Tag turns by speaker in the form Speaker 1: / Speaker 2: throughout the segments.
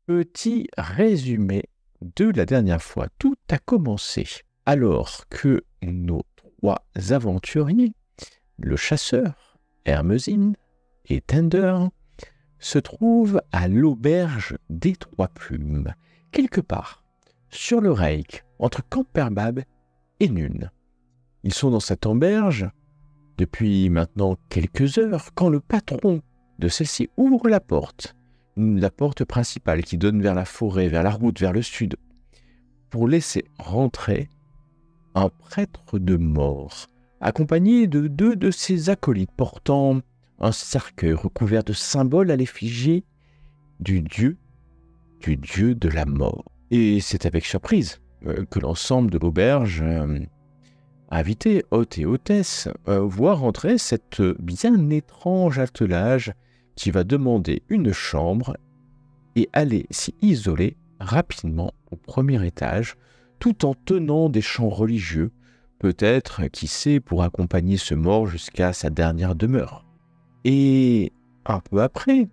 Speaker 1: Petit résumé de la dernière fois. Tout a commencé alors que nos trois aventuriers, le chasseur, Hermesine et Tender, se trouvent à l'auberge des Trois Plumes, quelque part sur le Reik, entre Camperbab et Nune. Ils sont dans cette auberge depuis maintenant quelques heures quand le patron de celle-ci ouvre la porte principale qui donne vers la forêt, vers la route, vers le sud, pour laisser rentrer un prêtre de mort, accompagné de deux de ses acolytes portant un cercueil recouvert de symboles à l'effigie du dieu de la mort. Et c'est avec surprise que l'ensemble de l'auberge, invité, hôte et hôtesse, voit rentrer cette bien étrange attelage qui va demander une chambre et aller s'y isoler rapidement au premier étage, tout en tenant des chants religieux, peut-être, qui sait, pour accompagner ce mort jusqu'à sa dernière demeure. Et un peu après,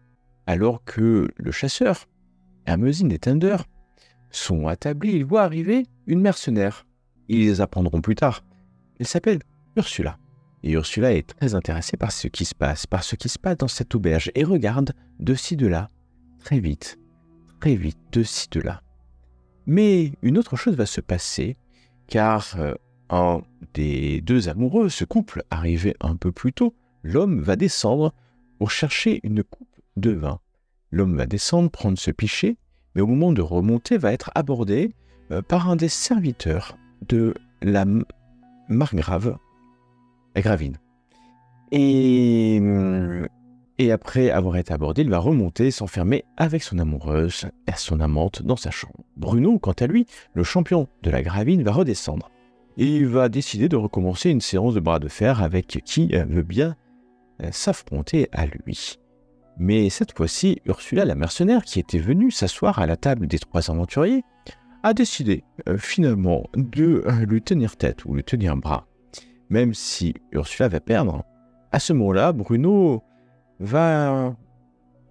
Speaker 1: alors que le chasseur, Hermesine et Tender, sont attablés, ils voient arriver une mercenaire. Ils les apprendront plus tard. Elle s'appelle Ursula. Et Ursula est très intéressée par ce qui se passe, dans cette auberge, et regarde de ci, de là, très vite, de ci, de là. Mais une autre chose va se passer, car un des deux amoureux, ce couple arrivé un peu plus tôt, l'homme va descendre pour chercher une coupe de vin. L'homme va descendre, prendre ce pichet, mais au moment de remonter, va être abordé par un des serviteurs de la margrave, la gravine. Et après avoir été abordé, il va remonter, s'enfermer avec son amoureuse et son amante dans sa chambre. Bruno, quant à lui, le champion de la gravine, va redescendre. Et il va décider de recommencer une séance de bras de fer avec qui veut bien s'affronter à lui. Mais cette fois-ci, Ursula, la mercenaire, qui était venue s'asseoir à la table des trois aventuriers, a décidé finalement de lui tenir tête ou lui tenir bras. Même si Ursula va perdre, à ce moment-là, Bruno va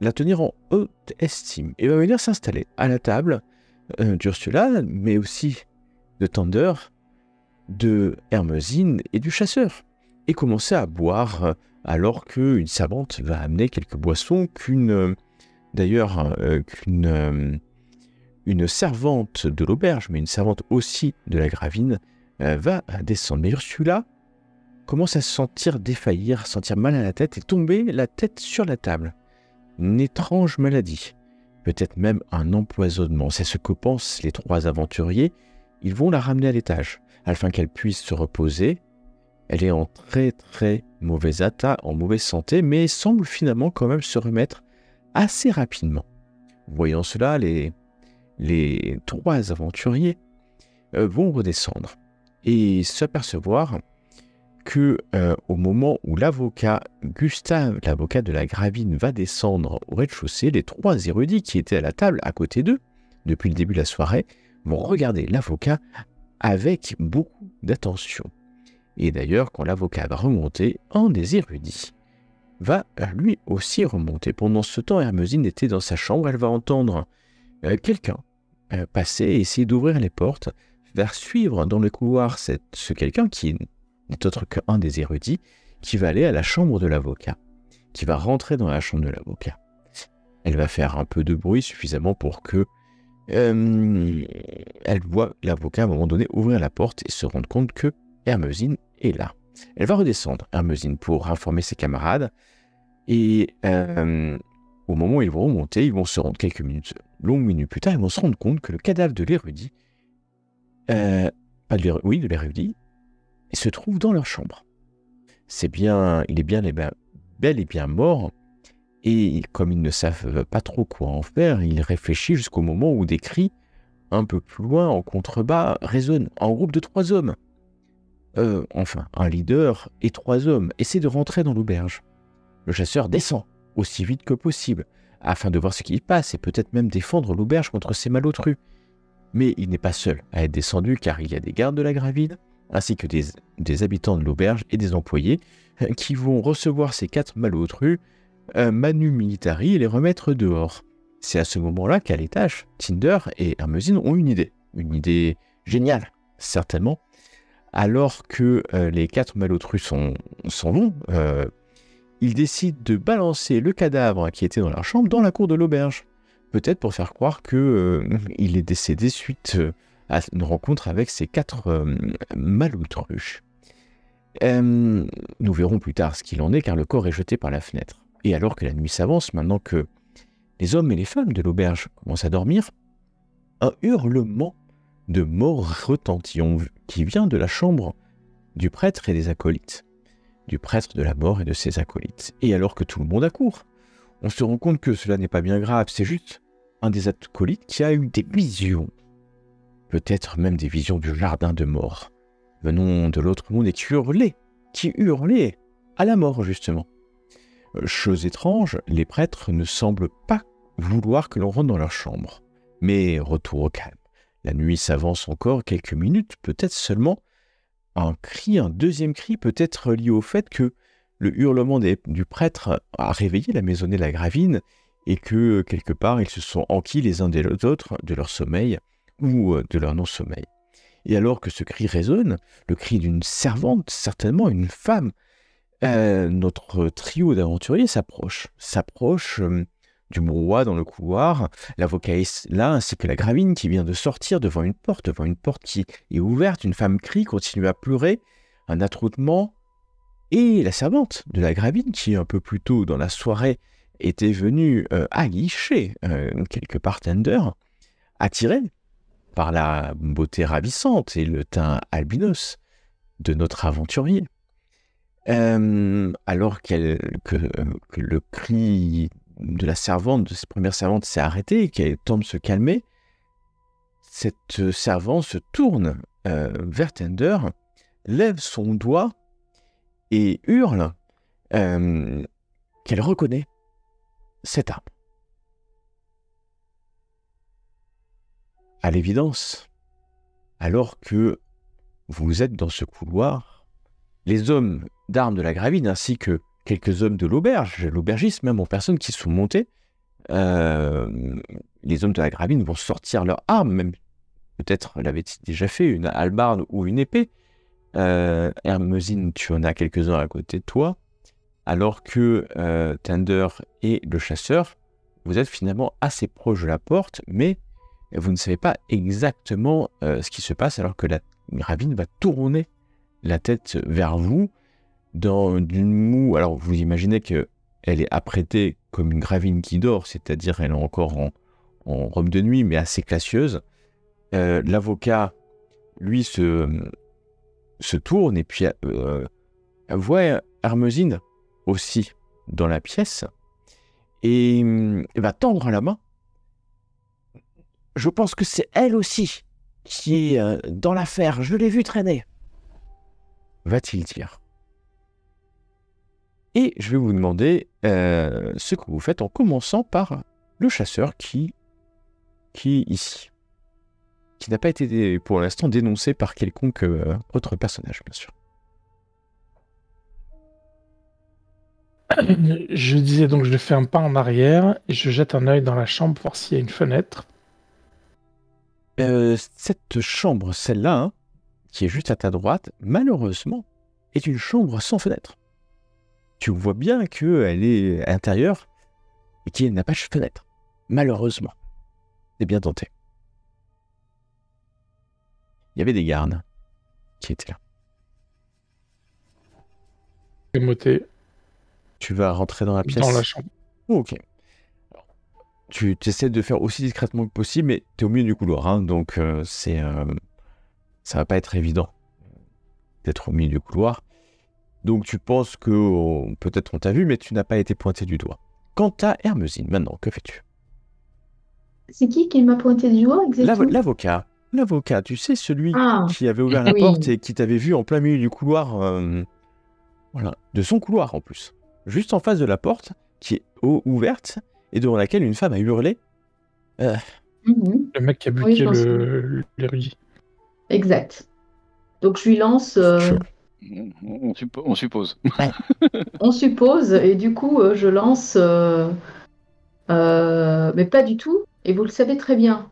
Speaker 1: la tenir en haute estime et va venir s'installer à la table d'Ursula, mais aussi de Tender, de Hermesine et du chasseur, et commencer à boire alors qu'une servante va amener quelques boissons qu'une servante de l'auberge, mais une servante aussi de la gravine, va descendre. Mais Ursula commence à se sentir défaillir, à se sentir mal à la tête et tomber la tête sur la table. Une étrange maladie, peut-être même un empoisonnement. C'est ce que pensent les trois aventuriers. Ils vont la ramener à l'étage, afin qu'elle puisse se reposer. Elle est en très très mauvais état, en mauvaise santé, mais semble finalement quand même se remettre assez rapidement. Voyant cela, les trois aventuriers vont redescendre et s'apercevoir que au moment où l'avocat Gustave, l'avocat de la gravine, va descendre au rez-de-chaussée, les trois érudits qui étaient à la table à côté d'eux depuis le début de la soirée vont regarder l'avocat avec beaucoup d'attention. Et d'ailleurs, quand l'avocat va remonter, un des érudits va lui aussi remonter. Pendant ce temps, Hermesine était dans sa chambre, elle va entendre quelqu'un passer et essayer d'ouvrir les portes, vers suivre dans le couloir ce quelqu'un qui n'est autre qu'un des érudits, qui va aller à la chambre de l'avocat, qui va rentrer dans la chambre de l'avocat. Elle va faire un peu de bruit suffisamment pour que elle voit l'avocat à un moment donné ouvrir la porte et se rendre compte que Hermesine est là. Elle va redescendre, Hermesine, pour informer ses camarades, et au moment où ils vont remonter, ils vont se rendre longues minutes plus tard, ils vont se rendre compte que le cadavre de l'érudit, de l'érudit, se trouve dans leur chambre. Il est bel et bien mort, et comme ils ne savent pas trop quoi en faire, ils réfléchissent jusqu'au moment où des cris, un peu plus loin, en contrebas, résonnent. Un groupe de 3 hommes, un leader et 3 hommes, essaient de rentrer dans l'auberge. Le chasseur descend aussi vite que possible, afin de voir ce qui y passe et peut-être même défendre l'auberge contre ces malotrus. Mais il n'est pas seul à être descendu, car il y a des gardes de la gravine, ainsi que des habitants de l'auberge et des employés qui vont recevoir ces 4 malotrus manu militari et les remettre dehors. C'est à ce moment-là qu'à l'étage, Tinder et Hermesine ont une idée géniale, certainement. Alors que les 4 malotrus s'en vont, ils décident de balancer le cadavre qui était dans leur chambre dans la cour de l'auberge. Peut-être pour faire croire qu'il est décédé suite à une rencontre avec ces 4 malotrus. Nous verrons plus tard ce qu'il en est, car le corps est jeté par la fenêtre. Et alors que la nuit s'avance, maintenant que les hommes et les femmes de l'auberge commencent à dormir, un hurlement de mort retentit qui vient de la chambre du prêtre et des acolytes. Du prêtre de la mort et de ses acolytes. Et alors que tout le monde accourt, on se rend compte que cela n'est pas bien grave, c'est juste un des acolytes qui a eu des visions. Peut-être même des visions du jardin de mort, venant de l'autre monde et qui hurlait à la mort justement. Chose étrange, les prêtres ne semblent pas vouloir que l'on rentre dans leur chambre. Mais retour au calme. La nuit s'avance encore quelques minutes, peut-être seulement. Un deuxième cri, peut-être lié au fait que le hurlement du prêtre a réveillé la maisonnée de la Gravine et que, quelque part, ils se sont enquis les uns des autres de leur sommeil ou de leur non-sommeil. Et alors que ce cri résonne, le cri d'une servante, certainement une femme, notre trio d'aventuriers s'approche du brouhaha dans le couloir. L'avocat est là, ainsi que la Gravine qui vient de sortir devant une porte qui est ouverte. Une femme crie, continue à pleurer, un attroupement. Et la servante de la Gravine, qui un peu plus tôt dans la soirée était venue aguicher quelques bartenders, attirée par la beauté ravissante et le teint albinos de notre aventurier. Alors que le cri de la servante, de cette première servante, s'est arrêté et qu'elle tente de se calmer, cette servante se tourne vers Tender, lève son doigt et hurle qu'elle reconnaît cette arme. À l'évidence, alors que vous êtes dans ce couloir, les hommes d'armes de la Gravine ainsi que quelques hommes de l'auberge, l'aubergiste même en personne qui sont montés, les hommes de la Gravine vont sortir leurs armes, même peut-être l'avaient-ils déjà fait, une hallebarde ou une épée. Hermesine, tu en as quelques-uns à côté de toi, alors que Tender et le chasseur, vous êtes finalement assez proche de la porte, mais vous ne savez pas exactement ce qui se passe, alors que la Gravine va tourner la tête vers vous d'une moue. Alors vous imaginez qu'elle est apprêtée comme une Gravine qui dort, c'est-à-dire elle est encore en robe de nuit, mais assez classieuse. L'avocat, lui, se tourne et puis voit Hermesine aussi dans la pièce et va tendre la main. Je pense que c'est elle aussi qui est dans l'affaire, je l'ai vue traîner, va-t-il dire. Et je vais vous demander ce que vous faites en commençant par le chasseur qui est ici, qui n'a pas été pour l'instant dénoncé par quelconque autre personnage, bien sûr.
Speaker 2: Je disais donc, je fais un pas en arrière et je jette un œil dans la chambre pour voir s'il y a une fenêtre.
Speaker 1: Cette chambre, celle-là, hein, qui est juste à ta droite, malheureusement, est une chambre sans fenêtre. Tu vois bien qu'elle est intérieure et qu'elle n'a pas de fenêtre. Malheureusement. C'est bien tenté. Il y avait des gardes qui étaient là.
Speaker 2: C'est moté.
Speaker 1: Tu vas rentrer dans la pièce?
Speaker 2: Dans la chambre.
Speaker 1: Oh, ok. Alors, tu essaies de faire aussi discrètement que possible, mais tu es au milieu du couloir, hein, donc ça va pas être évident d'être au milieu du couloir. Donc tu penses que peut-être on t'a vu, mais tu n'as pas été pointé du doigt. Quant à Hermesine, maintenant, que fais-tu?
Speaker 3: C'est qui m'a pointé du doigt exactement?
Speaker 1: L'avocat, tu sais, celui
Speaker 3: Ah,
Speaker 1: qui avait ouvert la
Speaker 3: oui.
Speaker 1: porte et qui t'avait vu en plein milieu du couloir, voilà, de son couloir en plus. Juste en face de la porte, qui est ouverte, et devant laquelle une femme a hurlé.
Speaker 3: Mhm.
Speaker 2: Le mec qui a
Speaker 3: Oui,
Speaker 2: buté
Speaker 3: je m'en souviens.
Speaker 2: l'érudit.
Speaker 3: Exact. Donc je lui lance,
Speaker 4: On suppose.
Speaker 3: on suppose, et du coup je lance Mais pas du tout, et vous le savez très bien.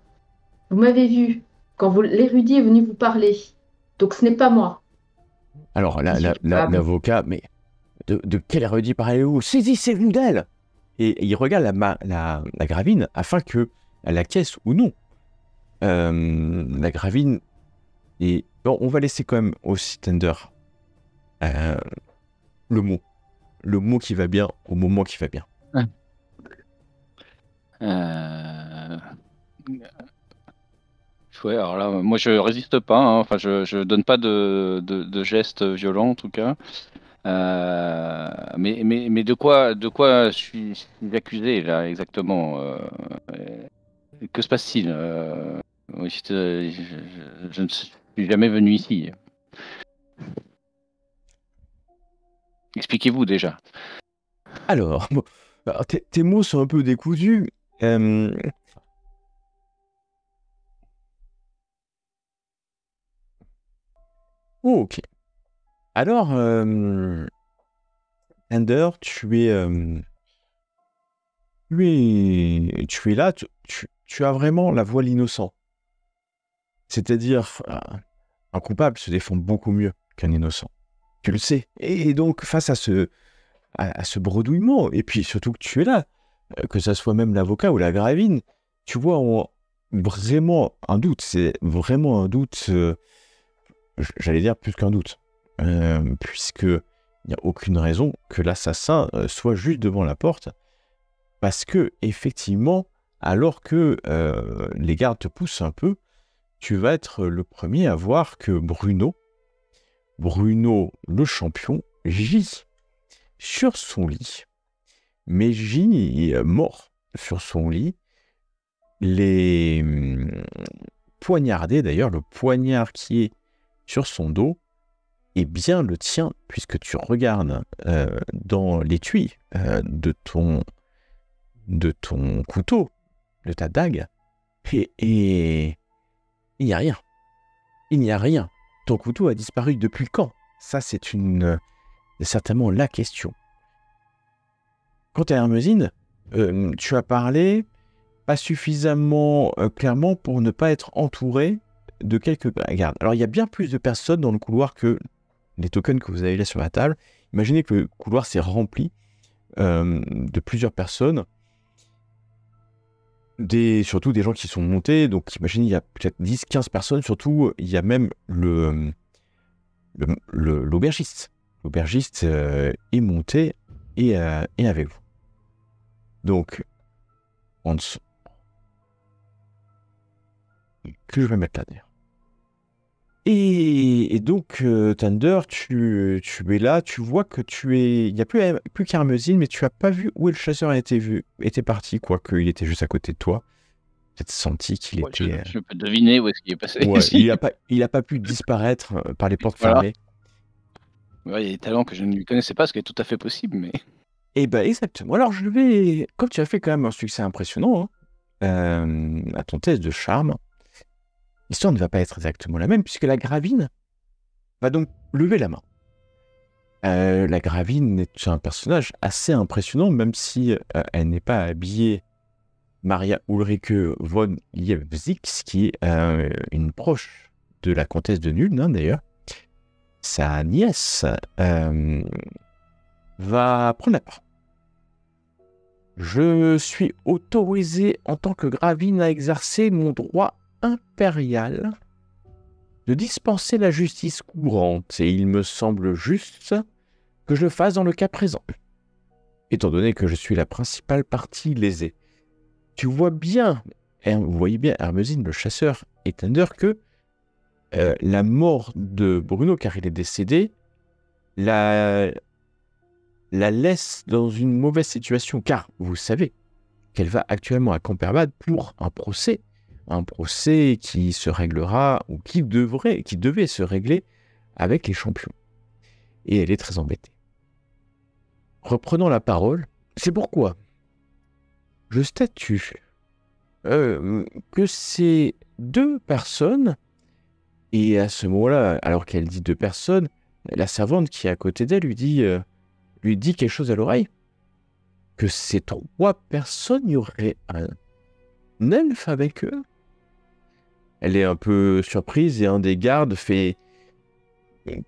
Speaker 3: Vous m'avez vu quand l'érudit est venu vous parler. Donc ce n'est pas moi
Speaker 1: Alors,
Speaker 3: qui suis coupable.
Speaker 1: l'avocat, mais de quel érudit parlez-vous? Saisissez-vous d'elle! Et il regarde la Gravine afin que elle acquiesce ou non. La Gravine, et bon, on va laisser quand même aussi Tender euh, le mot qui va bien au moment qui va bien.
Speaker 4: Euh, Ouais, alors là, moi je résiste pas, hein. Enfin je donne pas de gestes violents en tout cas. Mais de quoi je suis accusé là exactement que se passe-t-il oui, je ne suis jamais venu ici. Expliquez-vous déjà.
Speaker 1: Alors, bon, alors, tes mots sont un peu décousus. Oh, ok. Alors, Ender, tu es là, tu as vraiment la voix de l'innocent. C'est-à-dire, un coupable se défend beaucoup mieux qu'un innocent. Tu le sais. Et donc, face à ce bredouillement, et puis surtout que tu es là, que ça soit même l'avocat ou la Gravine, tu vois vraiment un doute. C'est vraiment un doute, j'allais dire plus qu'un doute. Puisque il n'y a aucune raison que l'assassin soit juste devant la porte, parce que, effectivement, alors que les gardes te poussent un peu, tu vas être le premier à voir que Bruno le champion, gît sur son lit. Mais gît mort sur son lit, les poignardé d'ailleurs, le poignard qui est sur son dos est bien le tien, puisque tu regardes dans l'étui de ton couteau, de ta dague, et il n'y a rien. Il n'y a rien. Ton couteau a disparu depuis quand? Ça, c'est certainement la question. Quant à Hermésine, tu as parlé pas suffisamment clairement pour ne pas être entouré de quelques gardes. Alors, il y a bien plus de personnes dans le couloir que les tokens que vous avez là sur la table. Imaginez que le couloir s'est rempli de plusieurs personnes, surtout des gens qui sont montés. Donc, imaginez, il y a peut-être 10-15 personnes. Surtout, il y a même l'aubergiste. L'aubergiste est monté et avec vous. Donc, en dessous. Que je vais mettre là d'ailleurs. Et donc, Thunder, tu es là, tu vois que il n'y a plus qu'Hermésine, mais tu n'as pas vu où le chasseur était parti, quoi, qu'il était juste à côté de toi. Peut-être senti qu'il
Speaker 4: Ouais,
Speaker 1: était...
Speaker 4: je peux deviner où est-ce qu'il est passé.
Speaker 1: Ouais, il n'a pas pu disparaître par les portes
Speaker 4: Voilà.
Speaker 1: fermées.
Speaker 4: Ouais, il y a des talents que je ne lui connaissais pas, ce qui est tout à fait possible, mais...
Speaker 1: Et ben exactement. Alors comme tu as fait quand même un succès impressionnant à ton test de charme, l'histoire ne va pas être exactement la même, puisque la Gravine va donc lever la main. La Gravine est un personnage assez impressionnant, même si elle n'est pas habillée Maria Ulrike von Liebzig, qui est une proche de la comtesse de Nuln, d'ailleurs. Sa nièce va prendre la parole. Je suis autorisé en tant que Gravine à exercer mon droit impérial de dispenser la justice courante, et il me semble juste que je le fasse dans le cas présent, étant donné que je suis la principale partie lésée. Vous voyez bien, Hermésine, le chasseur, et Thunder, que la mort de Bruno, car il est décédé, la laisse dans une mauvaise situation, car vous savez qu'elle va actuellement à Camperbad pour un procès qui se réglera, ou qui devait se régler avec les champions. Et elle est très embêtée. Reprenant la parole, c'est pourquoi je statue que ces deux personnes, et à ce moment-là, alors qu'elle dit deux personnes, la servante qui est à côté d'elle lui dit quelque chose à l'oreille, que ces 3 personnes, il y aurait un elfe avec eux. Elle est un peu surprise et un des gardes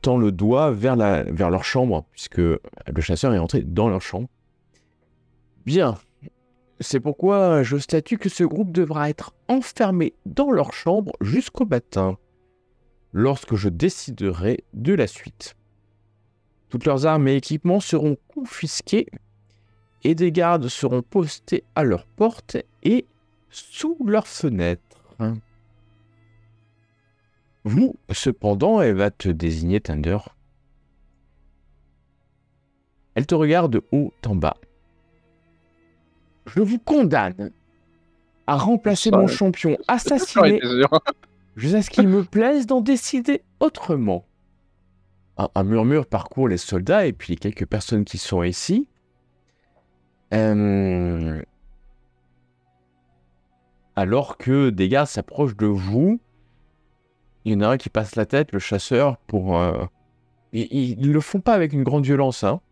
Speaker 1: tend le doigt vers leur chambre, puisque le chasseur est entré dans leur chambre. Bien, c'est pourquoi je statue que ce groupe devra être enfermé dans leur chambre jusqu'au matin, lorsque je déciderai de la suite. Toutes leurs armes et équipements seront confisqués et des gardes seront postés à leur porte et sous leurs fenêtres. Vous, cependant, elle va te désigner Thunder. Elle te regarde de haut en bas. Je vous condamne à remplacer mon champion assassiné jusqu'à ce qu'il me plaise d'en décider autrement. Un murmure parcourt les soldats et puis les quelques personnes qui sont ici. Alors que des gardes s'approchent de vous, il y en a un qui passe la tête, le chasseur, pour... Ils ne le font pas avec une grande violence, hein,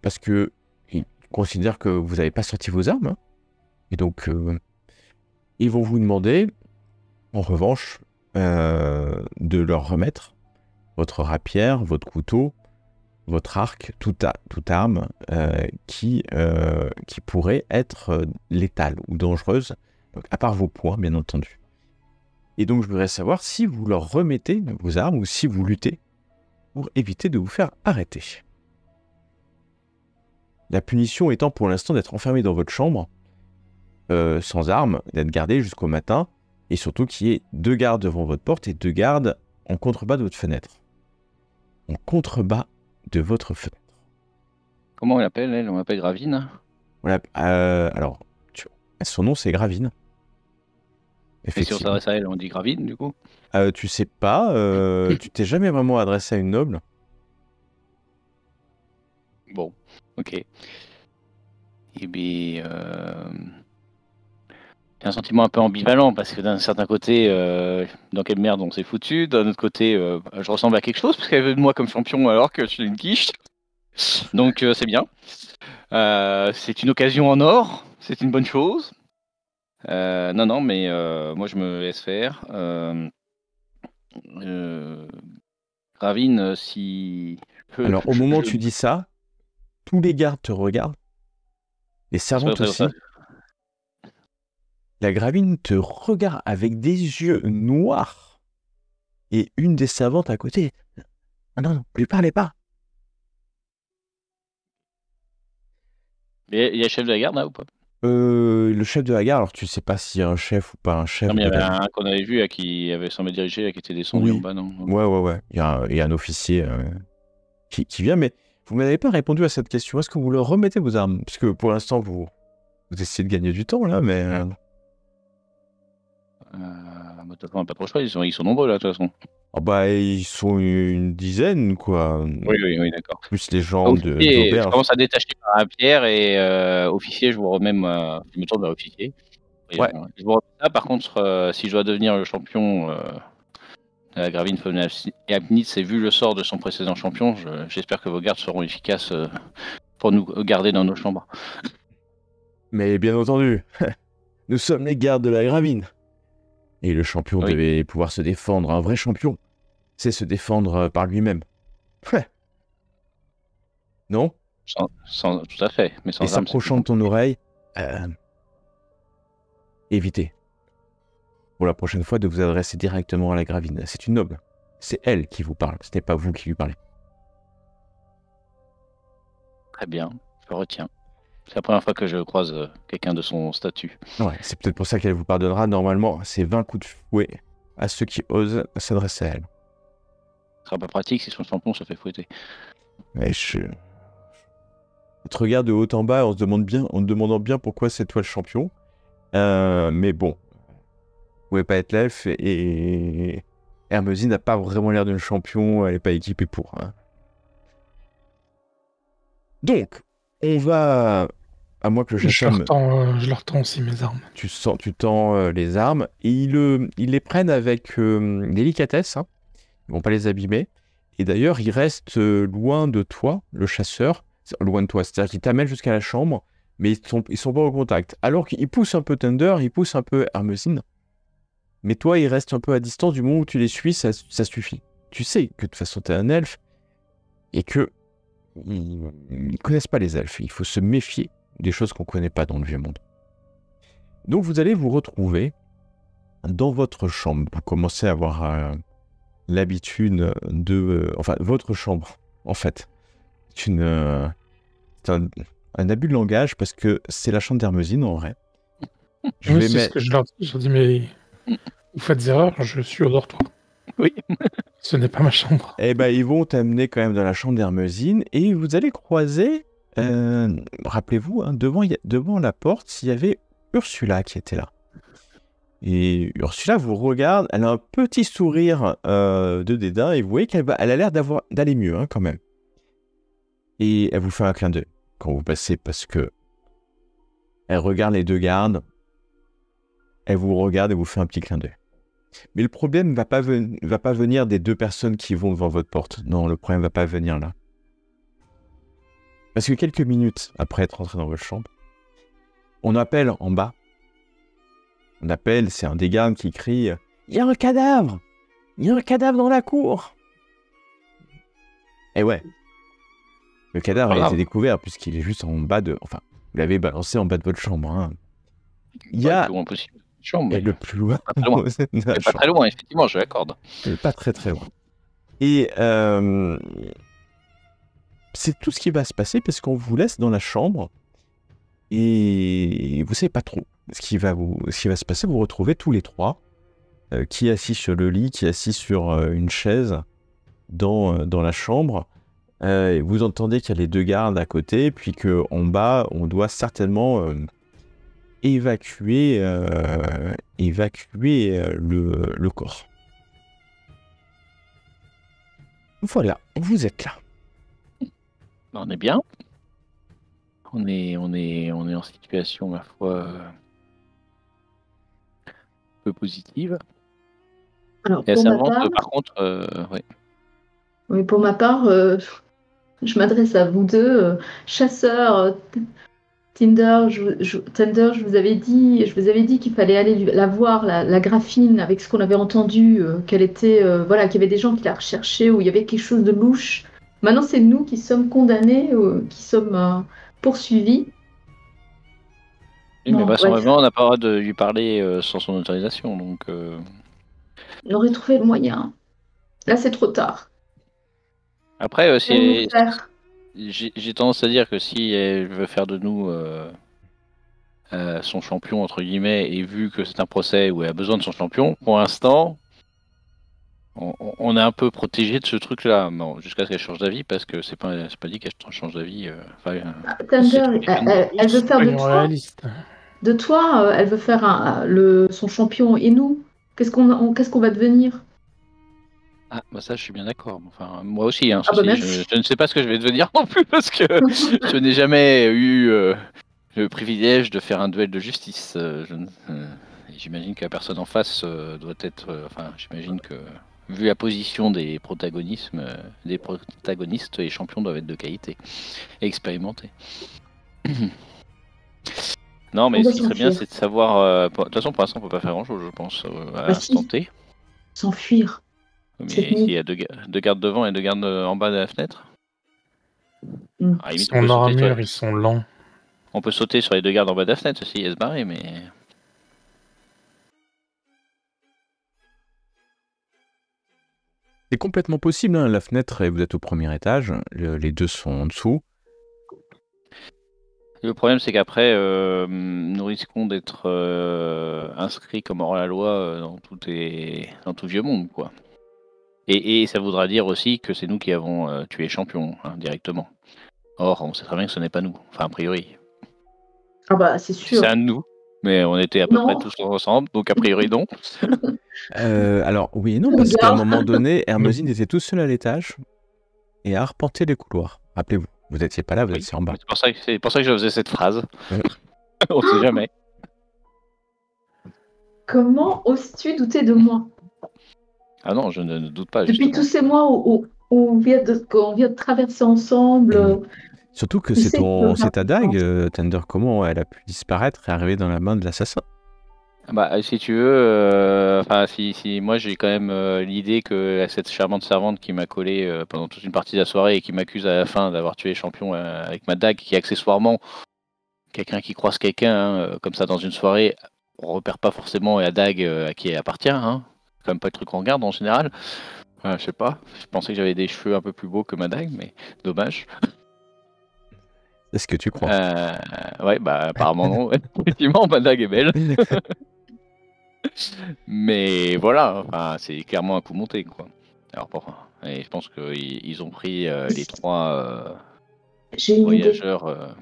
Speaker 1: parce que ils considèrent que vous n'avez pas sorti vos armes. Hein, et donc, ils vont vous demander, en revanche, de leur remettre votre rapière, votre couteau, votre arc, toute arme qui pourrait être létale ou dangereuse, donc, à part vos poings, bien entendu. Et donc, je voudrais savoir si vous leur remettez vos armes ou si vous luttez pour éviter de vous faire arrêter. La punition étant pour l'instant d'être enfermé dans votre chambre, sans armes, d'être gardé jusqu'au matin, et surtout qu'il y ait 2 gardes devant votre porte et 2 gardes en contrebas de votre fenêtre. En contrebas de votre fenêtre.
Speaker 4: Comment on l'appelle, elle? On l'appelle Gravine?
Speaker 1: Voilà, alors, son nom c'est Gravine.
Speaker 4: Et si on s'adresse à elle, on dit Gravine, du coup?
Speaker 1: Tu sais pas, tu t'es jamais vraiment adressé à une noble.
Speaker 4: Bon, ok. Eh bien, j'ai un sentiment un peu ambivalent, parce que d'un certain côté, dans quelle merde on s'est foutu, d'un autre côté, je ressemble à quelque chose, parce qu'elle veut de moi comme champion alors que je suis une quiche. Donc c'est bien. C'est une occasion en or, c'est une bonne chose. Non, mais moi je me laisse faire. Gravine, si...
Speaker 1: Alors, au moment où tu dis ça, tous les gardes te regardent. Les servantes aussi. La Gravine te regarde avec des yeux noirs. Et une des servantes à côté. Ah non, lui parlez pas.
Speaker 4: Il y a le chef de la garde là ou pas?
Speaker 1: Le chef de la garde, alors tu sais pas s'il y a un chef ou pas un chef.
Speaker 4: Non, mais il y avait un qu'on avait vu là, qui avait semblé diriger, là, qui était descendu en bas, non?
Speaker 1: Ouais. Il y a un officier qui vient, mais vous m'avez pas répondu à cette question. Est-ce que vous leur remettez vos armes? Parce que pour l'instant, vous essayez de gagner du temps là, mais.
Speaker 4: De toute façon, on n'a pas trop le choix, ils sont nombreux là, de toute façon.
Speaker 1: Ah bah, ils sont une dizaine, quoi.
Speaker 4: Oui, d'accord.
Speaker 1: Plus les gens d'auberge.
Speaker 4: Je commence à détacher ma pierre et officier, je vous remets je me tourne vers officier.
Speaker 1: Ouais.
Speaker 4: Je vous remets ça. Par contre, si je dois devenir le champion de la Gravine et Apnitz, et vu le sort de son précédent champion, j'espère que vos gardes seront efficaces pour nous garder dans nos chambres.
Speaker 1: Mais bien entendu, nous sommes les gardes de la Gravine. Et le champion devait pouvoir se défendre. Un vrai champion, c'est se défendre par lui-même. Ouais. Non?
Speaker 4: Tout à fait. Mais sans
Speaker 1: et s'approchant de ton oreille, évitez. Pour la prochaine fois, de vous adresser directement à la Gravine. C'est une noble. C'est elle qui vous parle. Ce n'est pas vous qui lui parlez.
Speaker 4: Très bien, je retiens. C'est la première fois que je croise quelqu'un de son statut.
Speaker 1: Ouais, c'est peut-être pour ça qu'elle vous pardonnera. Normalement, c'est 20 coups de fouet à ceux qui osent s'adresser à elle.
Speaker 4: Ce sera pas pratique si son champion se fait fouetter.
Speaker 1: Mais on te regarde de haut en bas en te demandant bien pourquoi c'est toi le champion. Mais bon, vous pouvez pas être l'elfe et Hermesie n'a pas vraiment l'air d'un champion. Elle n'est pas équipée pour. Hein. Donc, on va... À moins que le chasseur...
Speaker 2: Je leur tends aussi mes armes.
Speaker 1: Tu tends les armes et ils les prennent avec délicatesse. Hein. Ils vont pas les abîmer. Et d'ailleurs, ils restent loin de toi, le chasseur. Loin de toi, c'est-à-dire qu'ils t'amènent jusqu'à la chambre, mais ils sont pas en contact. Alors qu'ils poussent un peu Thunder, ils poussent un peu Hermesine, mais toi, ils restent un peu à distance. Du moment où tu les suis, ça suffit. Tu sais que de toute façon, tu es un elfe et que ils connaissent pas les elfes. Il faut se méfier des choses qu'on connaît pas dans le vieux monde. Donc, vous allez vous retrouver dans votre chambre. Vous commencez à avoir l'habitude de... enfin, votre chambre, en fait. C'est un abus de langage parce que c'est la chambre d'Hermesine, en vrai.
Speaker 2: Oui, c'est ce que je leur dis. Je leur dis, mais vous faites erreur, je suis au dortoir.
Speaker 4: Oui.
Speaker 2: Ce n'est pas ma chambre.
Speaker 1: Eh ben, ils vont t'amener quand même dans la chambre d'Hermesine et vous allez croiser, rappelez-vous, hein, devant la porte, il y avait Ursula qui était là. Et Ursula vous regarde, elle a un petit sourire de dédain et vous voyez qu'elle a l'air d'aller mieux hein, quand même. Et elle vous fait un clin d'œil quand vous passez parce que elle regarde les deux gardes, elle vous regarde et vous fait un petit clin d'œil. Mais le problème ne va pas venir des deux personnes qui vont devant votre porte. Non, le problème ne va pas venir là. Parce que quelques minutes après être rentré dans votre chambre, on appelle en bas. On appelle, c'est un des gardes qui crie « Il y a un cadavre! Il y a un cadavre dans la cour !» Et ouais. Le cadavre a été découvert puisqu'il est juste en bas de... Enfin, vous l'avez balancé en bas de votre chambre. Hein. Il y a...
Speaker 4: Le plus loin possible. Chambre,
Speaker 1: et le plus loin.
Speaker 4: Pas très loin. Pas très loin, effectivement, je l'accorde.
Speaker 1: Pas très très loin. Et c'est tout ce qui va se passer parce qu'on vous laisse dans la chambre et vous savez pas trop ce qui va se passer. Vous retrouvez tous les trois, qui est assis sur le lit, qui est assis sur une chaise dans la chambre. Et vous entendez qu'il y a les deux gardes à côté, puis qu'en bas, on doit certainement évacuer le corps. Voilà, vous êtes là.
Speaker 4: On est bien. On est en situation, ma foi, peu positive.
Speaker 3: Alors,
Speaker 4: Et
Speaker 3: pour
Speaker 4: ça
Speaker 3: ma
Speaker 4: avance,
Speaker 3: part,
Speaker 4: par contre, ouais.
Speaker 3: oui, pour ma part, je m'adresse à vous deux, chasseurs. Tinder, je vous avais dit qu'il fallait aller la voir, la graphine, avec ce qu'on avait entendu, qu'elle était, voilà, qu'il y avait des gens qui la recherchaient, ou il y avait quelque chose de louche. Maintenant, c'est nous qui sommes condamnés, qui sommes poursuivis.
Speaker 4: Oui, mais
Speaker 3: Bon,
Speaker 4: vraisemblablement, on n'a pas le droit de lui parler sans son autorisation, donc...
Speaker 3: on aurait trouvé le moyen. Là, c'est trop tard.
Speaker 4: Après,
Speaker 3: Qu'allons-nous faire ?
Speaker 4: j'ai tendance à dire que si elle veut faire de nous son champion, entre guillemets, et vu que c'est un procès où elle a besoin de son champion, pour l'instant, on est un peu protégé de ce truc-là, bon, jusqu'à ce qu'elle change d'avis, parce que c'est pas dit qu'elle change d'avis.
Speaker 3: Thunder, elle veut faire de toi, elle veut faire son champion, et nous, qu'est-ce qu'on va devenir ?
Speaker 4: Ah, bah ça, je suis bien d'accord. Enfin, moi aussi, hein,
Speaker 3: bah
Speaker 4: je ne sais pas ce que je vais devenir non plus, parce que je n'ai jamais eu le privilège de faire un duel de justice. J'imagine que la personne en face doit être... enfin, j'imagine que, vu la position des protagonistes, les champions doivent être de qualité et expérimentés. Non, mais ce qui serait bien, c'est de savoir... de toute façon, pour l'instant, on ne peut pas faire grand-chose, je pense, à l'instant T.
Speaker 3: S'enfuir.
Speaker 4: Mais il y a deux gardes devant et deux gardes en bas de la fenêtre.
Speaker 2: Ils sont en armure, ils sont lents.
Speaker 4: On peut sauter sur les deux gardes en bas de la fenêtre aussi et se barrer, mais...
Speaker 1: C'est complètement possible, hein. La fenêtre, vous êtes au premier étage, les deux sont en dessous.
Speaker 4: Le problème, c'est qu'après, nous risquons d'être inscrits comme hors la loi dans tout vieux monde, quoi. Et ça voudra dire aussi que c'est nous qui avons tué Champion, hein, directement. Or, on sait très bien que ce n'est pas nous. Enfin, a priori.
Speaker 3: Ah bah, c'est sûr.
Speaker 4: C'est un de nous, mais on était à peu près tous ensemble, donc a priori non.
Speaker 1: Alors, oui et non, parce qu'à un moment donné, Hermesine était tout seul à l'étage et a arpenté les couloirs. Rappelez-vous, vous n'étiez pas là, vous étiez en bas.
Speaker 4: C'est pour ça que je faisais cette phrase. On sait jamais.
Speaker 3: Comment oses-tu douter de moi ?
Speaker 4: Ah non, je ne doute pas.
Speaker 3: Depuis
Speaker 4: justement.
Speaker 3: tous ces mois où on vient de traverser ensemble,
Speaker 1: Surtout que
Speaker 3: Qui
Speaker 1: c'est
Speaker 3: c'est qui veut faire
Speaker 1: ta dague, Tender. Comment elle a pu disparaître et arriver dans la main de l'assassin?
Speaker 4: Bah, si tu veux, enfin, si moi j'ai quand même l'idée que cette charmante servante qui m'a collé pendant toute une partie de la soirée et qui m'accuse à la fin d'avoir tué les champions avec ma dague, qui accessoirement, quelqu'un qui croise quelqu'un comme ça dans une soirée, on repère pas forcément la dague à qui elle appartient, hein. C'est quand même pas le truc qu'on regarde en général. Je sais pas, je pensais que j'avais des cheveux un peu plus beaux que ma dague, mais dommage.
Speaker 1: Est-ce que tu crois?
Speaker 4: Ouais, bah apparemment non. Ouais. Effectivement, ma dague est belle. Mais voilà, enfin, c'est clairement un coup monté, quoi. Alors, et je pense qu'ils ont pris les trois
Speaker 3: J'ai une idée.
Speaker 4: voyageurs.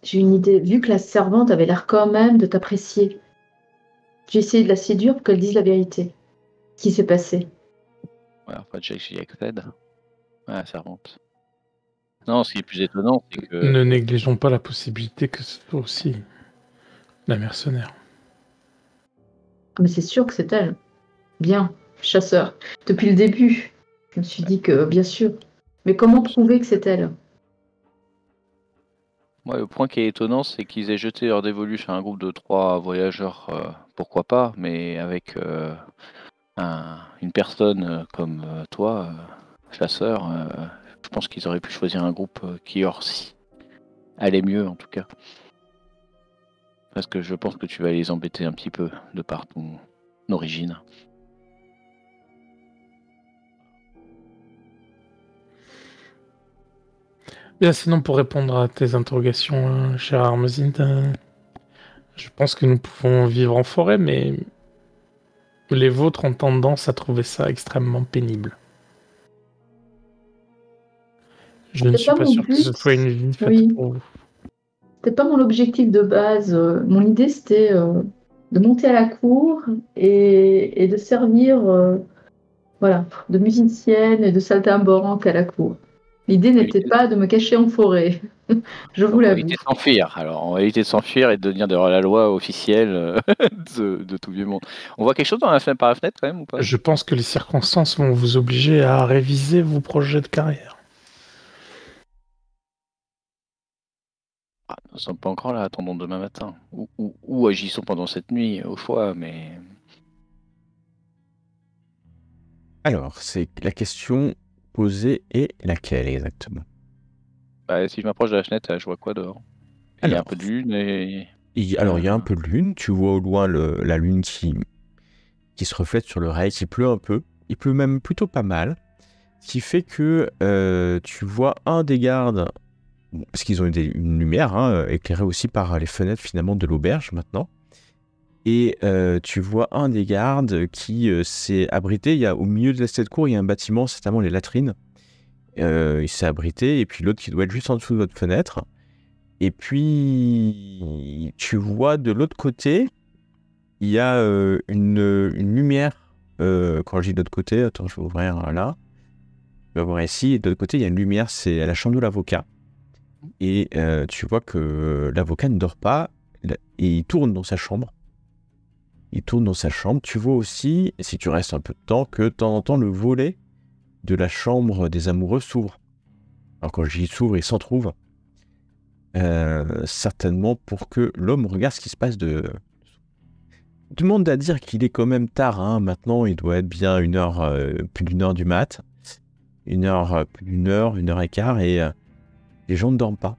Speaker 3: J'ai une idée. Vu que la servante avait l'air quand même de t'apprécier, j'ai essayé de la séduire pour qu'elle dise la vérité. Ce qui s'est passé.
Speaker 4: Ouais, en fait, j'y accède. Ouais, la servante. Non, ce qui est plus étonnant, c'est que.
Speaker 2: Ne négligeons pas la possibilité que ce soit aussi la mercenaire.
Speaker 3: Ah, mais c'est sûr que c'est elle. Bien, chasseur. Depuis le début, je me suis dit que, bien sûr. Mais comment prouver que c'est elle?
Speaker 4: Moi, le point qui est étonnant, c'est qu'ils aient jeté leur dévolu sur un groupe de 3 voyageurs, pourquoi pas, mais avec une personne comme toi, chasseur, je pense qu'ils auraient pu choisir un groupe qui leur allait mieux, en tout cas. Parce que je pense que tu vas les embêter un petit peu, de par ton origine.
Speaker 2: Bien, sinon, pour répondre à tes interrogations, cher Armezine, je pense que nous pouvons vivre en forêt, mais les vôtres ont tendance à trouver ça extrêmement pénible. Je ne suis pas sûr que ce soit une vie faite pour vous.
Speaker 3: C'était pas mon objectif de base. Mon idée, c'était de monter à la cour et de servir voilà, de musicienne et de saltimbanque à la cour. L'idée n'était pas de me cacher en forêt. Je vous l'avoue.
Speaker 4: On va éviter de s'enfuir. Alors, on va éviter de s'enfuir et de devenir la loi officielle de tout vieux monde. On voit quelque chose par la fenêtre quand même ou pas?
Speaker 2: Je pense que les circonstances vont vous obliger à réviser vos projets de carrière.
Speaker 4: Nous ne sommes pas encore là, attendons demain matin. Ou agissons pendant cette nuit, au choix, mais...
Speaker 1: Alors, c'est la question posée est laquelle exactement?
Speaker 4: Bah, si je m'approche de la fenêtre, je vois quoi dehors? Il y a un peu de lune et...
Speaker 1: Alors, il y a un peu de lune. Tu vois au loin la lune qui se reflète sur le rail. Il pleut un peu. Il pleut même plutôt pas mal. Ce qui fait que tu vois un des gardes, parce qu'ils ont une lumière éclairée aussi par les fenêtres finalement de l'auberge maintenant. Et tu vois un des gardes qui s'est abrité. Au milieu de cette cour, il y a un bâtiment, c'est notamment les latrines. Il s'est abrité. Et puis l'autre qui doit être juste en dessous de votre fenêtre. Et puis, tu vois de l'autre côté, il y a une lumière. Quand je dis de l'autre côté, attends, je vais ouvrir là. Je vais voir ici. Et de l'autre côté, il y a une lumière, c'est à la chambre de l'avocat. Et tu vois que l'avocat ne dort pas. Et il tourne dans sa chambre. Tu vois aussi, si tu restes un peu de temps, que de temps en temps, le volet de la chambre des amoureux s'ouvre. Alors quand je dis s'ouvre, il s'entrouvre. Certainement pour que l'homme regarde ce qui se passe de... Tout le monde à dire qu'il est quand même tard, maintenant il doit être bien plus d'une heure du mat, une heure et quart, et les gens ne dorment pas.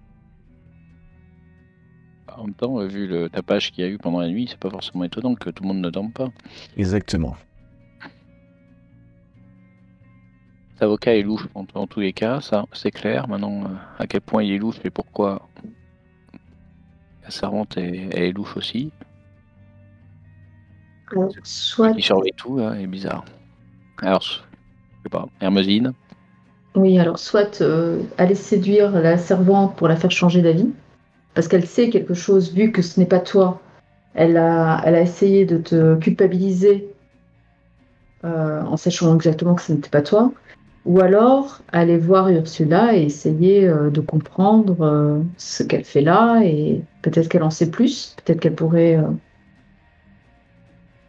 Speaker 4: En même temps, vu le tapage qu'il y a eu pendant la nuit, c'est pas forcément étonnant que tout le monde ne dorme pas.
Speaker 1: Exactement.
Speaker 4: Cet avocat est louche en tous les cas, ça c'est clair. Maintenant, à quel point il est louche et pourquoi la servante elle est louche aussi.
Speaker 3: Soit...
Speaker 4: Il surveille tout, est bizarre. Alors, je sais pas, Hermosine.
Speaker 3: Oui, alors soit aller séduire la servante pour la faire changer d'avis, parce qu'elle sait quelque chose, vu que ce n'est pas toi. Elle a essayé de te culpabiliser en sachant exactement que ce n'était pas toi. Ou alors aller voir Ursula et essayer de comprendre ce qu'elle fait là, et peut-être qu'elle en sait plus, peut-être qu'elle pourrait...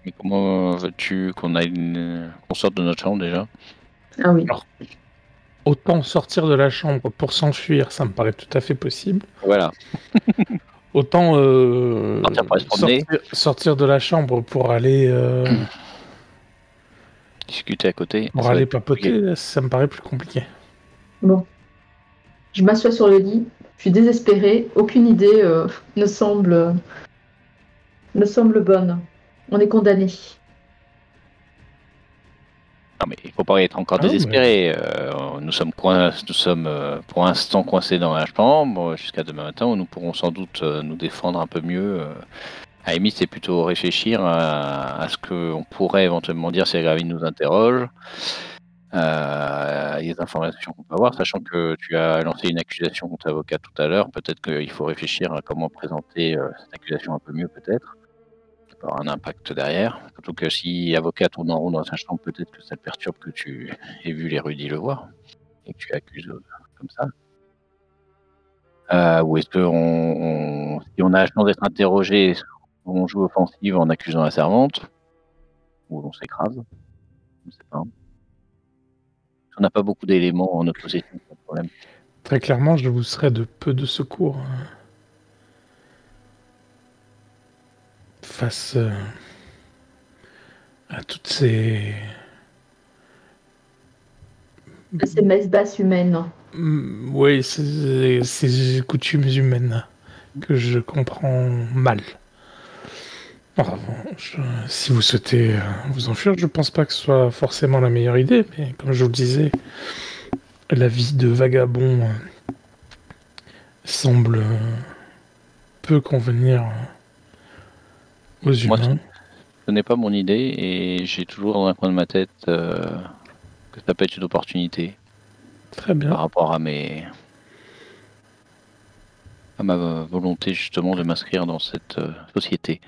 Speaker 4: Mais comment veux-tu qu'on sorte de notre chambre déjà?
Speaker 3: Ah oui.
Speaker 2: Autant sortir de la chambre pour s'enfuir, ça me paraît tout à fait possible.
Speaker 4: Voilà.
Speaker 2: Autant
Speaker 4: Sortir pour aller se promener.
Speaker 2: sortir de la chambre pour aller
Speaker 4: Discuter à côté.
Speaker 2: pour
Speaker 4: ça va
Speaker 2: aller
Speaker 4: être compliqué.
Speaker 2: papoter, ça me paraît plus compliqué.
Speaker 3: Bon. Je m'assois sur le lit. Je suis désespérée. Aucune idée ne semble bonne. On est condamné.
Speaker 4: Non, mais il faut pas être encore
Speaker 2: Ah non,
Speaker 4: désespéré. Nous sommes pour l'instant coincés dans la chambre jusqu'à demain matin où nous pourrons sans doute nous défendre un peu mieux. À la limite, c'est plutôt réfléchir à ce qu'on pourrait éventuellement dire si la Gravine nous interroge. Les informations qu'on peut avoir, sachant que tu as lancé une accusation contre l'avocat tout à l'heure, peut-être qu'il faut réfléchir à comment présenter cette accusation un peu mieux, peut-être. Ça peut avoir un impact derrière. Surtout que si l'avocat tourne en rond dans sa chambre, peut-être que ça te perturbe que tu aies vu l'érudit le voir et que tu accuses comme ça. Ou est-ce que si on a la chance d'être interrogé, on joue offensive en accusant la servante, ou on s'écrase, je ne sais pas. On n'a pas beaucoup d'éléments en notre possession, pas de problème.
Speaker 2: Très clairement, je vous serai de peu de secours face à toutes ces
Speaker 3: messes basses humaines.
Speaker 2: oui, ces coutumes humaines que je comprends mal. Enfin, si vous souhaitez vous enfuir, je pense pas que ce soit forcément la meilleure idée, mais comme je vous le disais, la vie de vagabond semble peu convenir aux
Speaker 4: Moi,
Speaker 2: humains.
Speaker 4: ce n'est pas mon idée et j'ai toujours dans un coin de ma tête que ça peut être une opportunité
Speaker 2: Très bien.
Speaker 4: par rapport à ma volonté justement de m'inscrire dans cette société.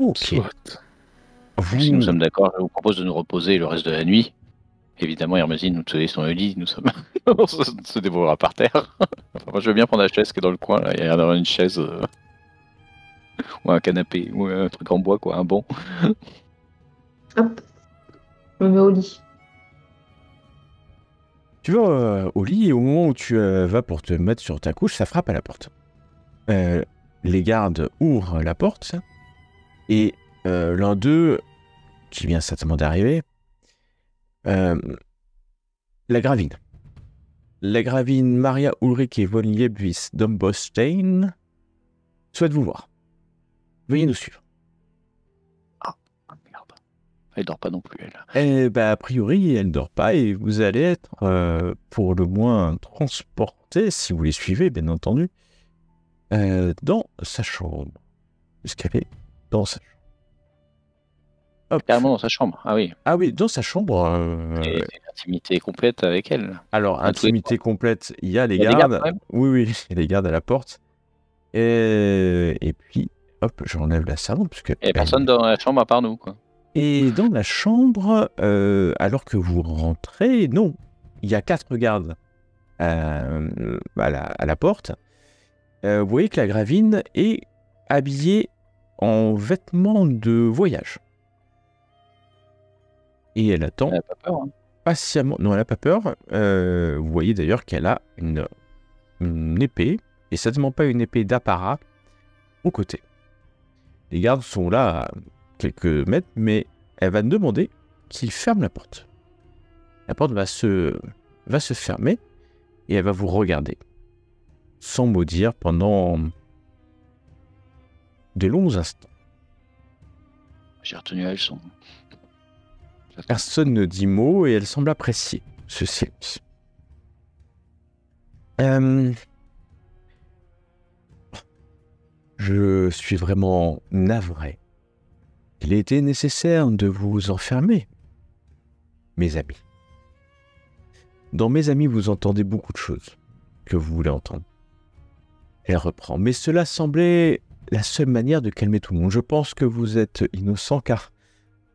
Speaker 1: Ok.
Speaker 2: Soit.
Speaker 4: Si nous
Speaker 1: Vous,
Speaker 4: sommes d'accord, je vous propose de nous reposer le reste de la nuit. Évidemment, Hermesine, nous te laissons le lit, nous sommes... on se dévorera par terre. Enfin, moi, je veux bien prendre la chaise qui est dans le coin, là. Il y a l'air d'avoir une chaise ou un canapé ou un truc en bois, quoi, un banc.
Speaker 3: Hop. Je me mets au lit.
Speaker 1: tu vas au lit et au moment où tu vas pour te mettre sur ta couche, ça frappe à la porte. Les gardes ouvrent la porte et l'un d'eux, qui vient certainement d'arriver, la Gravine. La Gravine Maria Ulrike von Liebwis Dombostein souhaite vous voir. Veuillez nous suivre.
Speaker 4: Ah, merde. Elle dort pas non plus, elle.
Speaker 1: A priori, elle ne dort pas et vous allez être, pour le moins, transporté, si vous les suivez, bien entendu, dans sa chambre. Puisqu'elle est dans sa chambre. Hop.
Speaker 4: Carrément dans sa chambre, ah oui.
Speaker 1: Ah oui, dans sa chambre.
Speaker 4: Et c'est l'intimité complète avec elle.
Speaker 1: Alors,
Speaker 4: À tous les
Speaker 1: intimité complète, il y a les
Speaker 4: Il y a des
Speaker 1: gardes.
Speaker 4: gardes, quand même
Speaker 1: Oui, il y a les gardes à la porte. Et puis, hop, j'enlève la servante.
Speaker 4: Il n'y a personne dans la chambre à part nous, quoi.
Speaker 1: Et dans la chambre, alors que vous rentrez, non, il y a 4 gardes à la porte. Vous voyez que la Gravine est habillée en vêtements de voyage. Et elle attend
Speaker 4: Elle n'a pas peur, hein.
Speaker 1: patiemment. Non, elle n'a pas peur. Vous voyez d'ailleurs qu'elle a une épée, et certainement pas une épée d'apparat, au côté. Les gardes sont là à quelques mètres, mais elle va demander qu'il ferme la porte. La porte va se fermer, et elle va vous regarder, sans mot dire, pendant de longs instants.
Speaker 4: J'ai retenu la leçon.
Speaker 1: Personne ne dit mot, et elle semble apprécier ce silence. Je suis vraiment navré. Il était nécessaire de vous enfermer, mes amis. Dans mes amis, vous entendez beaucoup de choses que vous voulez entendre. Elle reprend. Mais cela semblait la seule manière de calmer tout le monde. Je pense que vous êtes innocent car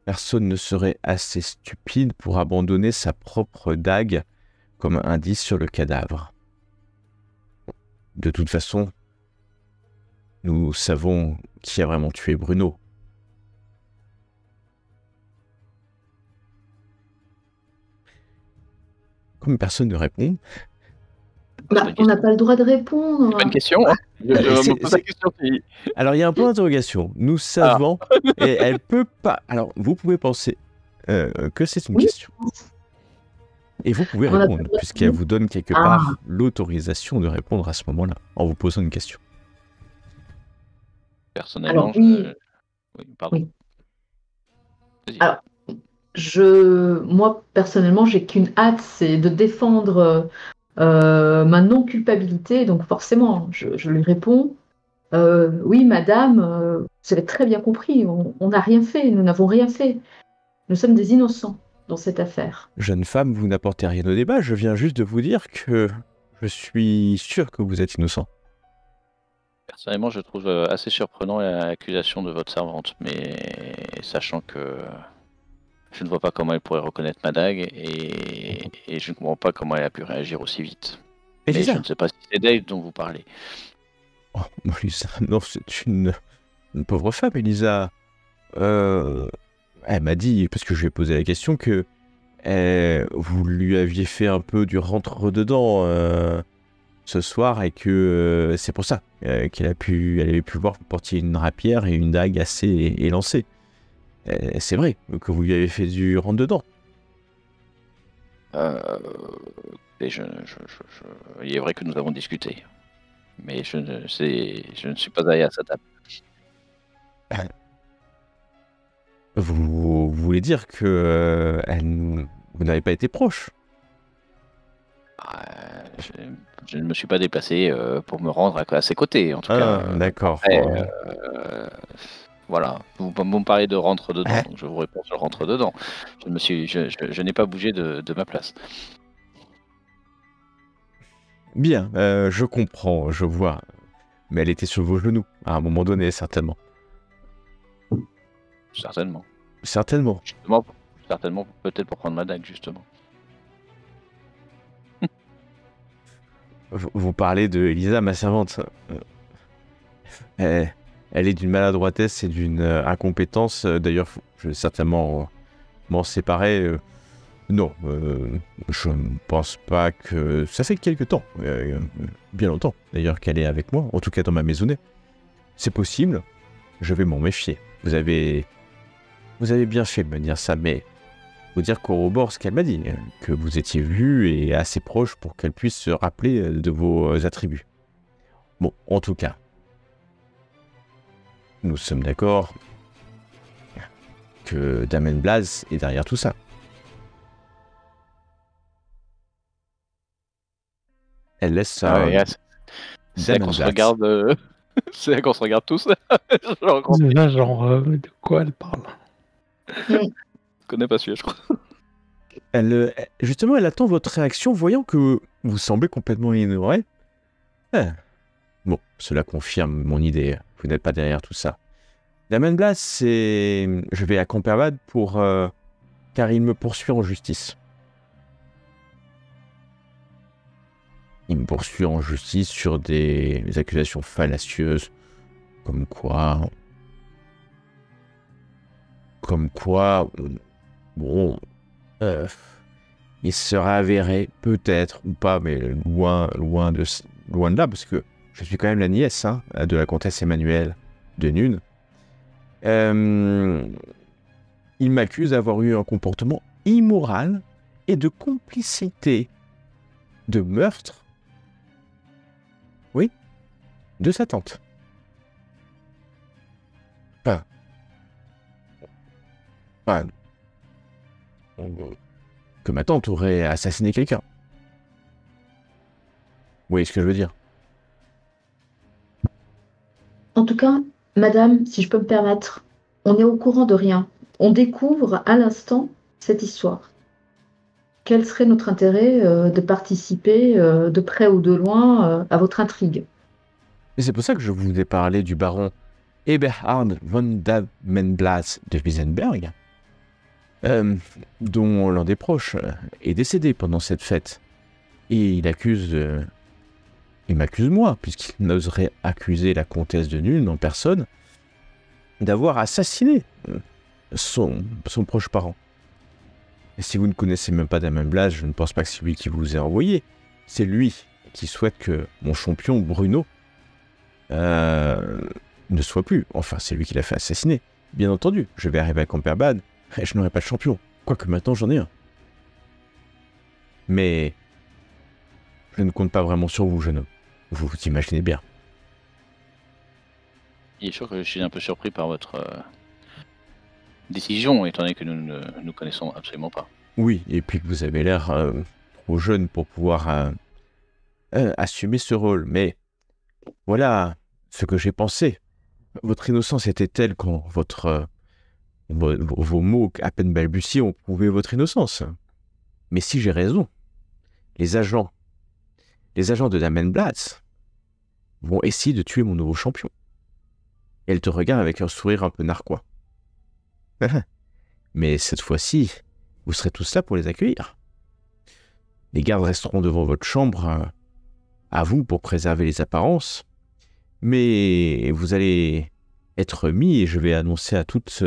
Speaker 1: personne ne serait assez stupide pour abandonner sa propre dague comme indice sur le cadavre. De toute façon, nous savons qui a vraiment tué Bruno. comme personne ne répond...
Speaker 3: On n'a pas le droit de répondre.
Speaker 4: C'est pas une question, hein. Je me pose la question.
Speaker 1: Alors, il y a un point d'interrogation. Nous savons, et elle peut pas... Alors, vous pouvez penser que c'est une question. Et vous pouvez répondre, puisqu'elle vous donne quelque part l'autorisation de répondre à ce moment-là, en vous posant une question.
Speaker 4: Personnellement,
Speaker 3: Alors, oui.
Speaker 4: Oui, pardon.
Speaker 3: Oui. Alors, moi, personnellement, j'ai qu'une hâte, c'est de défendre ma non-culpabilité. Donc, forcément, je lui réponds. Oui, madame, vous avez très bien compris, on n'a rien fait, nous n'avons rien fait. Nous sommes des innocents dans cette affaire.
Speaker 1: Jeune femme, vous n'apportez rien au débat, je viens juste de vous dire que je suis sûr que vous êtes innocent.
Speaker 4: Personnellement, je trouve assez surprenant l'accusation de votre servante, mais sachant que je ne vois pas comment elle pourrait reconnaître ma dague et je ne comprends pas comment elle a pu réagir aussi vite.
Speaker 1: Elisa.
Speaker 4: Mais je ne sais pas si c'est d'elle dont vous parlez.
Speaker 1: Oh, Elisa, non, c'est une pauvre femme, Elisa. Elle m'a dit, parce que je lui ai posé la question, que vous lui aviez fait un peu du rentre-dedans ce soir et que c'est pour ça qu'elle avait pu voir que vous portiez une rapière et une dague assez élancée. C'est vrai que vous lui avez fait du rentre-dedans.
Speaker 4: Il est vrai que nous avons discuté, mais je ne suis pas allé à sa table.
Speaker 1: Vous voulez dire que vous n'avez pas été proche?
Speaker 4: Je ne me suis pas déplacé pour me rendre à ses côtés, en tout cas.
Speaker 1: D'accord.
Speaker 4: Voilà, vous me parlez de rentre dedans, donc je vous réponds sur rentre dedans. Je n'ai pas bougé de ma place.
Speaker 1: Bien, je comprends, je vois. Mais elle était sur vos genoux, à un moment donné, certainement.
Speaker 4: Certainement.
Speaker 1: Certainement.
Speaker 4: Justement, certainement, peut-être pour prendre ma dague, justement.
Speaker 1: Vous parlez de Elisa, ma servante. Elle est d'une maladroitesse et d'une incompétence. D'ailleurs, je vais certainement m'en séparer. Non, je ne pense pas que... Ça fait quelque temps, bien longtemps d'ailleurs, qu'elle est avec moi, en tout cas dans ma maisonnée. C'est possible, je vais m'en méfier. Vous avez bien fait de me dire ça, mais faut dire corrobore ce qu'elle m'a dit, que vous étiez vu et assez proche pour qu'elle puisse se rappeler de vos attributs. Bon, en tout cas, nous sommes d'accord que Damien Blas est derrière tout ça. Elle laisse ça.
Speaker 4: C'est là qu'on se regarde. C'est là qu'on se regarde tous.
Speaker 2: Là, genre, de quoi elle parle?
Speaker 4: Je connais pas celui-là, je crois.
Speaker 1: Justement, elle attend votre réaction, voyant que vous semblez complètement ignoré. Bon, cela confirme mon idée. Vous n'êtes pas derrière tout ça. Damien Blas, c'est... Je vais à Campervad car il me poursuit en justice. Il me poursuit en justice sur des accusations fallacieuses, comme quoi, bon, il serait avéré, peut-être ou pas, mais loin de là, parce que je suis quand même la nièce de la comtesse Emmanuelle de Nune. Il m'accuse d'avoir eu un comportement immoral et de complicité, de meurtre. Oui, de sa tante. Que ma tante aurait assassiné quelqu'un. Vous voyez ce que je veux dire?
Speaker 3: En tout cas, madame, si je peux me permettre, on est au courant de rien. On découvre à l'instant cette histoire. Quel serait notre intérêt de participer de près ou de loin à votre intrigue?
Speaker 1: Et c'est pour ça que je vous ai parlé du baron Eberhard von Damenblas de Wiesenberg, dont l'un des proches est décédé pendant cette fête. Et il m'accuse moi, puisqu'il n'oserait accuser la comtesse de Nune en personne d'avoir assassiné son proche parent. Et si vous ne connaissez même pas Damien Blas, je ne pense pas que c'est lui qui vous a envoyé. C'est lui qui souhaite que mon champion Bruno ne soit plus. Enfin, c'est lui qui l'a fait assassiner. Bien entendu, je vais arriver à Camperbad et je n'aurai pas de champion. Quoique maintenant j'en ai un. Mais je ne compte pas vraiment sur vous, jeune homme. Vous vous imaginez bien.
Speaker 4: Il est sûr que je suis un peu surpris par votre décision, étant donné que nous ne nous connaissons absolument pas.
Speaker 1: Oui, et puis que vous avez l'air trop jeune pour pouvoir assumer ce rôle. Mais voilà ce que j'ai pensé. Votre innocence était telle quand vos mots à peine balbutiés ont prouvé votre innocence. Mais si j'ai raison, les agents de Damien Blas vont essayer de tuer mon nouveau champion. Elle te regarde avec un sourire un peu narquois. Mais cette fois-ci, vous serez tous là pour les accueillir. Les gardes resteront devant votre chambre, à vous pour préserver les apparences, mais vous allez être mis et je vais annoncer à toute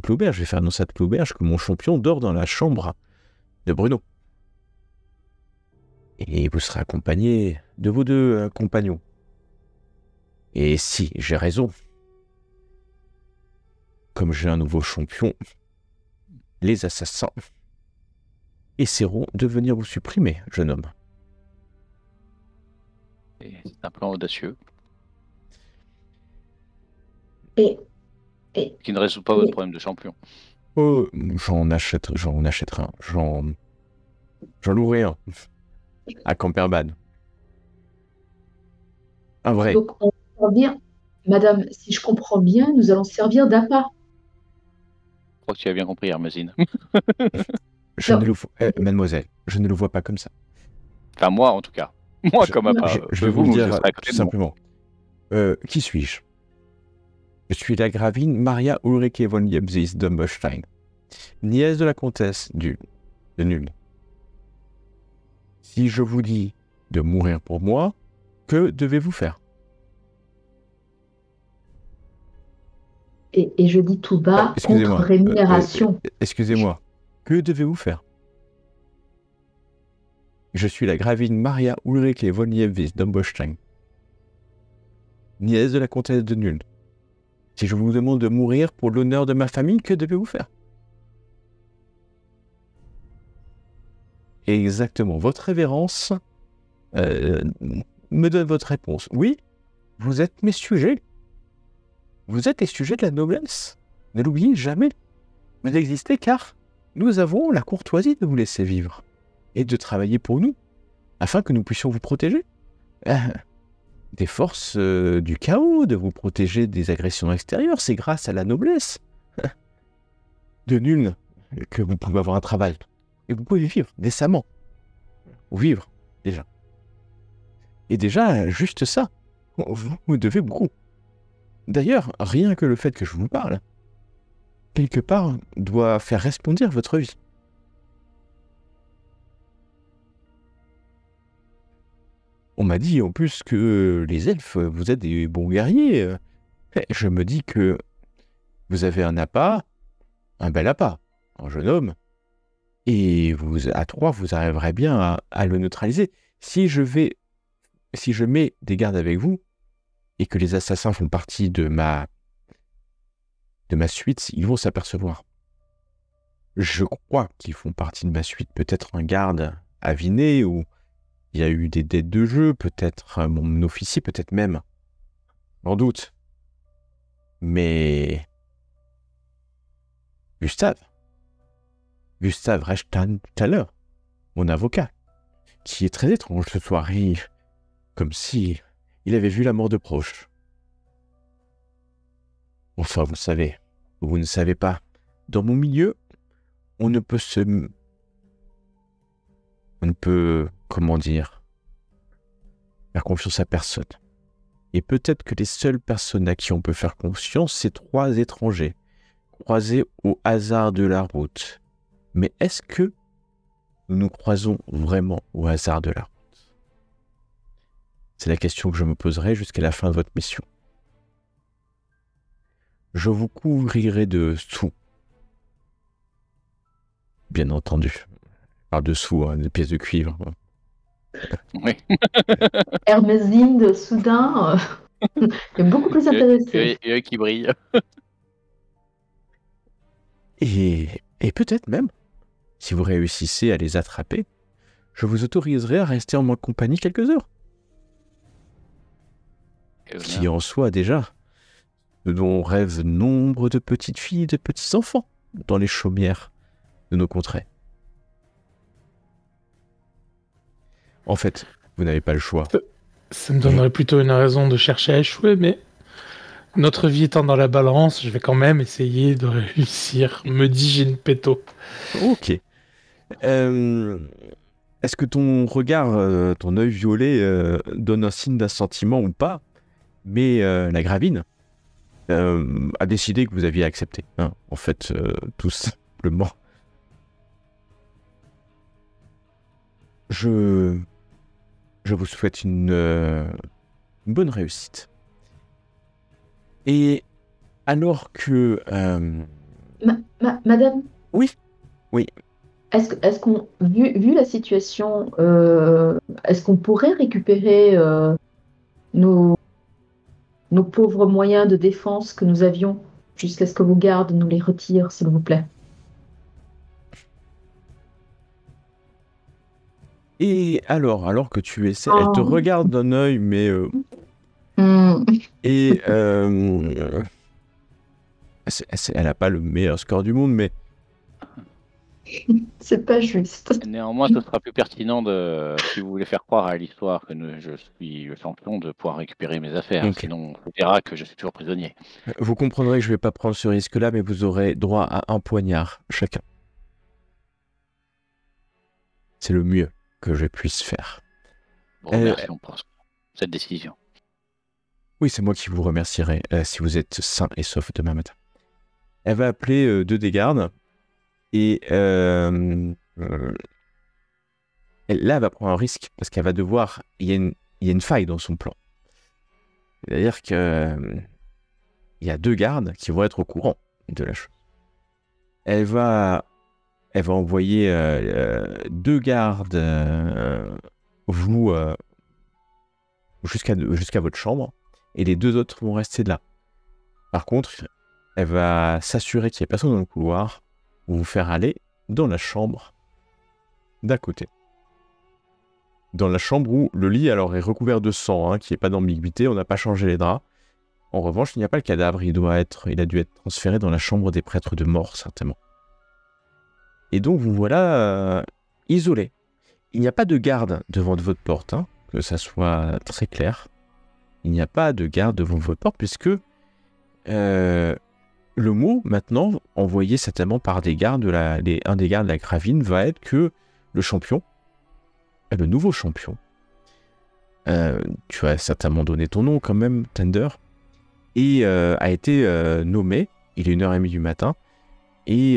Speaker 1: l'auberge, je vais faire annoncer à toute l'auberge que mon champion dort dans la chambre de Bruno. Et vous serez accompagné de vos deux compagnons. Et si j'ai raison, comme j'ai un nouveau champion, les assassins essaieront de venir vous supprimer, jeune homme.
Speaker 4: C'est un plan audacieux
Speaker 3: Et
Speaker 4: qui ne résout pas votre problème de champion.
Speaker 1: Oh, j'en achèterai un. J'en louerai un. À Camperbad. Un vrai.
Speaker 3: donc, on va servir, madame, si je comprends bien, nous allons servir d'appât.
Speaker 4: Je crois que tu as bien compris, Hermesine.
Speaker 1: Mademoiselle, je ne le vois pas comme ça.
Speaker 4: Enfin, moi, en tout cas. Moi, comme appât.
Speaker 1: Je vais vous le dire
Speaker 4: serai à côté de moi.
Speaker 1: simplement. Qui suis-je? Je suis la gravine Maria Ulrike von Jebsis Dumberstein, nièce de la comtesse de Nul. Si je vous dis de mourir pour moi, que devez-vous faire?
Speaker 3: Et je dis tout bas, contre rémunération.
Speaker 1: Excusez-moi, que devez-vous faire? Je suis la gravine Maria Ulrike von Jebsis Dumberstein, nièce de la comtesse de Nul. Si je vous demande de mourir pour l'honneur de ma famille, que devez-vous faire? Exactement. Votre révérence me donne votre réponse. Oui, vous êtes mes sujets. Vous êtes les sujets de la noblesse. Ne l'oubliez jamais. Vous existez car nous avons la courtoisie de vous laisser vivre et de travailler pour nous, afin que nous puissions vous protéger des forces du chaos, de vous protéger des agressions extérieures. C'est grâce à la noblesse de Nul que vous pouvez avoir un travail. Et vous pouvez vivre décemment. Ou vivre, déjà. Et déjà, juste ça, vous devez beaucoup. D'ailleurs, rien que le fait que je vous parle, quelque part, doit faire resplendir votre vie. On m'a dit en plus que les elfes, vous êtes des bons guerriers. Je me dis que vous avez un appât, un bel appât, un jeune homme, et vous, à trois, vous arriverez bien à le neutraliser. Si je mets des gardes avec vous, et que les assassins font partie de ma suite, ils vont s'apercevoir. Je crois qu'ils font partie de ma suite. Peut-être un garde aviné, ou il y a eu des dettes de jeu, peut-être mon officier, peut-être même. Sans doute. Mais Gustave Rechthaler, mon avocat, qui est très étrange ce soir, comme si il avait vu la mort de proche. Enfin, vous savez, vous ne savez pas. Dans mon milieu, on ne peut, comment dire, faire confiance à personne. Et peut-être que les seules personnes à qui on peut faire confiance, c'est 3 étrangers, croisés au hasard de la route. Mais est-ce que nous nous croisons vraiment au hasard de la route? C'est la question que je me poserai jusqu'à la fin de votre mission. Je vous couvrirai de sous. bien entendu. Par-dessous, hein, des pièces de cuivre.
Speaker 4: Oui.
Speaker 3: Hermesinde, soudain, est beaucoup plus intéressée.
Speaker 4: Et eux qui brillent.
Speaker 1: Et peut-être même, si vous réussissez à les attraper, je vous autoriserai à rester en ma compagnie quelques heures. Qui en soit déjà, ce dont rêvent nombre de petites filles et de petits enfants dans les chaumières de nos contrées. En fait, vous n'avez pas le choix.
Speaker 2: Ça me donnerait plutôt une raison de chercher à échouer, mais notre vie étant dans la balance, je vais quand même essayer de réussir, me dit Ginpetto.
Speaker 1: Ok. Est-ce que ton regard, ton œil violet donne un signe d'assentiment ou pas? Mais la Gravine a décidé que vous aviez accepté. Hein, en fait, tout simplement. Je vous souhaite une bonne réussite. Et alors que...
Speaker 3: Madame,
Speaker 1: Oui.
Speaker 3: est-ce qu'on, vu la situation, est-ce qu'on pourrait récupérer nos pauvres moyens de défense que nous avions jusqu'à ce que vos gardes nous les retirent, s'il vous plaît?
Speaker 1: Et alors que tu essaies, elle te
Speaker 3: Oh.
Speaker 1: regarde d'un œil, mais...
Speaker 3: Hmm.
Speaker 1: Et elle n'a pas le meilleur score du monde, mais
Speaker 3: C'est pas juste.
Speaker 4: Néanmoins, ce sera plus pertinent si vous voulez faire croire à l'histoire que je suis le champion, de pouvoir récupérer mes affaires.
Speaker 1: Ok.
Speaker 4: Sinon, on verra que je suis toujours prisonnier.
Speaker 1: vous comprendrez que je ne vais pas prendre ce risque-là, mais vous aurez droit à un poignard chacun. C'est le mieux que je puisse faire.
Speaker 4: Bon, remercions pour cette décision.
Speaker 1: Oui, c'est moi qui vous remercierai si vous êtes sain et sauf demain matin. Elle va appeler 2 des gardes et là, elle va prendre un risque parce qu'elle va devoir... Il y a une faille dans son plan. C'est-à-dire que il y a 2 gardes qui vont être au courant de la chose. Elle va envoyer 2 gardes vous jusqu'à votre chambre et les 2 autres vont rester là. Par contre, elle va s'assurer qu'il n'y a personne dans le couloir pour vous faire aller dans la chambre d'à côté. Dans la chambre où le lit alors est recouvert de sang, qu'il n'y ait pas d'ambiguïté, on n'a pas changé les draps. En revanche, il n'y a pas le cadavre, il a dû être transféré dans la chambre des prêtres de mort, certainement. Et donc vous voilà isolé. Il n'y a pas de garde devant votre porte, que ça soit très clair. Il n'y a pas de garde devant votre porte, puisque le mot, maintenant, envoyé certainement par des gardes un des gardes de la Gravine, va être que le champion, le nouveau champion, tu as certainement donné ton nom quand même, Tender, et a été nommé, il est 1h30 du matin, et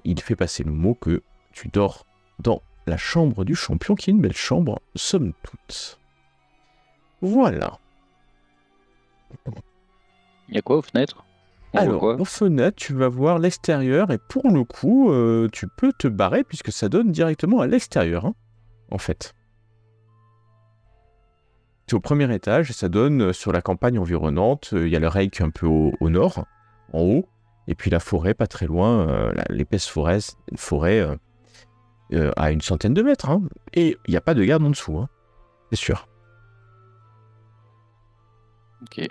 Speaker 1: il fait passer le mot que tu dors dans la chambre du champion, qui est une belle chambre, somme toute. Voilà.
Speaker 4: Il y a quoi aux fenêtres?
Speaker 1: Alors, aux fenêtres, tu vas voir l'extérieur, et pour le coup, tu peux te barrer, puisque ça donne directement à l'extérieur, en fait. C'est au premier étage, et ça donne sur la campagne environnante. Il y a le Reik un peu au nord, en haut, et puis la forêt pas très loin, l'épaisse forêt à une centaine de mètres. Et il n'y a pas de garde en dessous, c'est sûr.
Speaker 4: Ok.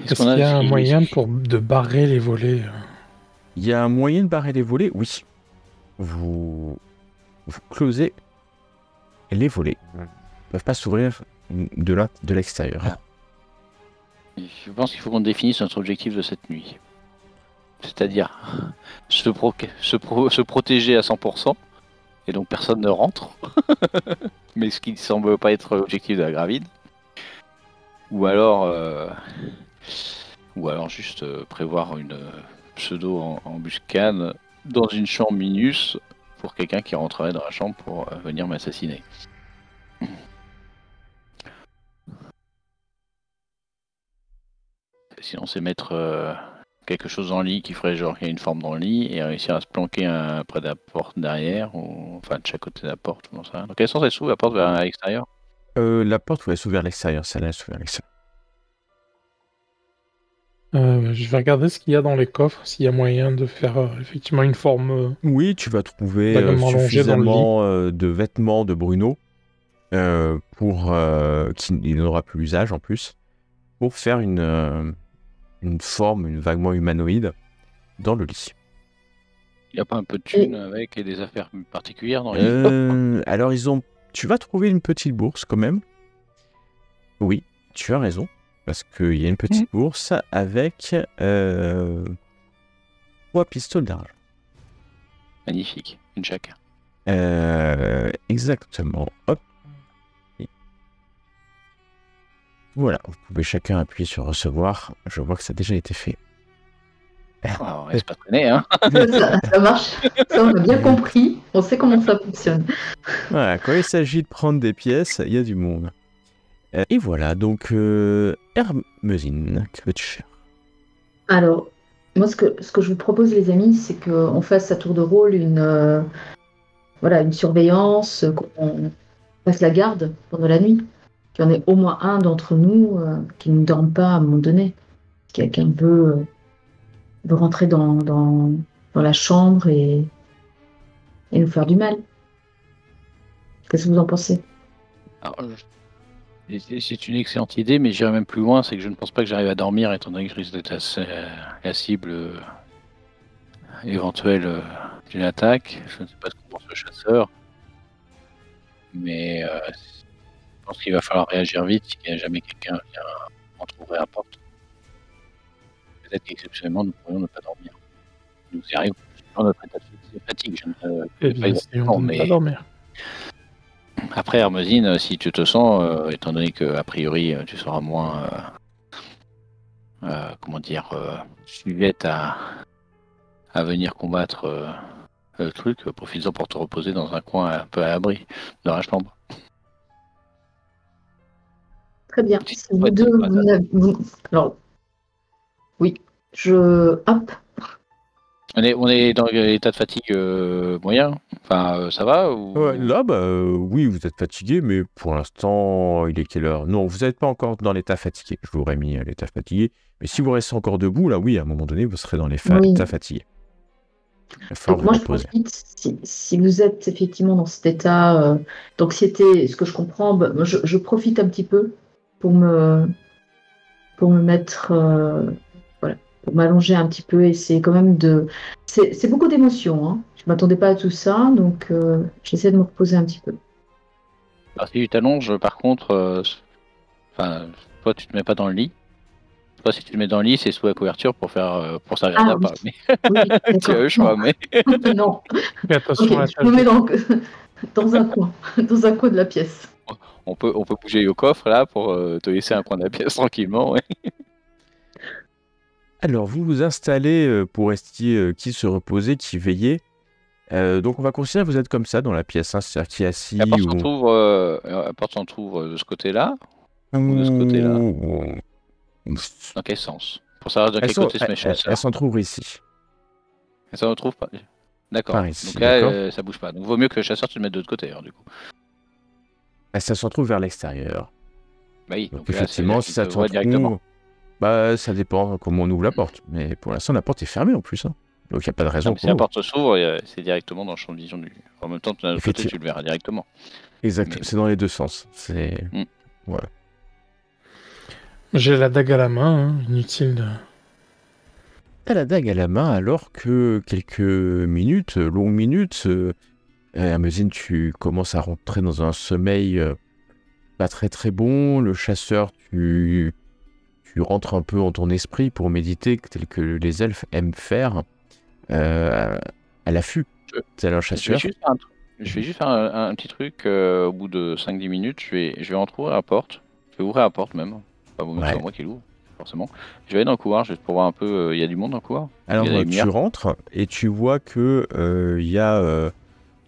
Speaker 2: Est-ce qu'il y a un moyen de barrer les volets?
Speaker 1: Il y a un moyen de barrer les volets, oui. Vous closez les volets. Ils ne peuvent pas s'ouvrir de l'extérieur.
Speaker 4: Je pense qu'il faut qu'on définisse notre objectif de cette nuit. C'est-à-dire se protéger à 100%, et donc personne ne rentre. Mais ce qui ne semble pas être l'objectif de la Gravine. Ou alors juste prévoir une pseudo-embuscade dans une chambre minus pour quelqu'un qui rentrerait dans la chambre pour venir m'assassiner. sinon, c'est mettre quelque chose dans le lit qui ferait genre qu'il y a une forme dans le lit et réussir à se planquer près de la porte derrière, ou enfin de chaque côté de la porte. Dans ça. Dans quel sens elle s'ouvre la porte vers l'extérieur?
Speaker 1: La porte, ouais, elle s'ouvre vers l'extérieur. Celle-là, elle s'ouvre vers l'extérieur.
Speaker 2: Je vais regarder ce qu'il y a dans les coffres, s'il y a moyen de faire effectivement une forme.
Speaker 1: Oui, tu vas trouver
Speaker 2: Vaguement allongé dans le
Speaker 1: suffisamment de vêtements de Bruno pour qu'il n'aura plus l'usage en plus, pour faire une forme, une vaguement humanoïde dans le lit.
Speaker 4: Il n'y a pas un peu de thunes avec et des affaires particulières dans les
Speaker 1: Alors tu vas trouver une petite bourse quand même. Oui, tu as raison. Parce qu'il y a une petite bourse avec 3 pistoles d'argent.
Speaker 4: Magnifique, une chacun.
Speaker 1: Exactement. Hop. Voilà, vous pouvez chacun appuyer sur recevoir. Je vois que ça a déjà été fait.
Speaker 4: On reste pas traîner, hein.
Speaker 3: Ça marche, ça on a bien compris, on sait comment ça fonctionne.
Speaker 1: Voilà, quand il s'agit de prendre des pièces, il y a du monde. Et voilà, donc Hermesine, que veux-tu faire?
Speaker 3: Alors, moi ce que je vous propose les amis, c'est qu'on fasse à tour de rôle une surveillance, qu'on fasse la garde pendant la nuit, qu'il y en ait au moins un d'entre nous qui ne dorme pas à un moment donné. Quelqu'un veut rentrer dans la chambre et nous faire du mal. Qu'est-ce que vous en pensez?
Speaker 4: Alors, c'est une excellente idée, mais j'irai même plus loin, c'est que je ne pense pas que j'arrive à dormir, étant donné que je risque d'être la cible éventuelle d'une attaque. Je ne sais pas ce qu'on pense le chasseur, mais je pense qu'il va falloir réagir vite si jamais quelqu'un vient entrouvrir la porte. Peut-être qu'exceptionnellement, nous pourrions ne pas dormir. Nous y arrivons dans notre état de fatigue. Je ne sais pas exactement, mais...
Speaker 2: dormir.
Speaker 4: Après, Hermesine, si tu te sens, étant donné que a priori tu seras moins, sujette à venir combattre le truc, profites-en pour te reposer dans un coin un peu à l'abri dans la chambre.
Speaker 3: Très bien. Si vous deux, alors, oui, hop.
Speaker 4: On est dans l'état de fatigue moyen. Enfin, ça va ou...
Speaker 1: Ouais, là, oui, vous êtes fatigué, mais pour l'instant, il est quelle heure? Non, vous n'êtes pas encore dans l'état fatigué. Je vous aurais mis à l'état fatigué. Mais si vous restez encore debout, là, oui, à un moment donné, vous serez dans l'état fatigué.
Speaker 3: Donc moi, je profite, si vous êtes effectivement dans cet état d'anxiété, ce que je comprends, je profite un petit peu pour me mettre... pour m'allonger un petit peu, et c'est quand même c'est beaucoup d'émotions, hein. Je m'attendais pas à tout ça, donc j'essaie de me reposer un petit peu.
Speaker 4: Alors, si tu t'allonges, par contre, toi tu te mets pas dans le lit. Toi, si tu te mets dans le lit, c'est sous la couverture pour servir d'appât.
Speaker 3: Oui.
Speaker 4: Mais...
Speaker 3: Oui,
Speaker 4: tu as le choix, mais...
Speaker 3: non.
Speaker 2: Fais attention à la
Speaker 3: je me mets dans un coin, dans un coin de la pièce.
Speaker 4: On peut bouger au coffre là pour te laisser un coin de la pièce tranquillement. Ouais.
Speaker 1: Alors, vous vous installez pour essayer qui se reposer, qui veiller. Donc, on va considérer que vous êtes comme ça dans la pièce, hein, c'est-à-dire qui est assis.
Speaker 4: La porte s'entrouvre de ce côté-là ou de ce côté-là. Dans quel sens? Pour savoir de quel côté se met le chasseur.
Speaker 1: Elle s'entrouvre ici.
Speaker 4: Elle s'en retrouve pas. D'accord.
Speaker 1: Par ici,
Speaker 4: donc là, ça bouge pas. Donc, vaut mieux que le chasseur te le mette de l'autre côté, alors, du coup.
Speaker 1: Ça s'entrouvre vers l'extérieur.
Speaker 4: Bah oui.
Speaker 1: Donc effectivement, si ça te retrouve, ça dépend comment on ouvre la porte. Mais pour l'instant, la porte est fermée en plus. Hein. Donc il n'y a pas de raison.
Speaker 4: Si la porte s'ouvre, c'est directement dans le champ de vision du. En même temps, de l'autre côté, tu le verras directement.
Speaker 1: Exact. Mais... c'est dans les deux sens. C'est voilà.
Speaker 2: J'ai la dague à la main, hein. Inutile de.
Speaker 1: T'as la dague à la main alors que quelques minutes, longues minutes, Hermesine, tu commences à rentrer dans un sommeil pas très très bon. Le chasseur, tu rentres un peu en ton esprit pour méditer, tel que les elfes aiment faire, à l'affût, tel un chasseur.
Speaker 4: Je vais juste faire un petit truc, au bout de 5-10 minutes, je vais entrouvrir la porte. Je vais ouvrir la porte même. Pas moi qui l'ouvre, forcément. Je vais aller dans le couloir, juste pour voir un peu, il y a du monde dans le couloir.
Speaker 1: Alors tu rentres et tu vois que il y a...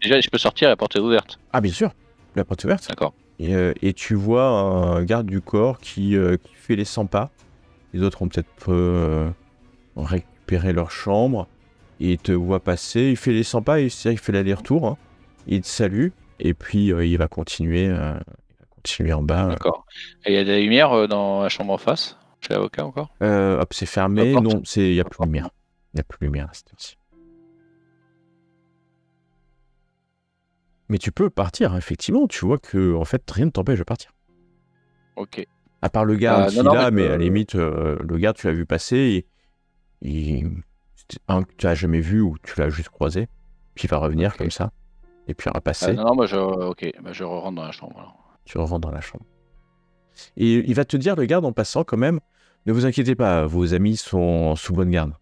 Speaker 4: Déjà, je peux sortir, la porte est ouverte.
Speaker 1: Ah bien sûr, la porte est ouverte.
Speaker 4: D'accord.
Speaker 1: Et tu vois un garde du corps qui fait les 100 pas Les autres ont peut-être récupéré leur chambre. Il te voit passer, il fait les 100 pas, il fait l'aller-retour. Hein. Il te salue, et puis il va continuer en bas.
Speaker 4: D'accord. Et il y a des lumières dans la chambre en face, chez l'avocat encore?
Speaker 1: Hop, c'est fermé.
Speaker 4: La porte.
Speaker 1: Non, il n'y a plus de lumière. Il n'y a plus de lumière à cette heure-ci. Mais tu peux partir, effectivement. Tu vois que, en fait, rien ne t'empêche de partir.
Speaker 4: Ok.
Speaker 1: À part le garde qui est
Speaker 4: non,
Speaker 1: là,
Speaker 4: mais
Speaker 1: mais à la limite, le garde, tu l'as vu passer. C'était un que tu n'as jamais vu ou tu l'as juste croisé. Puis il va revenir
Speaker 4: Ok.
Speaker 1: comme ça. Et puis il va passer.
Speaker 4: non, moi je rentre dans la chambre alors.
Speaker 1: Tu rentres dans la chambre. Et il va te dire, le garde, en passant quand même, ne vous inquiétez pas, vos amis sont sous bonne garde.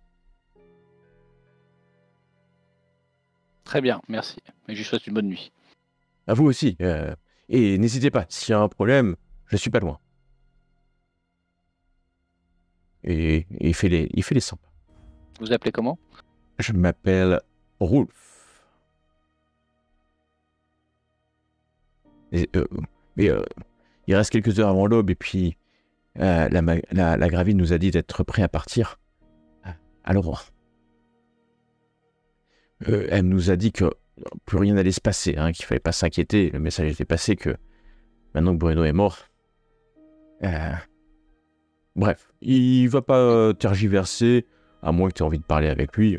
Speaker 4: Très bien, merci. Et je lui souhaite une bonne nuit.
Speaker 1: À vous aussi. Et n'hésitez pas, s'il y a un problème, je suis pas loin. Et il fait les 100 pas.
Speaker 4: Vous appelez comment?
Speaker 1: Je m'appelle Rolf. Mais il reste quelques heures avant l'aube, et puis la Gravine nous a dit d'être prêt à partir. Alors, elle nous a dit que plus rien n'allait se passer, hein, qu'il fallait pas s'inquiéter. Le message était passé que maintenant que Bruno est mort, bref, il va pas tergiverser, à moins que tu aies envie de parler avec lui.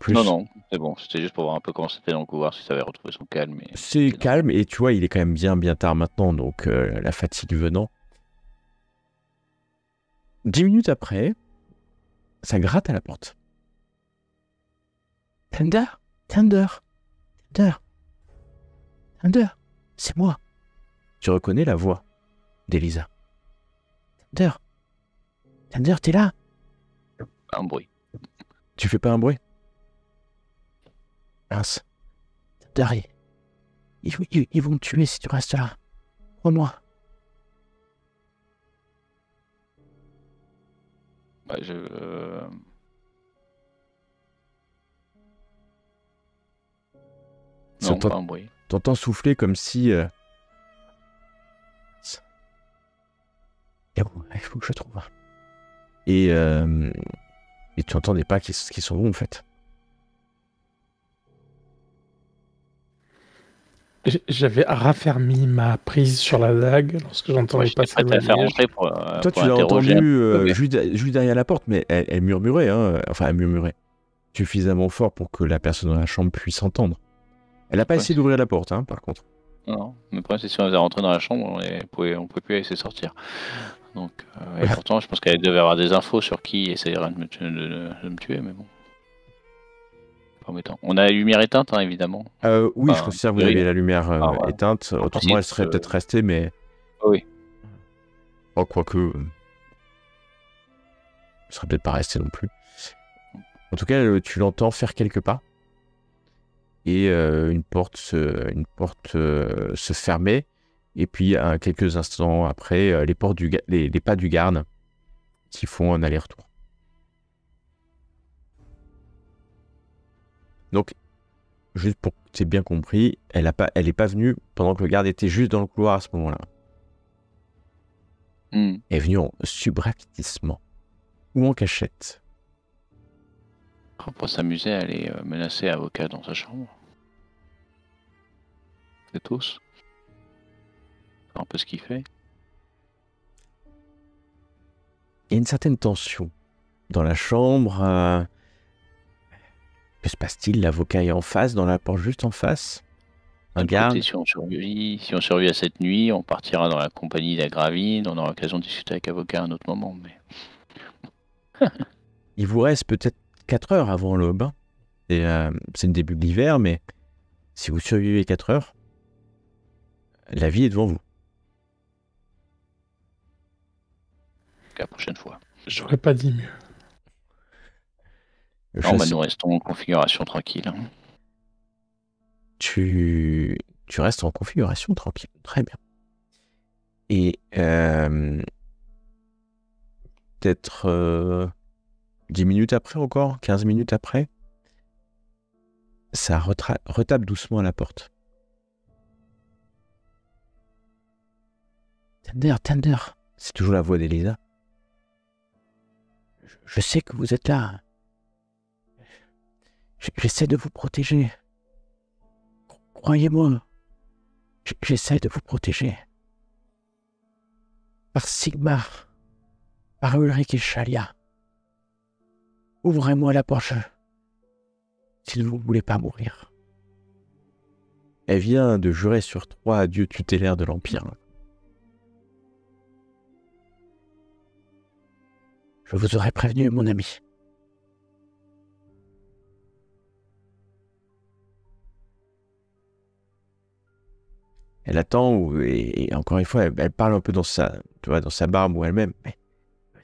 Speaker 1: Plus.
Speaker 4: Non, c'est bon. C'était juste pour voir un peu comment c'était dans le couloir, si ça avait retrouvé son calme.
Speaker 1: C'est calme, et tu vois, il est quand même bien tard maintenant, donc la fatigue venant. 10 minutes après, ça gratte à la porte. Thunder, c'est moi. Tu reconnais la voix d'Elisa. Thunder, t'es là?
Speaker 4: Pas un bruit.
Speaker 1: Tu fais pas un bruit? Mince. Thunder, ils vont me tuer si tu restes là. Crois-moi.
Speaker 4: Bah, Non, pas un bruit.
Speaker 1: T'entends souffler comme si... Il faut que je trouve. Et tu entends des pas qui sont bons, en fait.
Speaker 2: J'avais raffermi ma prise sur la dague lorsque j'entendais pas ça.
Speaker 4: Prêt à faire rentrer pour
Speaker 1: toi, tu l'as entendu juste derrière la porte, mais elle murmurait. Hein, enfin, elle murmurait suffisamment fort pour que la personne dans la chambre puisse entendre. Elle n'a pas essayé d'ouvrir la porte, hein, par contre.
Speaker 4: Non, le problème, c'est que si on était rentré dans la chambre, on ne pouvait plus laisser sortir. Donc, et pourtant, je pense qu'elle devait avoir des infos sur qui essayerait de me tuer, mais bon. Promettant. On a la lumière éteinte, hein, évidemment.
Speaker 1: Oui, je considère que vous avez la lumière éteinte. Autrement, elle serait peut-être restée, mais...
Speaker 4: Oui.
Speaker 1: Oh, quoique... elle serait peut-être pas restée non plus. En tout cas, tu l'entends faire quelques pas. Et une porte se fermait. Et puis, quelques instants après, les pas du garde qui font un aller-retour. Donc, juste pour que tu aies bien compris, elle est pas venue pendant que le garde était juste dans le couloir à ce moment-là. Elle est venue en subrepticement ou en cachette.
Speaker 4: Pour s'amuser à aller menacer l'avocat dans sa chambre. C'est tous. C'est un peu ce qu'il fait.
Speaker 1: Il y a une certaine tension dans la chambre. Que se passe-t-il? L'avocat est en face, dans la porte juste en face. Un garde.
Speaker 4: Si on survit à cette nuit, on partira dans la compagnie de la Gravine. On aura l'occasion de discuter avec l'avocat à un autre moment. Mais...
Speaker 1: Il vous reste peut-être 4 heures avant l'aube. Hein. C'est le début de l'hiver, mais si vous survivez 4 heures, la vie est devant vous.
Speaker 4: La prochaine fois.
Speaker 2: J'aurais pas dit mieux.
Speaker 4: Non, nous restons en configuration tranquille. Hein.
Speaker 1: Tu restes en configuration tranquille. Très bien. Et peut-être 10 minutes après encore, 15 minutes après, ça retape doucement à la porte. Thunder, c'est toujours la voix d'Elisa. Je sais que vous êtes là. J'essaie de vous protéger. Croyez-moi. J'essaie de vous protéger. Par Sigmar. Par Ulrich et Shalia. Ouvrez-moi la porte. Si vous ne voulez pas mourir. Elle vient de jurer sur 3 dieux tutélaires de l'Empire. Je vous aurais prévenu, mon ami. Elle attend, et encore une fois, elle parle un peu dans sa barbe ou elle-même. Mais le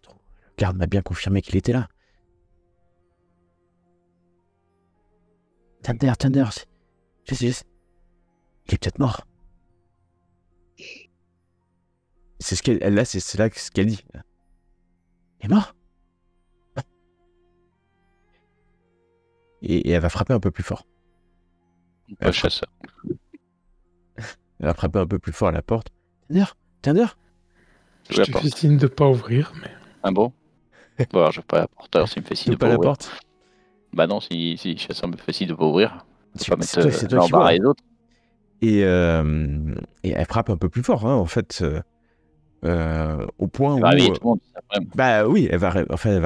Speaker 1: garde m'a bien confirmé qu'il était là. Thunder, il est peut-être mort. C'est ce qu'elle, là, c'est là ce qu'elle dit. Il est mort. Et elle va frapper un peu plus fort.
Speaker 4: Pas chasseur.
Speaker 1: Elle va frapper un peu plus fort à la porte. Thunder.
Speaker 2: Je te fais signe de pas ouvrir, mais...
Speaker 4: Ah bon? Bon, alors je vais pas la porte, alors s'il me fait signe de pas
Speaker 1: la
Speaker 4: ouvrir.
Speaker 1: porte.
Speaker 4: Bah non, si chasseur me fait signe de pas ouvrir,
Speaker 1: C'est
Speaker 4: pas mettre
Speaker 1: toi qui vois.
Speaker 4: les autres.
Speaker 1: Et elle frappe un peu plus fort, hein, en fait, au point
Speaker 4: Elle va réveiller
Speaker 1: où...
Speaker 4: tout le monde, après.
Speaker 1: Bah oui, elle va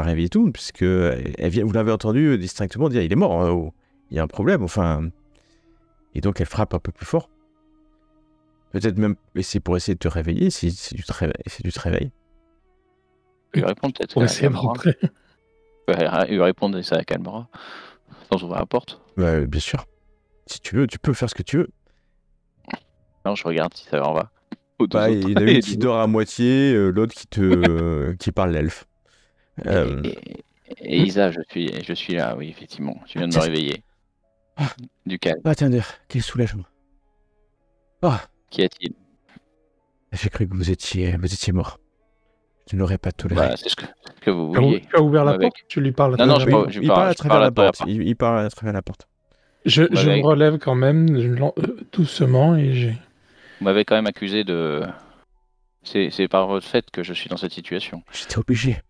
Speaker 1: réveiller tout le monde, puisque vous l'avez entendu distinctement dire, il est mort, hein, il y a un problème, enfin... Et donc elle frappe un peu plus fort. Peut-être même c'est pour essayer de te réveiller, si tu te réveilles.
Speaker 4: Il va répondre peut-être.
Speaker 2: Pour essayer de rentrer.
Speaker 4: Il va répondre et ça la calmera. Sans ouvrir la porte.
Speaker 1: Bah, bien sûr. Si tu veux, tu peux faire ce que tu veux.
Speaker 4: Non, je regarde si ça en va.
Speaker 1: Bah, il y en a une qui dort à moitié, l'autre qui parle l'elfe.
Speaker 4: Et Isa, je suis là, oui, effectivement. Tu viens de me réveiller. Du calme.
Speaker 1: Ah, Thunder, quel soulagement. Oh,
Speaker 4: Qu'y a-t-il?
Speaker 1: j'ai cru que vous étiez mort. Je ne l'aurais pas toléré.
Speaker 4: Bah, c'est ce que vous vouliez.
Speaker 2: Tu as ouvert la
Speaker 4: Avec-
Speaker 2: porte, tu lui parles.
Speaker 4: Non, non,
Speaker 1: il parle à travers la porte. Il parle à travers la porte.
Speaker 2: Je
Speaker 4: Avec-
Speaker 2: me relève quand même doucement et j'ai...
Speaker 4: Vous m'avez quand même accusé de... C'est par votre fait que je suis dans cette situation.
Speaker 1: J'étais obligé.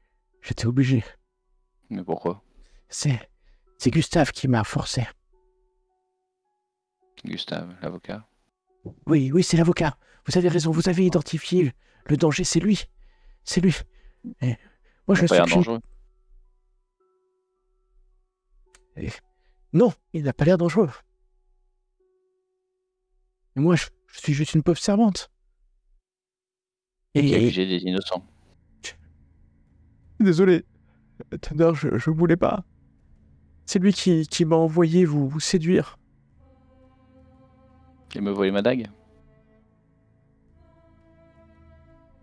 Speaker 4: Mais pourquoi?
Speaker 1: C'est Gustave qui m'a forcé.
Speaker 4: Gustave, l'avocat.
Speaker 1: Oui, c'est l'avocat. Vous avez raison, vous avez identifié le danger, c'est lui. C'est lui. Et moi, je
Speaker 4: Pas l'air
Speaker 1: suis...
Speaker 4: dangereux.
Speaker 1: Non, il n'a pas l'air dangereux. Et moi, je suis juste une pauvre servante.
Speaker 4: Qui a accusé des innocents.
Speaker 1: Désolé, Thunder, je voulais pas. C'est lui qui m'a envoyé vous séduire.
Speaker 4: Il me voler ma dague?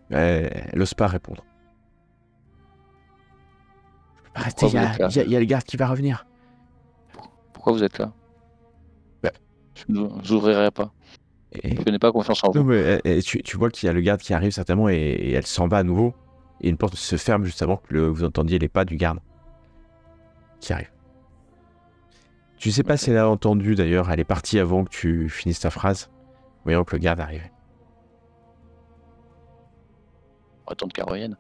Speaker 1: Elle n'ose pas répondre. Je peux pas rester,
Speaker 4: Pourquoi vous êtes là?
Speaker 1: il y a le garde qui va revenir.
Speaker 4: Pourquoi vous êtes là?
Speaker 1: Bah.
Speaker 4: Je ne vous ouvrirai pas.
Speaker 1: Et...
Speaker 4: Je n'ai pas confiance en
Speaker 1: Non,
Speaker 4: vous.
Speaker 1: mais tu vois qu'il y a le garde qui arrive certainement et elle s'en va à nouveau. Et une porte se ferme juste avant que vous entendiez les pas du garde qui arrive. Tu sais pas si elle a entendu d'ailleurs, elle est partie avant que tu finisses ta phrase, voyant que le garde arrivait.
Speaker 4: On va attendre qu'elle revienne.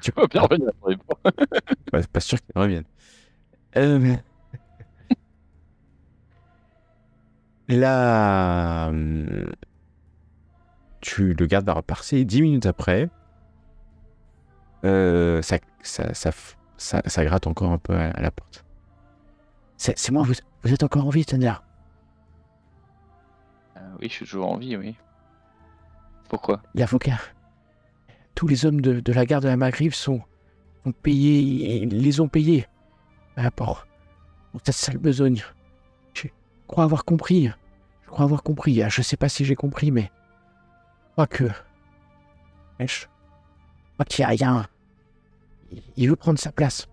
Speaker 1: Tu
Speaker 4: peux bien revenir après.
Speaker 1: Pas sûr qu'elle revienne. Là, le garde va repasser 10 minutes après. Ça gratte encore un peu à la porte. C'est moi, vous êtes encore en vie, Thunder?
Speaker 4: Oui, je suis toujours en vie, oui. Pourquoi?
Speaker 1: L'avocat. Tous les hommes de la garde de la Margrave sont payés, ils les ont payés pour cette sale besogne. Je crois avoir compris. Je sais pas si j'ai compris, mais je crois qu'il y a rien. Il veut prendre sa place.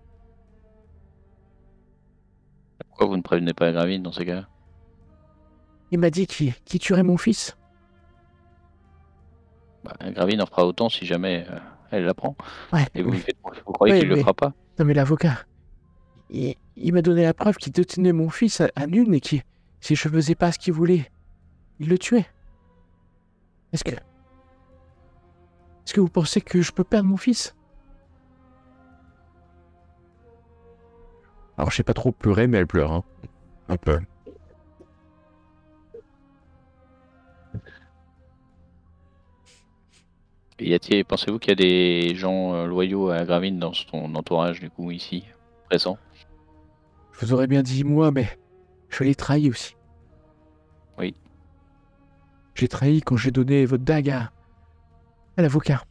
Speaker 4: Pourquoi vous ne prévenez pas Gravine dans ces cas-là?
Speaker 1: Il m'a dit qu'il tuerait mon fils.
Speaker 4: Gravine en fera autant si jamais elle l'apprend.
Speaker 1: Ouais.
Speaker 4: Et vous croyez qu'il le fera pas?
Speaker 1: Non mais l'avocat, il m'a donné la preuve qu'il détenait mon fils à Nune et que si je faisais pas ce qu'il voulait, il le tuait. Est-ce que vous pensez que je peux perdre mon fils? Alors je sais pas trop pleurer, mais elle pleure, hein. Un peu.
Speaker 4: Et pensez-vous qu'il y a des gens loyaux à Gravine dans son entourage, du coup, ici, présents?
Speaker 1: Je vous aurais bien dit moi, mais je l'ai trahi aussi.
Speaker 4: Oui.
Speaker 1: J'ai trahi quand j'ai donné votre dague à l'avocat.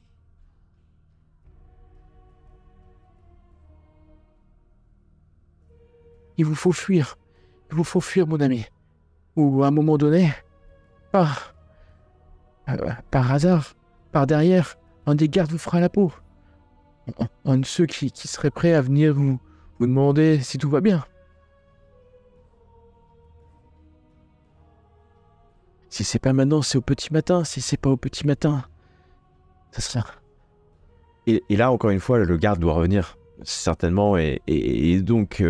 Speaker 1: Il vous faut fuir. Il vous faut fuir, mon ami. Ou à un moment donné, par hasard, par derrière, un des gardes vous fera la peau. Un de ceux qui serait prêt à venir vous demander si tout va bien. Si c'est pas maintenant, c'est au petit matin. Si c'est pas au petit matin, ça sera... Et là, encore une fois, le garde doit revenir, certainement, et donc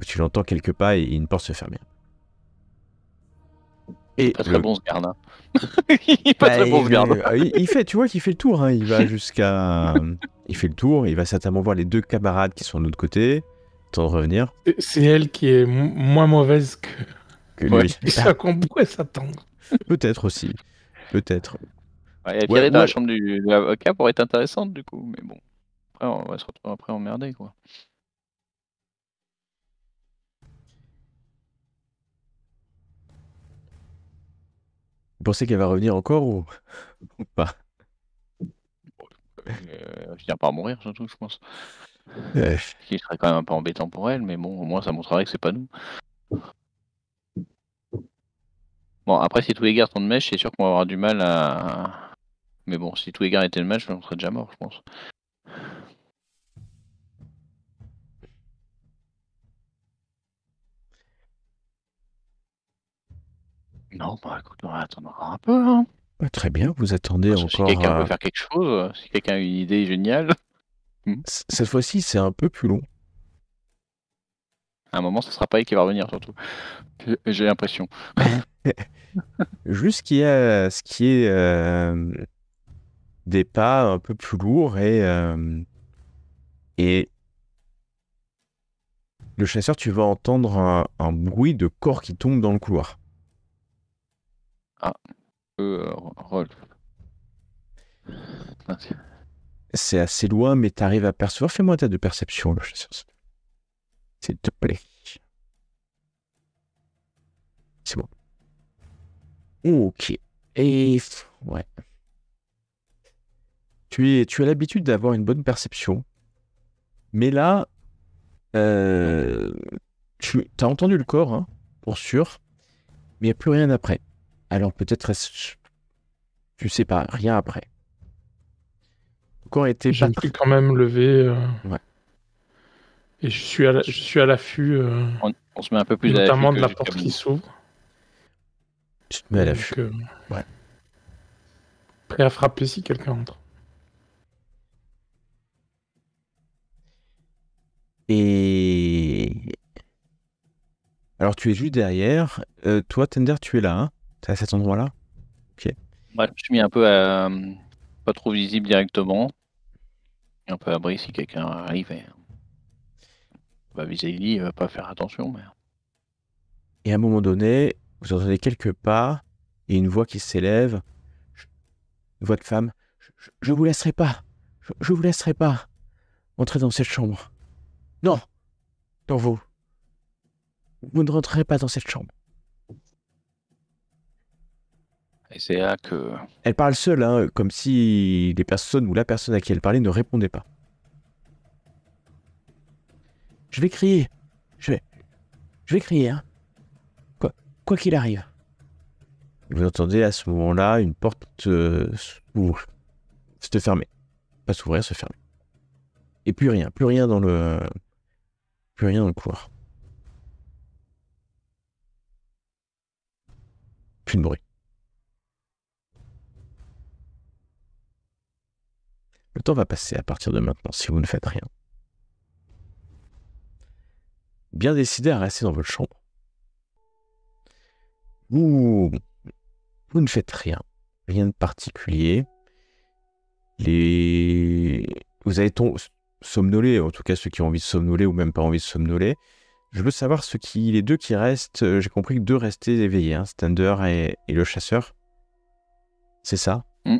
Speaker 1: tu l'entends quelque part et une porte se fermer. Et
Speaker 4: Pas très bon ce garde. Hein. Il est pas très bon ce garde.
Speaker 1: Il fait, tu vois qu'il fait le tour, hein. Il va jusqu'à... il fait le tour, il va certainement voir les 2 camarades qui sont de l'autre côté, attendre de revenir.
Speaker 2: C'est elle qui est moins mauvaise que
Speaker 1: lui.
Speaker 2: C'est ça qu'on pourrait s'attendre.
Speaker 1: Peut-être aussi, peut-être.
Speaker 4: Ouais, attirer dans la chambre de l'avocat pourrait être intéressante, du coup, mais bon. Après, on va se retrouver après emmerdé, quoi.
Speaker 1: Vous pensez qu'elle va revenir encore ou pas?
Speaker 4: Finir par mourir, surtout, je pense. Ce qui serait quand même un peu embêtant pour elle, mais bon, au moins ça montrerait que c'est pas nous. Bon, après, si tous les gardes sont de mèche, c'est sûr qu'on va avoir du mal à... Mais bon, si tous les gardes étaient de mèche, on serait déjà mort, je pense. Non, bah écoute, on va attendre un peu, hein.
Speaker 1: Très bien, vous attendez
Speaker 4: Parce que
Speaker 1: encore...
Speaker 4: si quelqu'un veut faire quelque chose, si quelqu'un a une idée géniale...
Speaker 1: Cette fois-ci, c'est un peu plus long.
Speaker 4: À un moment, ce sera pas elle qui va revenir, surtout. J'ai l'impression.
Speaker 1: Juste qu'il y a ce qui est des pas un peu plus lourds et le chasseur, tu vas entendre un bruit de corps qui tombe dans le couloir.
Speaker 4: Ah, Rolf.
Speaker 1: C'est assez loin, mais tu arrives à percevoir. Fais-moi un test de perception, le chasseur. S'il te plaît. C'est bon. Ok. Et... ouais. Tu as l'habitude d'avoir une bonne perception. Mais là, tu as entendu le corps, hein, pour sûr. Mais il n'y a plus rien après. Alors peut-être... tu sais pas, rien après. Le corps était
Speaker 2: Je
Speaker 1: pas...
Speaker 2: me suis quand même levé.
Speaker 1: Ouais.
Speaker 2: Et je suis à l'affût.
Speaker 4: On se met un peu plus
Speaker 2: notamment
Speaker 4: à l'affût
Speaker 2: de la porte qui s'ouvre.
Speaker 1: Tu te mets à l'affût. Ouais.
Speaker 2: Prêt à frapper si quelqu'un entre.
Speaker 1: Et... alors tu es juste derrière. Toi, Tender, tu es là, hein? Tu es à cet endroit-là? Ok.
Speaker 4: Ouais, je suis mis un peu à... pas trop visible directement. Un peu abri si quelqu'un arrive et... va viser le lit, il va pas faire attention, mais...
Speaker 1: Et à un moment donné, vous entendez quelques pas et une voix qui s'élève. Une voix de femme. Je vous laisserai pas. Je vous laisserai pas. Entrez dans cette chambre. Non. Dans vous. Vous ne rentrerez pas dans cette chambre.
Speaker 4: Et c'est là que...
Speaker 1: Elle parle seule, hein, comme si les personnes ou la personne à qui elle parlait ne répondait pas. Je vais crier. Je vais crier, hein. Quoi qu'il arrive. Vous entendez à ce moment-là une porte s'ouvre. Se fermer. Pas s'ouvrir, se fermer. Et plus rien dans le... plus rien dans le couloir. Plus de bruit. Le temps va passer à partir de maintenant si vous ne faites rien. Bien décidé à rester dans votre chambre. Vous ne faites rien. Rien de particulier. Vous avez somnolé, en tout cas ceux qui ont envie de somnoler ou même pas envie de somnoler. Je veux savoir les deux qui restent. J'ai compris que deux restaient éveillés, hein, Stander et le chasseur. C'est ça?
Speaker 4: Mm.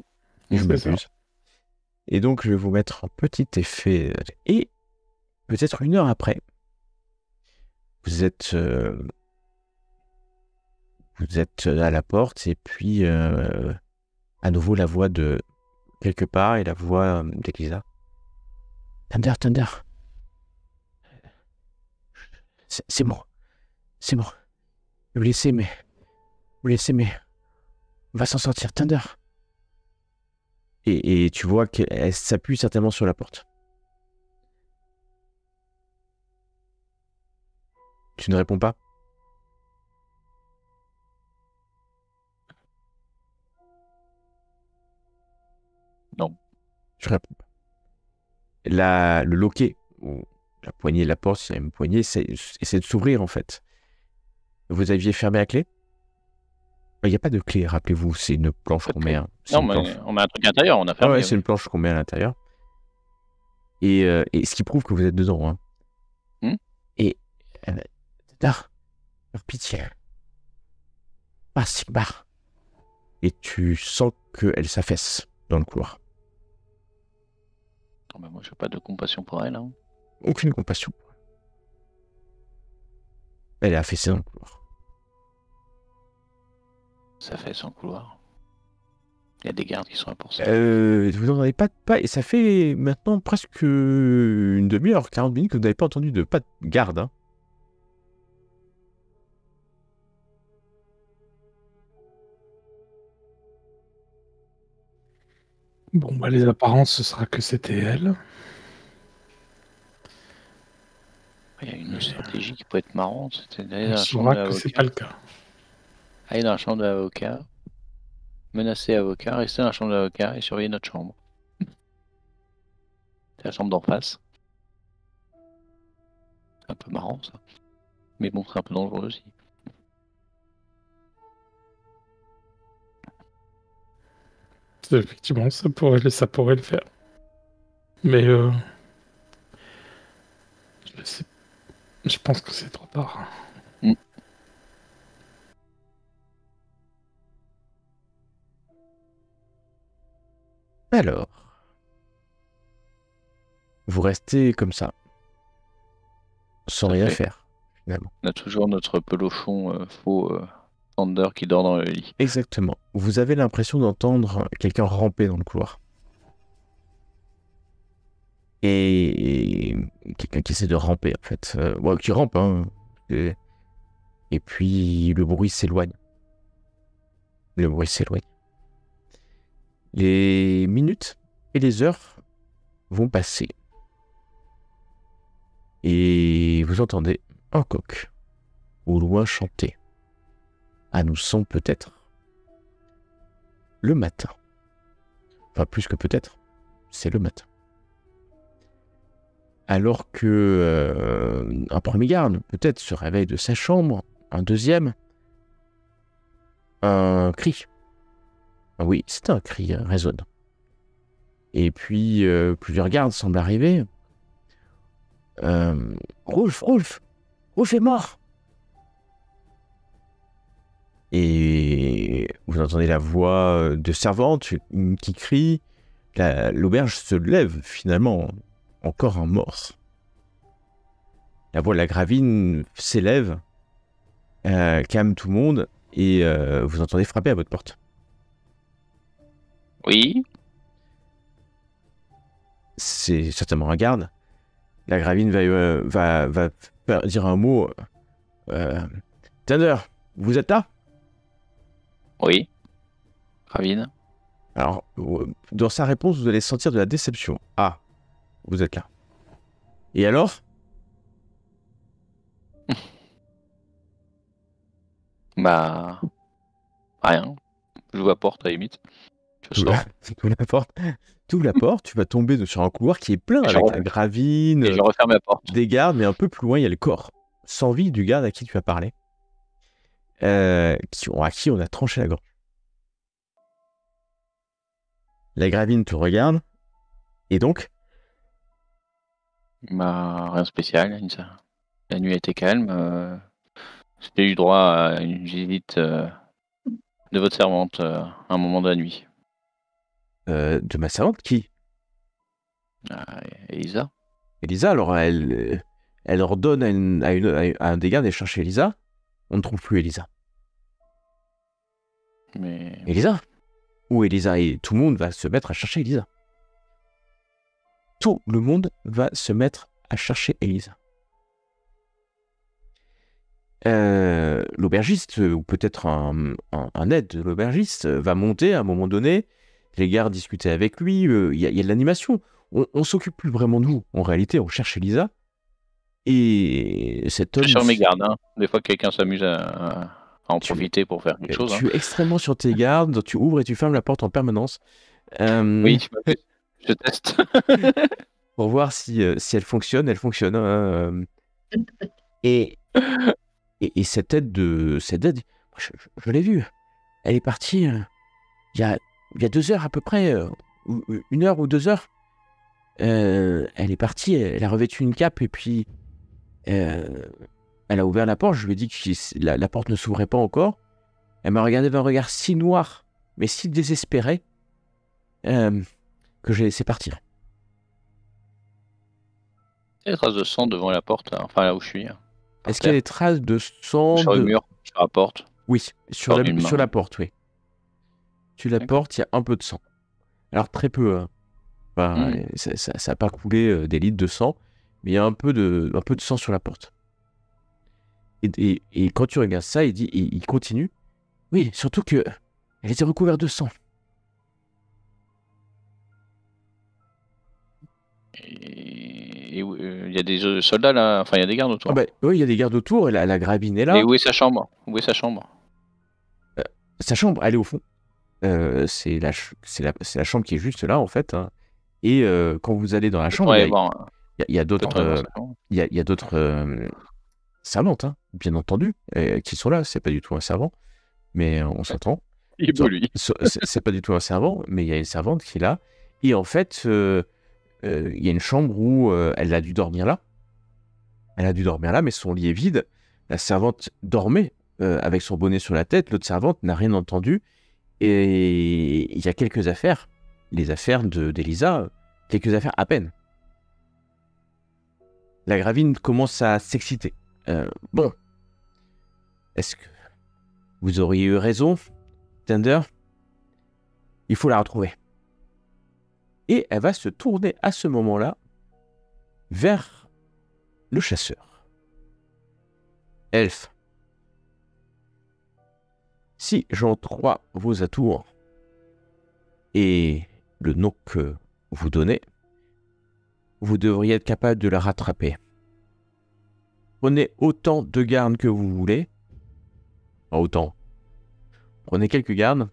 Speaker 1: Et je
Speaker 2: C'est ça.
Speaker 1: m'abuse. Et donc, je vais vous mettre un petit effet. Et peut-être 1 heure après, vous êtes à la porte et puis à nouveau la voix de quelque part et la voix d'Elisa. Thunder. C'est bon. Vous laissez, mais on va s'en sortir, Thunder. Et tu vois qu'elle s'appuie certainement sur la porte. Tu ne réponds pas?
Speaker 4: Non.
Speaker 1: Je réponds pas. Le loquet, ou la poignée de la porte, s'il y a une poignée, essaie de s'ouvrir en fait. Vous aviez fermé la clé? Il n'y a pas de clé, rappelez-vous, c'est une planche qu'on met. Hein.
Speaker 4: Non, mais on met un truc à l'intérieur, on a fermé.
Speaker 1: Ouais, c'est une planche qu'on met à l'intérieur. Et ce qui prouve que vous êtes dedans. Hein. Et par pitié. Pas Sigmar. Et tu sens qu'elle s'affaisse dans le couloir.
Speaker 4: Non, mais moi, je n'ai pas de compassion pour elle. Hein.
Speaker 1: Aucune compassion. Elle est affaissée dans le couloir.
Speaker 4: Ça fait son couloir. Il y a des gardes qui sont là pour ça.
Speaker 1: Vous n'en avez pas et ça fait maintenant presque une demi-heure, 40 minutes que vous n'avez pas entendu de pas de garde. Hein.
Speaker 2: Bon, bah, les apparences, ce sera que c'était elle.
Speaker 4: Il y a une stratégie qui peut être marrante, c'était d'aller
Speaker 2: On
Speaker 4: dans la chambre de
Speaker 2: saura que c'est pas
Speaker 4: l'avocat.
Speaker 2: le cas.
Speaker 4: Aller dans la chambre de l'avocat, menacer l'avocat, rester dans la chambre de l'avocat et surveiller notre chambre. C'est la chambre d'en face. C'est un peu marrant ça. Mais bon, c'est un peu dangereux aussi.
Speaker 2: Effectivement, ça pourrait le faire. Mais je pense que c'est trop tard.
Speaker 1: Alors, vous restez comme ça, sans
Speaker 4: Tout à
Speaker 1: rien
Speaker 4: fait.
Speaker 1: faire, finalement.
Speaker 4: On a toujours notre pelochon faux Thunder qui dort dans le lit.
Speaker 1: Exactement. Vous avez l'impression d'entendre quelqu'un ramper dans le couloir. Et quelqu'un qui essaie de ramper, en fait. Qui rampe, hein. Et puis, le bruit s'éloigne. Les minutes et les heures vont passer. Et vous entendez un coq au loin chanter. Annonçant peut-être le matin. Enfin, plus que peut-être, c'est le matin. Alors que un premier garde, peut-être, se réveille de sa chambre, un deuxième, un cri. Ah oui, c'est un cri, résonne. Et puis, plusieurs gardes semblent arriver. Rolf est mort! Et vous entendez la voix de servante qui crie. L'auberge se lève finalement. Encore un mort. La voix de la Gravine s'élève, calme tout le monde, et vous entendez frapper à votre porte.
Speaker 4: Oui.
Speaker 1: C'est certainement un garde. La Gravine va dire un mot. Thunder, vous êtes là?
Speaker 4: Oui. Ravine.
Speaker 1: Alors, dans sa réponse, vous allez sentir de la déception. Ah, vous êtes là. Et alors?
Speaker 4: Bah. Rien. J'ouvre la porte à la limite. Je sors.
Speaker 1: T'ouvres la porte, tu vas tomber sur un couloir qui est plein
Speaker 4: Et
Speaker 1: avec la Gravine,
Speaker 4: Et je referme la porte.
Speaker 1: des gardes, mais un peu plus loin, il y a le corps sans vie du garde à qui tu as parlé, à qui on a tranché la gorge. La Gravine te regarde, et donc?
Speaker 4: Bah, rien de spécial. La nuit a été calme. J'ai eu droit à une visite de votre servante à un moment de la nuit.
Speaker 1: De ma servante, qui?
Speaker 4: Elisa.
Speaker 1: Elisa, alors elle ordonne à un des gardes d'aller chercher Elisa. On ne trouve plus Elisa.
Speaker 4: Mais
Speaker 1: Elisa? Où Elisa? Et tout le monde va se mettre à chercher Elisa. Tout le monde va se mettre à chercher Elisa. L'aubergiste, ou peut-être un aide de l'aubergiste, va monter à un moment donné. Les gardes discutaient avec lui. Il y a de l'animation. On s'occupe plus vraiment de vous. En réalité, on cherche Elisa. Et cet
Speaker 4: je
Speaker 1: homme...
Speaker 4: suis sur mes gardes. Hein. Des fois, quelqu'un s'amuse à en profiter pour faire quelque chose.
Speaker 1: Tu es extrêmement sur tes gardes. Tu ouvres et tu fermes la porte en permanence.
Speaker 4: Oui, je teste.
Speaker 1: Pour voir si elle fonctionne. Elle fonctionne. Et cette aide, je l'ai vue. Elle est partie il y a 2 heures à peu près, 1 heure ou 2 heures. Elle est partie, elle a revêtu une cape et puis elle a ouvert la porte. Je lui ai dit que la porte ne s'ouvrait pas encore. Elle m'a regardé d'un regard si noir, mais si désespéré, que j'ai laissé partir.
Speaker 4: Il y a des traces de sang devant la porte, enfin là où je suis.
Speaker 1: Est-ce qu'il y a des traces de sang
Speaker 4: sur le mur, sur la porte?
Speaker 1: Oui, sur la porte, oui. Sur la porte, il y a un peu de sang. Alors très peu. Enfin, ça n'a pas coulé des litres de sang, mais il y a un peu de sang sur la porte. Et quand tu regardes ça, il continue. Oui, surtout que elle était recouverte de sang.
Speaker 4: Et il y a des soldats là, enfin il y a des gardes autour.
Speaker 1: Oui, il y a des gardes autour, et la grabine est là.
Speaker 4: Et où est sa chambre?
Speaker 1: Sa chambre, elle est au fond. C'est la chambre qui est juste là, en fait. Hein. Et quand vous allez dans la chambre, il y a d'autres servantes, hein, bien entendu, qui sont là. C'est pas du tout un servant, mais on s'entend.
Speaker 4: Il est beau, lui.
Speaker 1: C'est pas du tout un servant, mais il y a une servante qui est là. Et en fait, il y a une chambre où elle a dû dormir là. Elle a dû dormir là, mais son lit est vide. La servante dormait avec son bonnet sur la tête. L'autre servante n'a rien entendu. Et il y a quelques affaires. Les affaires d'Elisa, quelques affaires à peine. La gravine commence à s'exciter. Bon. Est-ce que vous auriez eu raison, Tender? Il faut la retrouver. Et elle va se tourner à ce moment-là vers le chasseur. Elfe. Si j'en crois vos atours et le nom que vous donnez, vous devriez être capable de la rattraper. Prenez autant de gardes que vous voulez. Pas autant. Prenez quelques gardes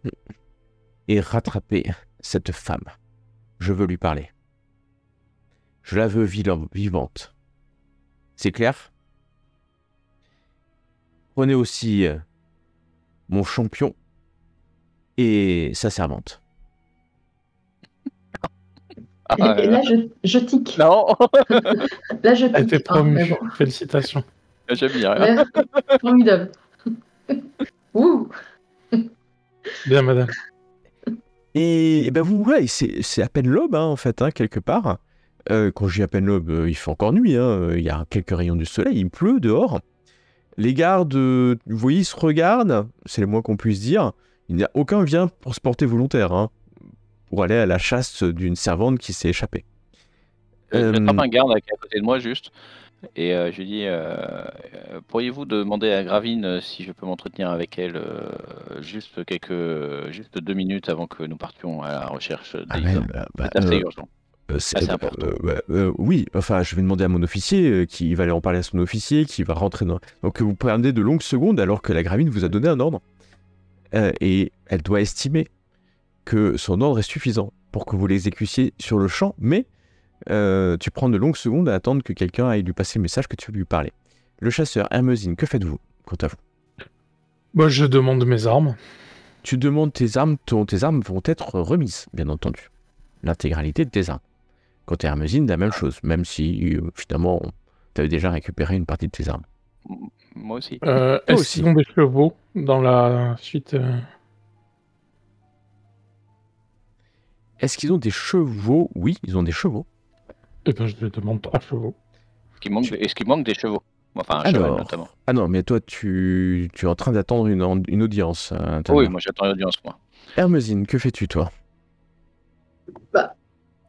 Speaker 1: et rattrapez cette femme. Je veux lui parler. Je la veux vivante. C'est clair? Prenez aussi mon champion et sa servante.
Speaker 3: Et là, je tic.
Speaker 4: Non.
Speaker 3: Là, je tic.
Speaker 2: Elle était promue. Bon. Félicitations.
Speaker 4: J'aime bien. Rien.
Speaker 3: Formidable. Ouh.
Speaker 2: Bien, madame.
Speaker 1: Et ben vous voilà, c'est à peine l'aube, hein, en fait, hein, quelque part. Quand je dis à peine l'aube, il fait encore nuit, hein, il y a quelques rayons du soleil, il pleut dehors. Les gardes, vous voyez, ils se regardent, c'est le moins qu'on puisse dire. Il n'y a aucun vient pour se porter volontaire, hein, pour aller à la chasse d'une servante qui s'est échappée.
Speaker 4: J'attrape un garde qui est à côté de moi, juste. Et je lui dis, pourriez-vous demander à Gravine si je peux m'entretenir avec elle juste 2 minutes avant que nous partions à la recherche des hommes. C'est assez urgent. C'est important.
Speaker 1: Oui, enfin, je vais demander à mon officier, qui va aller en parler à son officier, qui va rentrer dans... Donc vous perdez de longues secondes alors que la Gravine vous a donné un ordre. Et elle doit estimer que son ordre est suffisant pour que vous l'exécutiez sur le champ, mais tu prends de longues secondes à attendre que quelqu'un aille lui passer le message que tu veux lui parler. Le chasseur, Hermosine, que faites-vous quant à vous?
Speaker 2: Moi, je demande mes armes.
Speaker 1: Tu demandes tes armes, tes armes vont être remises, bien entendu. L'intégralité de tes armes. Quant à Hermosine, la même chose, même si finalement Tu avais déjà récupéré une partie de tes armes.
Speaker 4: Moi aussi.
Speaker 2: Est-ce
Speaker 1: aussi.
Speaker 2: qu'ils ont des chevaux dans la suite
Speaker 1: Est-ce qu'ils ont des chevaux? Oui, ils ont des chevaux.
Speaker 2: Eh ben, je lui demande 3 chevaux.
Speaker 4: Est-ce qu'il manque des chevaux? Enfin, un cheval notamment.
Speaker 1: Ah non, mais toi, tu es en train d'attendre une audience.
Speaker 4: Oui, moi j'attends l'audience, moi.
Speaker 1: Hermesine, que fais-tu, toi?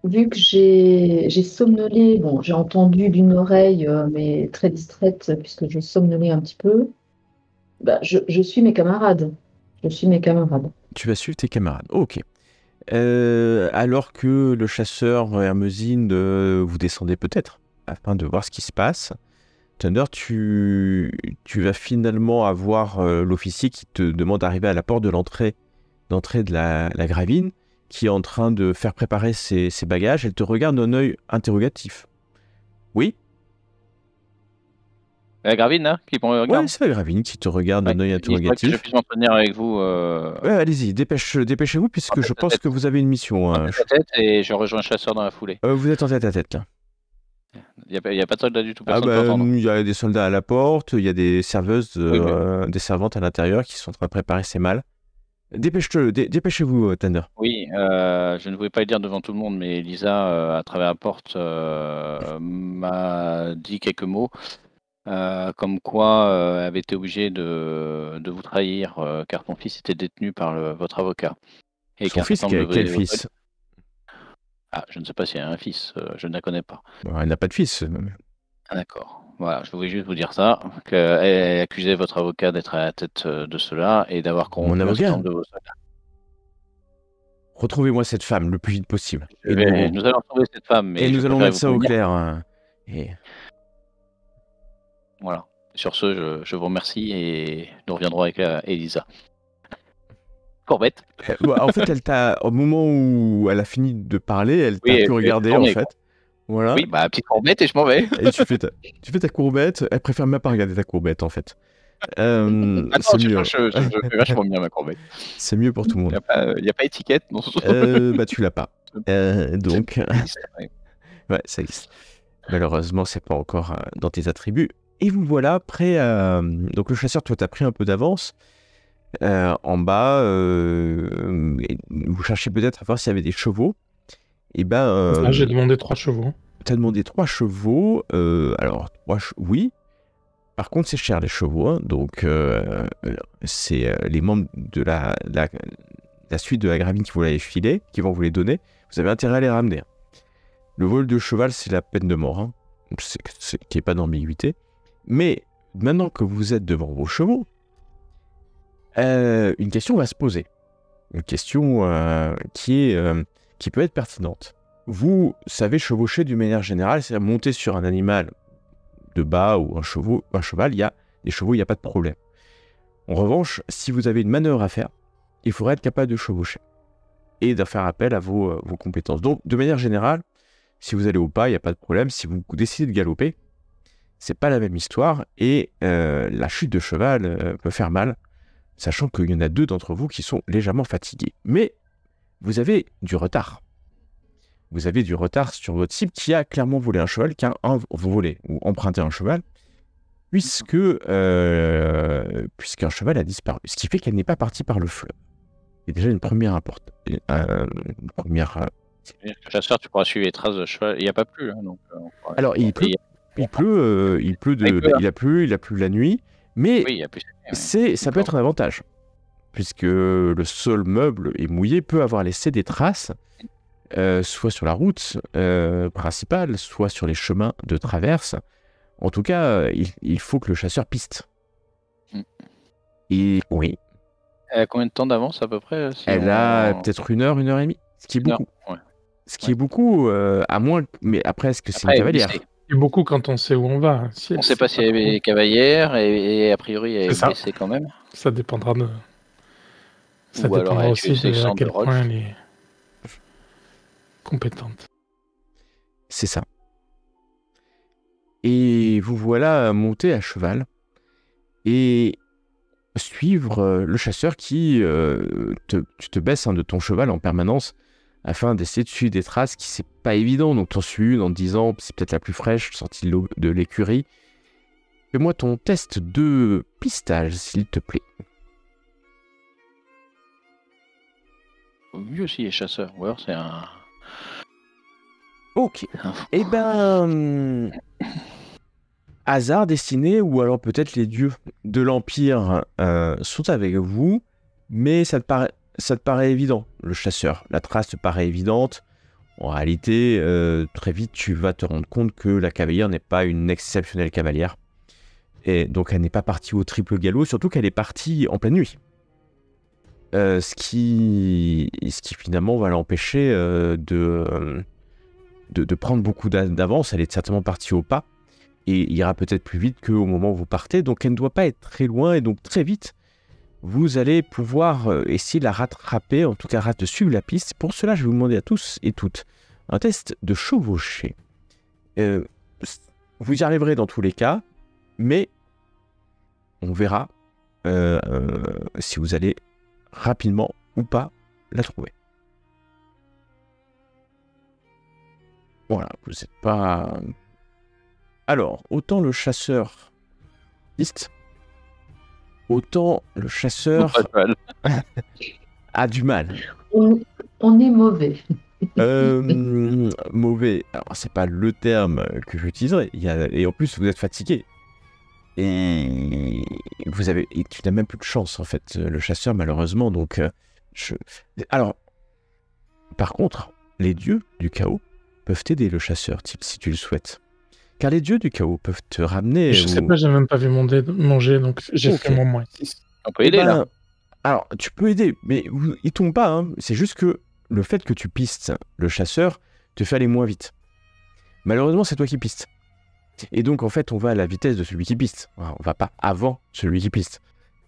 Speaker 3: Vu que j'ai somnolé, bon, j'ai entendu d'une oreille, mais très distraite, puisque je somnolais un petit peu, je suis mes camarades. Je suis mes camarades.
Speaker 1: Tu vas suivre tes camarades. Ok. Alors que le chasseur Hermesine, vous descendez peut-être afin de voir ce qui se passe. Thunder, tu vas finalement avoir l'officier qui te demande d'arriver à la porte de d'entrée de la Gravine, qui est en train de faire préparer ses bagages. Elle te regarde d'un œil interrogatif. Oui?
Speaker 4: La Gravine, hein, qui me regarde.
Speaker 1: Ouais, c'est la Gravine qui te regarde d'un œil
Speaker 4: Il faudrait que
Speaker 1: interrogatif.
Speaker 4: je puisse m'entretenir avec vous.
Speaker 1: Ouais, allez-y, dépêchez-vous, puisque je pense que vous avez une mission.
Speaker 4: En tête et je rejoins le chasseur dans la foulée.
Speaker 1: Vous êtes en tête à tête, là.
Speaker 4: Il n'y a pas de soldat du tout,
Speaker 1: Ah
Speaker 4: personne peut entendre.
Speaker 1: il y a des soldats à la porte, il y a des serveuses,
Speaker 4: Oui.
Speaker 1: des servantes à l'intérieur qui sont en train de préparer ses malles. Dépêchez-vous, Thunder.
Speaker 4: Oui, je ne voulais pas le dire devant tout le monde, mais Lisa, à travers la porte, m'a dit quelques mots, comme quoi elle avait été obligée de vous trahir, car ton fils était détenu par votre avocat. Et
Speaker 1: Son fils, quel fils?
Speaker 4: Ah, je ne sais pas s'il y a un fils, je ne la connais pas.
Speaker 1: Elle n'a pas de fils.
Speaker 4: Ah, d'accord. Voilà, je voulais juste vous dire ça, qu'elle accusait votre avocat d'être à la tête de cela et d'avoir corrompu un certain nombre de vos soldats.
Speaker 1: Retrouvez-moi cette femme le plus vite possible.
Speaker 4: Nous allons retrouver cette femme, mais
Speaker 1: nous allons mettre ça au clair.
Speaker 4: Voilà. Sur ce, je vous remercie et nous reviendrons avec Elisa. Courbette.
Speaker 1: En fait, au moment où elle a fini de parler, elle t'a pu regarder, en fait. Voilà.
Speaker 4: Oui, petite courbette et je m'en vais.
Speaker 1: Et tu fais ta courbette. Elle préfère même pas regarder ta courbette, en fait.
Speaker 4: Attends,
Speaker 1: c'est mieux.
Speaker 4: Je fais vachement bien ma courbette.
Speaker 1: C'est mieux pour tout le monde.
Speaker 4: Il n'y a pas étiquette, non?
Speaker 1: Tu l'as pas. Donc... ouais, ça existe. Malheureusement, c'est pas encore dans tes attributs. Et vous voilà prêt à... Donc le chasseur, toi, t'as pris un peu d'avance. En bas, vous cherchez peut-être à voir s'il y avait des chevaux. Et
Speaker 2: j'ai demandé 3 chevaux.
Speaker 1: T'as demandé 3 chevaux. Alors, oui. Par contre, c'est cher les chevaux. Hein, donc, c'est les membres de la suite de la Gravine qui vous l'avez filé, qui vont vous les donner. Vous avez intérêt à les ramener. Le vol de cheval, c'est la peine de mort. Hein. Qu'il n'y ait pas d'ambiguïté. Mais maintenant que vous êtes devant vos chevaux, une question va se poser. Une question qui peut être pertinente. Vous savez chevaucher d'une manière générale, c'est-à-dire monter sur un animal de bas ou un cheval, il y a des chevaux, il n'y a pas de problème. En revanche, si vous avez une manœuvre à faire, il faudrait être capable de chevaucher et de faire appel à vos compétences. Donc, de manière générale, si vous allez au pas, il n'y a pas de problème. Si vous décidez de galoper, c'est pas la même histoire et la chute de cheval peut faire mal, sachant qu'il y en a 2 d'entre vous qui sont légèrement fatigués. Mais vous avez du retard. Vous avez du retard sur votre cible qui a clairement volé un cheval, qui a volé ou emprunté un cheval, puisqu'un cheval a disparu. Ce qui fait qu'elle n'est pas partie par le fleuve. C'est déjà une première
Speaker 4: Le chasseur, tu pourras suivre les traces de cheval. Il n'y a pas plu. Hein, donc,
Speaker 1: alors, il pleut. Il a plu la nuit, mais
Speaker 4: oui,
Speaker 1: ça peut être un avantage, puisque le sol meuble et mouillé peut avoir laissé des traces, soit sur la route principale, soit sur les chemins de traverse. En tout cas, il faut que le chasseur piste. Et oui.
Speaker 4: Elle a combien de temps d'avance à peu près
Speaker 1: Elle a peut-être 1 heure et demie, ce qui est beaucoup.
Speaker 4: Ouais.
Speaker 1: Ce qui est beaucoup, à moins... Mais après, est-ce que c'est une cavalière?
Speaker 2: C'est beaucoup quand on sait où on va.
Speaker 4: On ne sait pas s'il y avait cavalières et a priori elle est blessée quand même.
Speaker 2: Ça dépendra de... Ça
Speaker 4: Ou
Speaker 2: dépendra
Speaker 4: alors
Speaker 2: aussi de à quel point elle est compétente.
Speaker 1: C'est ça. Et vous voilà monté à cheval et suivre le chasseur qui tu te baisses de ton cheval en permanence afin d'essayer de suivre des traces qui c'est pas évident. Donc t'en suis une en te disant c'est peut-être la plus fraîche, sortie de l'écurie. Fais-moi ton test de pistage, s'il te plaît.
Speaker 4: Lui aussi est chasseur. Ou alors c'est un.
Speaker 1: Ok. Eh ben, hasard destiné, ou alors peut-être les dieux de l'Empire sont avec vous, mais ça te paraît évident, le chasseur. La trace te paraît évidente. En réalité, très vite, tu vas te rendre compte que la cavalière n'est pas une exceptionnelle cavalière. Et donc, elle n'est pas partie au triple galop, surtout qu'elle est partie en pleine nuit. Ce qui finalement va l'empêcher de prendre beaucoup d'avance. Elle est certainement partie au pas et ira peut-être plus vite qu'au moment où vous partez. Donc, elle ne doit pas être très loin et donc très vite, vous allez pouvoir essayer de la rattraper, en tout cas de suivre la piste. Pour cela, je vais vous demander à tous et toutes un test de chevaucher. Vous y arriverez dans tous les cas, mais on verra si vous allez rapidement ou pas la trouver. Voilà, vous n'êtes pas... Alors, autant le chasseur piste, autant le chasseur a du mal.
Speaker 3: On est mauvais.
Speaker 1: Mauvais, alors c'est pas le terme que j'utiliserai. Et en plus, vous êtes fatigué. Et tu n'as même plus de chance, en fait, le chasseur, malheureusement. Donc, alors, par contre, les dieux du chaos peuvent t'aider, le chasseur, si tu le souhaites. Car les dieux du chaos peuvent te ramener...
Speaker 2: Je sais pas, j'ai même pas vu manger, donc j'ai fait mon moins 6.
Speaker 4: On peut aider, là.
Speaker 1: Alors, tu peux aider, mais il tombe pas. Hein. C'est juste que le fait que tu pistes le chasseur te fait aller moins vite. Malheureusement, c'est toi qui pistes. Et donc, en fait, on va à la vitesse de celui qui piste. On va pas avant celui qui piste.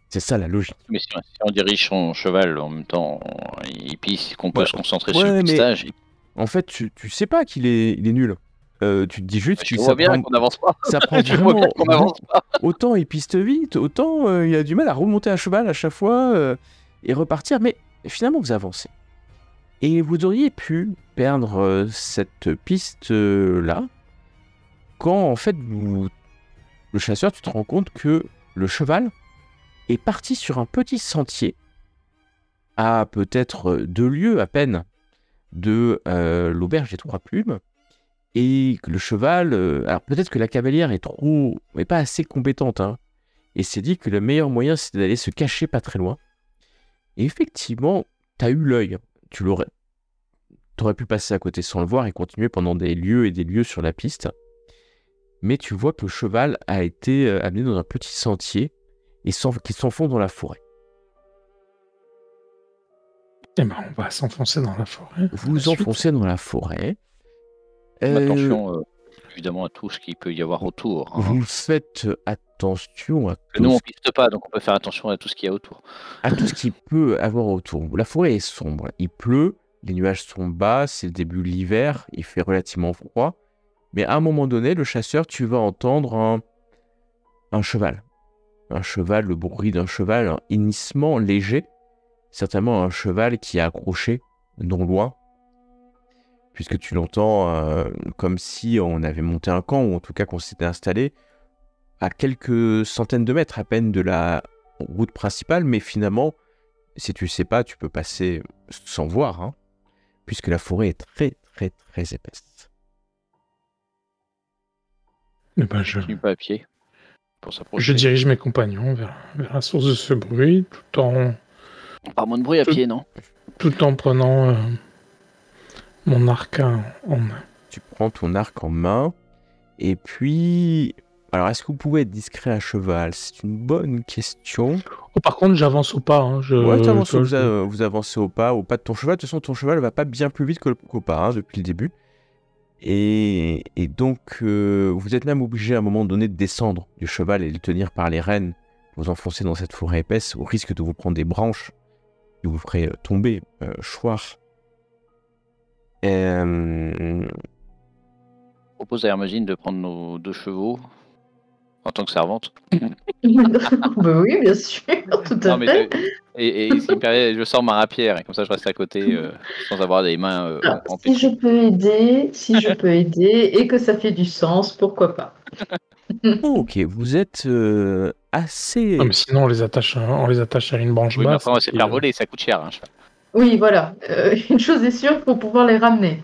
Speaker 1: C'est ça la logique.
Speaker 4: Mais si on dirige son cheval en même temps, il pisse, qu'on peut se concentrer sur le pistage.
Speaker 1: En fait, tu sais pas qu'il est nul. Tu te dis juste
Speaker 4: qu'il s'apprend qu'on n'avance pas.
Speaker 1: Ça prend vraiment qu'on avance pas. Autant il piste vite, autant il a du mal à remonter à cheval à chaque fois et repartir. Mais finalement, vous avancez. Et vous auriez pu perdre cette piste-là quand, en fait, le chasseur, tu te rends compte que le cheval est parti sur un petit sentier à peut-être 2 lieues à peine de l'auberge des Trois Plumes. Et le cheval, alors peut-être que la cavalière est pas assez compétente, hein, et s'est dit que le meilleur moyen c'était d'aller se cacher pas très loin. Et effectivement, t'as eu l'œil, t'aurais pu passer à côté sans le voir et continuer pendant des lieues et des lieues sur la piste. Mais tu vois que le cheval a été amené dans un petit sentier et qui s'enfonce dans la forêt.
Speaker 2: Eh ben, on va s'enfoncer dans la forêt.
Speaker 1: Vous enfoncez dans la forêt.
Speaker 4: Attention, évidemment, à tout ce qu'il peut y avoir autour. Hein.
Speaker 1: Vous faites attention à tout.
Speaker 4: Nous, on piste pas, donc on peut faire attention à tout ce qu'il y a autour.
Speaker 1: À tout ce qu'il peut avoir autour. La forêt est sombre. Il pleut, les nuages sont bas, c'est le début de l'hiver, il fait relativement froid. Mais à un moment donné, le chasseur, tu vas entendre un cheval. Un cheval, le bruit d'un cheval, un hennissement léger. Certainement un cheval qui est accroché, non loin. Puisque tu l'entends comme si on avait monté un camp, ou en tout cas qu'on s'était installé à quelques centaines de mètres à peine de la route principale, mais finalement, si tu ne sais pas, tu peux passer sans voir, hein, puisque la forêt est très très très épaisse.
Speaker 4: Je suis pas à pied pour s'approcher.
Speaker 2: Je dirige mes compagnons vers la source de ce bruit, tout en...
Speaker 4: Pas moins de bruit à pied, non?
Speaker 2: Tout en prenant mon arc en main.
Speaker 1: Tu prends ton arc en main, et puis... Alors, est-ce que vous pouvez être discret à cheval? C'est une bonne question.
Speaker 2: Oh, par contre, j'avance au pas. Hein.
Speaker 1: Vous avancez au pas de ton cheval. De toute façon, ton cheval va pas bien plus vite qu'au pas, hein, depuis le début. Et donc, vous êtes même obligé à un moment donné de descendre du cheval et de le tenir par les rênes, vous enfoncer dans cette forêt épaisse, au risque de vous prendre des branches qui vous feraient tomber, choir.
Speaker 4: Propose à Hermosine de prendre nos 2 chevaux En tant que servante.
Speaker 3: Bah oui, bien sûr, tout à
Speaker 4: Non, mais
Speaker 3: fait.
Speaker 4: et ce qui me permet, je sors ma rapière et comme ça je reste à côté sans avoir les mains
Speaker 3: Alors, si
Speaker 4: empêtrées.
Speaker 3: je peux aider, et que ça fait du sens, pourquoi pas.
Speaker 1: Ok, vous êtes assez...
Speaker 2: Non, mais sinon, on les attache à une branche
Speaker 4: Oui, mais
Speaker 2: basse.
Speaker 4: après on va se
Speaker 2: et puis,
Speaker 4: faire voler, ça coûte cher. Hein.
Speaker 3: Oui, voilà. Une chose est sûre, pour pouvoir les ramener.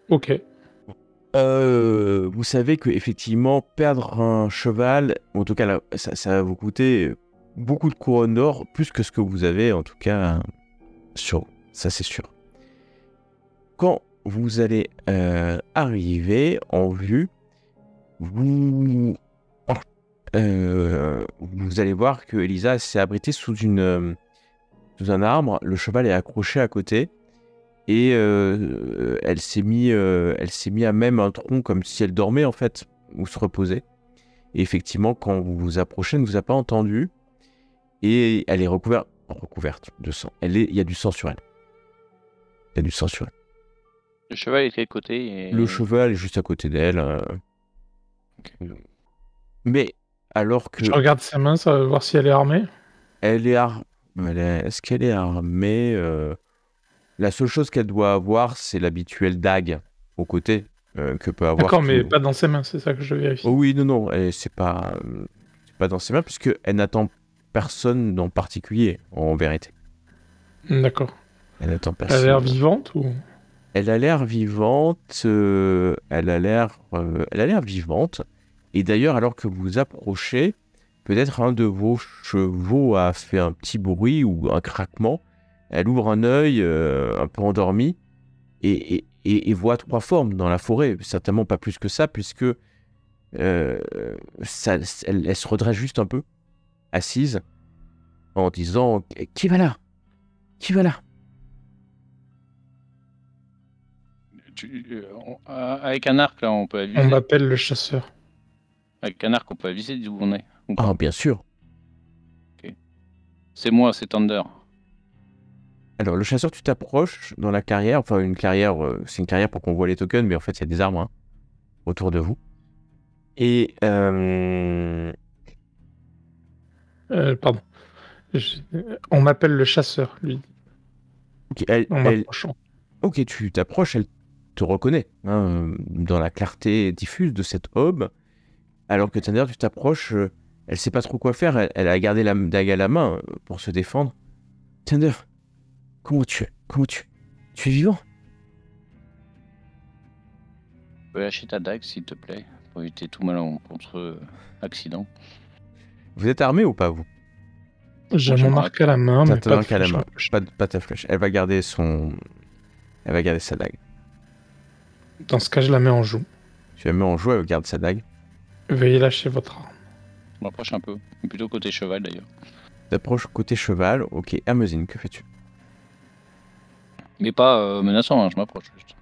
Speaker 2: Ok.
Speaker 1: vous savez que effectivement perdre un cheval, en tout cas là, ça va vous coûter beaucoup de couronnes d'or, plus que ce que vous avez en tout cas sur vous. Ça c'est sûr. Quand vous allez arriver en vue, vous allez voir que Elisa s'est abritée sous un arbre. Le cheval est accroché à côté. Et elle s'est mis à même un tronc comme si elle dormait en fait, ou se reposait. Et effectivement, quand vous vous approchez, elle ne vous a pas entendu. Et elle est recouverte de sang. Il y a du sang sur elle. Il y a du sang sur elle.
Speaker 4: Le cheval est de quel côté
Speaker 1: Le cheval est juste à côté d'elle.
Speaker 4: Okay.
Speaker 1: Mais alors que...
Speaker 2: Je regarde sa main, ça va voir si elle est armée.
Speaker 1: Elle est armée. Est-ce qu'elle est armée La seule chose qu'elle doit avoir, c'est l'habituelle dague au côté que peut avoir.
Speaker 2: D'accord, mais pas dans ses mains, c'est ça que je vérifie.
Speaker 1: Oh oui, non, c'est pas dans ses mains, puisqu'elle n'attend personne en particulier, en vérité.
Speaker 2: D'accord.
Speaker 1: Elle n'attend
Speaker 2: Elle
Speaker 1: personne.
Speaker 2: a l'air vivante ou...
Speaker 1: Elle a l'air vivante. Elle a l'air vivante. Et d'ailleurs, alors que vous approchez, peut-être un de vos chevaux a fait un petit bruit ou un craquement. Elle ouvre un œil un peu endormi et voit 3 formes dans la forêt. Certainement pas plus que ça, puisque elle se redresse juste un peu, assise, en disant « Qui va là ? Qui va là ?»
Speaker 4: Avec un arc, là, on peut aviser.
Speaker 2: On m'appelle le chasseur.
Speaker 4: Avec un arc, on peut aviser d'où on est.
Speaker 1: Ah, bien sûr.
Speaker 4: Okay. C'est moi, c'est Thunder.
Speaker 1: Alors, le chasseur, tu t'approches dans la carrière. Enfin, une carrière, c'est une carrière pour qu'on voit les tokens, mais en fait, il y a des arbres autour de vous. Et...
Speaker 2: Pardon. On m'appelle le chasseur, lui.
Speaker 1: Okay,
Speaker 2: En m'approchant.
Speaker 1: Ok, tu t'approches, elle te reconnaît dans la clarté diffuse de cette aube. Alors que Thunder, tu t'approches, elle sait pas trop quoi faire. Elle a gardé la dague à la main pour se défendre. Thunder, comment tu es ? Tu es vivant ?
Speaker 4: Tu peux lâcher ta dague, s'il te plaît, pour éviter tout contre accident.
Speaker 1: Vous êtes armé ou pas, vous ?
Speaker 2: J'ai mon arc à la main, mais pas de
Speaker 1: flèche à la main.
Speaker 2: flèche.
Speaker 1: Pas ta flèche. Elle va garder sa dague.
Speaker 2: Dans ce cas, je la mets en joue.
Speaker 1: Tu la mets en joue, elle garde sa dague.
Speaker 2: Veuillez lâcher votre arme.
Speaker 4: Je m'approche un peu, plutôt côté cheval d'ailleurs.
Speaker 1: T'approches côté cheval, ok. Hermesine, que fais-tu ?
Speaker 4: Mais pas menaçant, hein, je m'approche juste.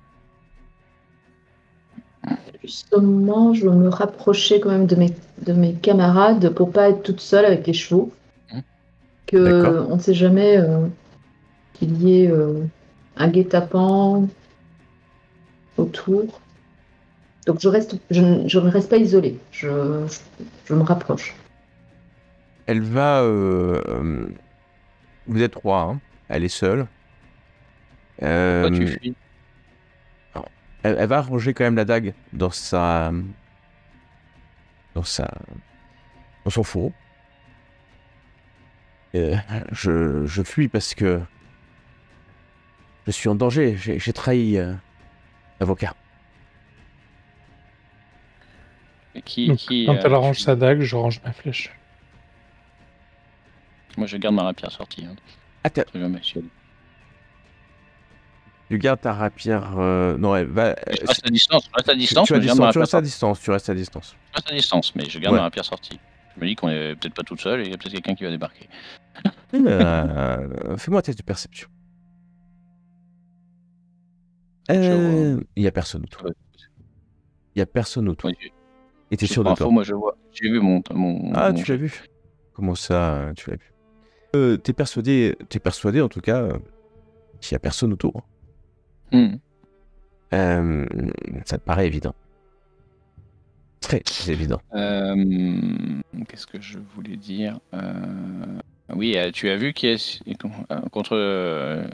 Speaker 3: Justement, je veux me rapprocher quand même de mes camarades pour pas être toute seule avec les chevaux. On ne sait jamais qu'il y ait un guet-apens autour. Donc je ne reste pas isolée. Je me rapproche.
Speaker 1: Elle va... vous êtes 3, hein. Elle est seule.
Speaker 4: Pourquoi tu fuis ?
Speaker 1: Elle va ranger quand même la dague dans son fourreau. Je fuis parce que je suis en danger. J'ai trahi l'avocat.
Speaker 2: Donc, quand elle range sa dague, je range ma flèche.
Speaker 4: Moi, je garde ma rapière sortie. Hein.
Speaker 1: Attends. Tu gardes ta rapière. Non, elle va.
Speaker 4: Je reste à distance.
Speaker 1: Tu restes à distance.
Speaker 4: Je reste à distance, mais je garde ma rapière sortie. Je me dis qu'on est peut-être pas toute seule et il y a peut-être quelqu'un qui va débarquer.
Speaker 1: Fais-moi un test de perception. Il n'y a personne autour. Il n'y a personne autour.
Speaker 4: Oui,
Speaker 1: et t'es sûr de toi?
Speaker 4: Moi, je vois. J'ai vu mon.
Speaker 1: Ah, tu l'as vu? Comment ça, tu l'as vu? T'es persuadé en tout cas qu'il n'y a personne autour. Ça te paraît évident. Très évident.
Speaker 4: Qu'est-ce que je voulais dire Oui, tu as vu qui est contre.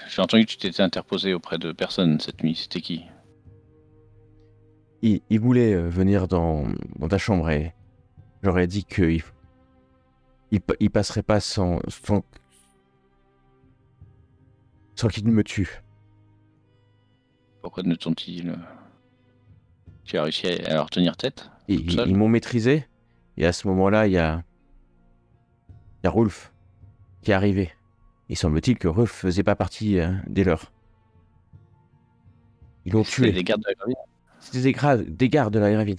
Speaker 4: J'ai entendu que tu t'étais interposé auprès de personne cette nuit. C'était qui?
Speaker 1: Il voulait venir dans ta chambre et j'aurais dit qu'il il passerait pas sans qu'il me tue.
Speaker 4: Pourquoi ne t'ont-ils... Tu as réussi à leur tenir tête?
Speaker 1: Ils m'ont maîtrisé et à ce moment-là, il y a Rolf qui est arrivé. Il semble-t-il que Rolf faisait pas partie des leurs. Ils l'ont tué.
Speaker 4: C'est des gardes de la gravine.
Speaker 1: C'était des gardes de la gravine.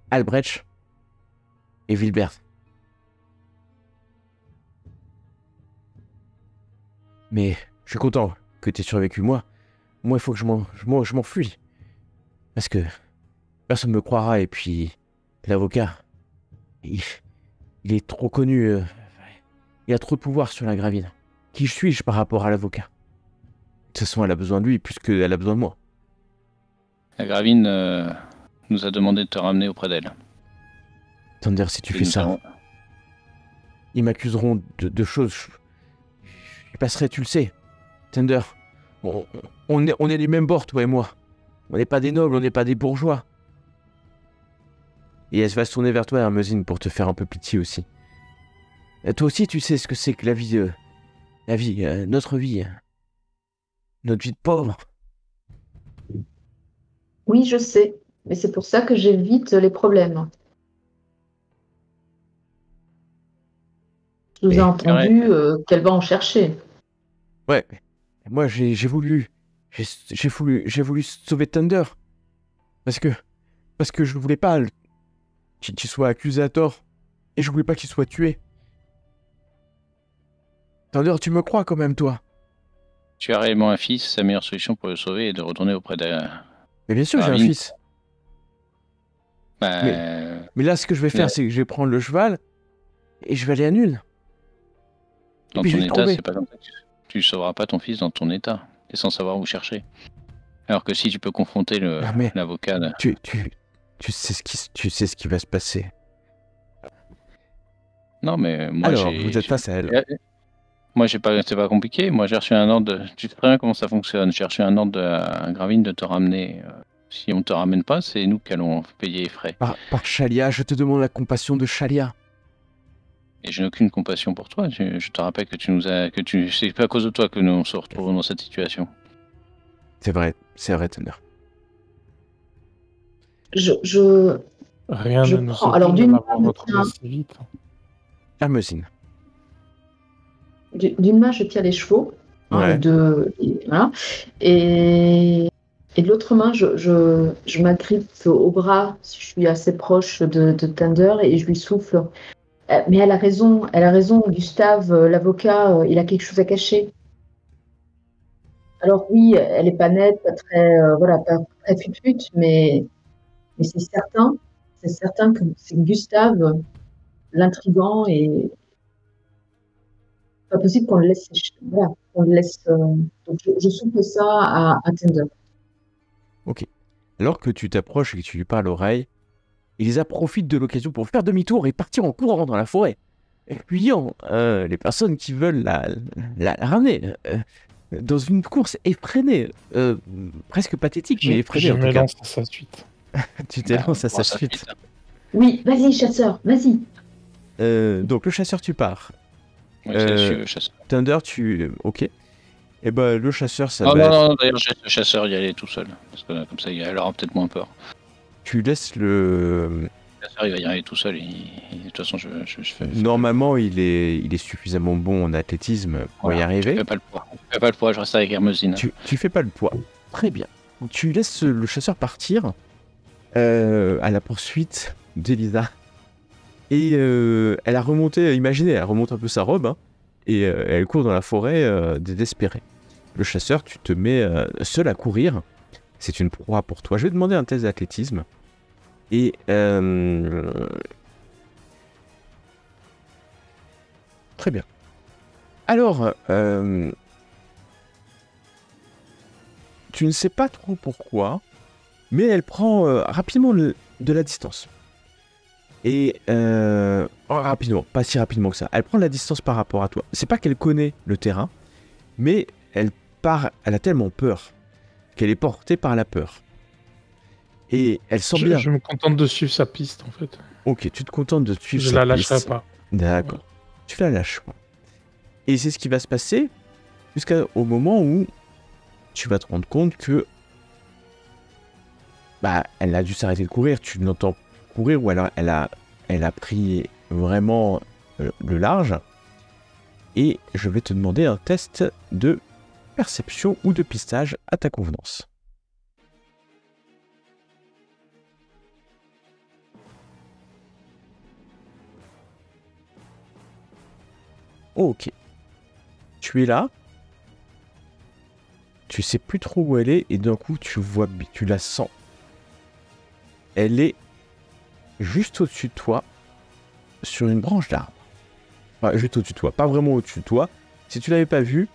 Speaker 1: Albrecht et Wilbert. Mais je suis content que tu aies survécu. Moi, il faut que je m'enfuis. Parce que personne ne me croira. Et puis, l'avocat, il est trop connu. Il a trop de pouvoir sur la gravine. Qui suis-je par rapport à l'avocat? De toute façon, elle a besoin de lui plus qu'elle a besoin de moi.
Speaker 4: La gravine nous a demandé de te ramener auprès d'elle.
Speaker 1: Thunder, si tu fais ça, ils m'accuseront de choses. Je passerai, tu le sais. Thunder, on est les mêmes bords, toi et moi. On n'est pas des nobles, on n'est pas des bourgeois. Et elle va se tourner vers toi, Hermosine, pour te faire un peu pitié aussi. Et toi aussi, tu sais ce que c'est que la vie, notre vie de pauvre.
Speaker 3: Oui, je sais, mais c'est pour ça que j'évite les problèmes. Je vous ai entendu qu'elle va en chercher.
Speaker 1: Ouais, moi j'ai voulu sauver Thunder parce que je voulais pas qu'il soit accusé à tort et je voulais pas qu'il soit tué. Thunder, tu me crois quand même, toi?
Speaker 4: Tu as réellement un fils, sa meilleure solution pour le sauver est de retourner auprès d'elle.
Speaker 1: Mais bien sûr, j'ai un fils.
Speaker 4: Bah,
Speaker 1: mais là, ce que je vais faire, c'est que je vais prendre le cheval et je vais aller à Nuln.
Speaker 4: Dans ton état, c'est pas comme ça que tu sauveras pas ton fils dans ton état. T'es sans savoir où chercher. Alors que si tu peux confronter l'avocat...
Speaker 1: Tu sais ce qui va se passer.
Speaker 4: Non, mais moi
Speaker 1: alors, vous êtes face à elle.
Speaker 4: Moi, c'est pas compliqué. Moi, j'ai reçu un ordre Tu sais très bien comment ça fonctionne. J'ai reçu un ordre de la gravine de te ramener. Si on te ramène pas, c'est nous qui allons payer les frais.
Speaker 1: Par Chalia, je te demande la compassion de Chalia.
Speaker 4: Et je n'ai aucune compassion pour toi. Je te rappelle que c'est pas à cause de toi que nous se retrouvons dans cette situation.
Speaker 1: C'est vrai, Thunder.
Speaker 2: Rien
Speaker 3: ne
Speaker 2: nous
Speaker 3: prends. Alors, d'une main,
Speaker 1: Hermosine.
Speaker 3: D'une main, je tiens les chevaux.
Speaker 1: Ouais.
Speaker 3: Voilà. Et de l'autre main, je m'agrippe au bras si je suis assez proche de Thunder et je lui souffle. Mais elle a raison, Gustave, l'avocat, il a quelque chose à cacher. Alors oui, elle est pas nette, pas très fut-fut, mais c'est certain que c'est Gustave, l'intrigant, et pas possible qu'on le laisse. Voilà, qu'on le laisse. Donc je souffle ça à Thunder.
Speaker 1: Ok. Alors que tu t'approches et que tu lui parles à l'oreille, Elisa profite de l'occasion pour faire demi-tour et partir en courant dans la forêt, fuyant les personnes qui veulent la ramener dans une course effrénée, presque pathétique, mais effrénée.
Speaker 2: Je me lance à sa suite.
Speaker 1: Tu t'élances à sa suite.
Speaker 3: Oui, vas-y, chasseur, vas-y.
Speaker 1: Donc le chasseur, tu pars.
Speaker 4: Oui, c'est le chasseur.
Speaker 1: Thunder, ok. Et ben le chasseur, ça
Speaker 4: va.
Speaker 1: Non,
Speaker 4: d'ailleurs, je laisse le chasseur y aller tout seul. Parce que comme ça, elle aura peut-être moins peur.
Speaker 1: Tu laisses le
Speaker 4: chasseur, il va y arriver tout seul. De toute façon, je fais.
Speaker 1: Normalement, il est suffisamment bon en athlétisme pour y arriver.
Speaker 4: Je fais pas le poids, je reste avec Hermosine.
Speaker 1: Tu fais pas le poids. Très bien. Tu laisses le chasseur partir à la poursuite d'Elisa. Et elle a remonté, imaginez, elle remonte un peu sa robe, hein, et elle court dans la forêt désespérée. Le chasseur, tu te mets seul à courir. C'est une proie pour toi. Je vais demander un test d'athlétisme. Et très bien. Alors, tu ne sais pas trop pourquoi, mais elle prend rapidement de la distance. Et rapidement, pas si rapidement que ça. Elle prend de la distance par rapport à toi. C'est pas qu'elle connaît le terrain, mais elle a tellement peur qu'elle est portée par la peur. Et elle sent bien.
Speaker 2: Je me contente de suivre sa piste, en fait.
Speaker 1: Ok, tu te contentes de suivre
Speaker 2: Je
Speaker 1: sa
Speaker 2: la
Speaker 1: piste.
Speaker 2: lâcherai pas.
Speaker 1: D'accord. Tu la lâches pas. Et c'est ce qui va se passer jusqu'au moment où tu vas te rendre compte que elle a dû s'arrêter de courir. Tu l'entends courir ou alors elle a pris vraiment le large. Et je vais te demander un test de perception ou de pistage à ta convenance. Ok. Tu es là. Tu sais plus trop où elle est et d'un coup tu la sens. Elle est juste au-dessus de toi sur une branche d'arbre. Enfin, juste au-dessus de toi, pas vraiment au-dessus de toi. Si tu l'avais pas vue,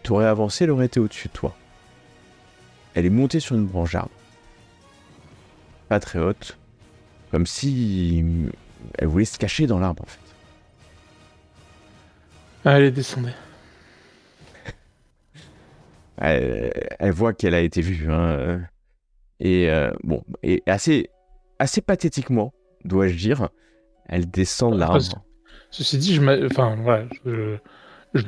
Speaker 1: t'aurais avancé, elle aurait été au-dessus de toi. Elle est montée sur une branche d'arbre. Pas très haute. Comme si elle voulait se cacher dans l'arbre en fait.
Speaker 2: Allez, descendez.
Speaker 1: Elle voit qu'elle a été vue. Hein, et bon, et assez pathétiquement, dois-je dire, elle descend de l'arbre.
Speaker 2: Ceci dit, je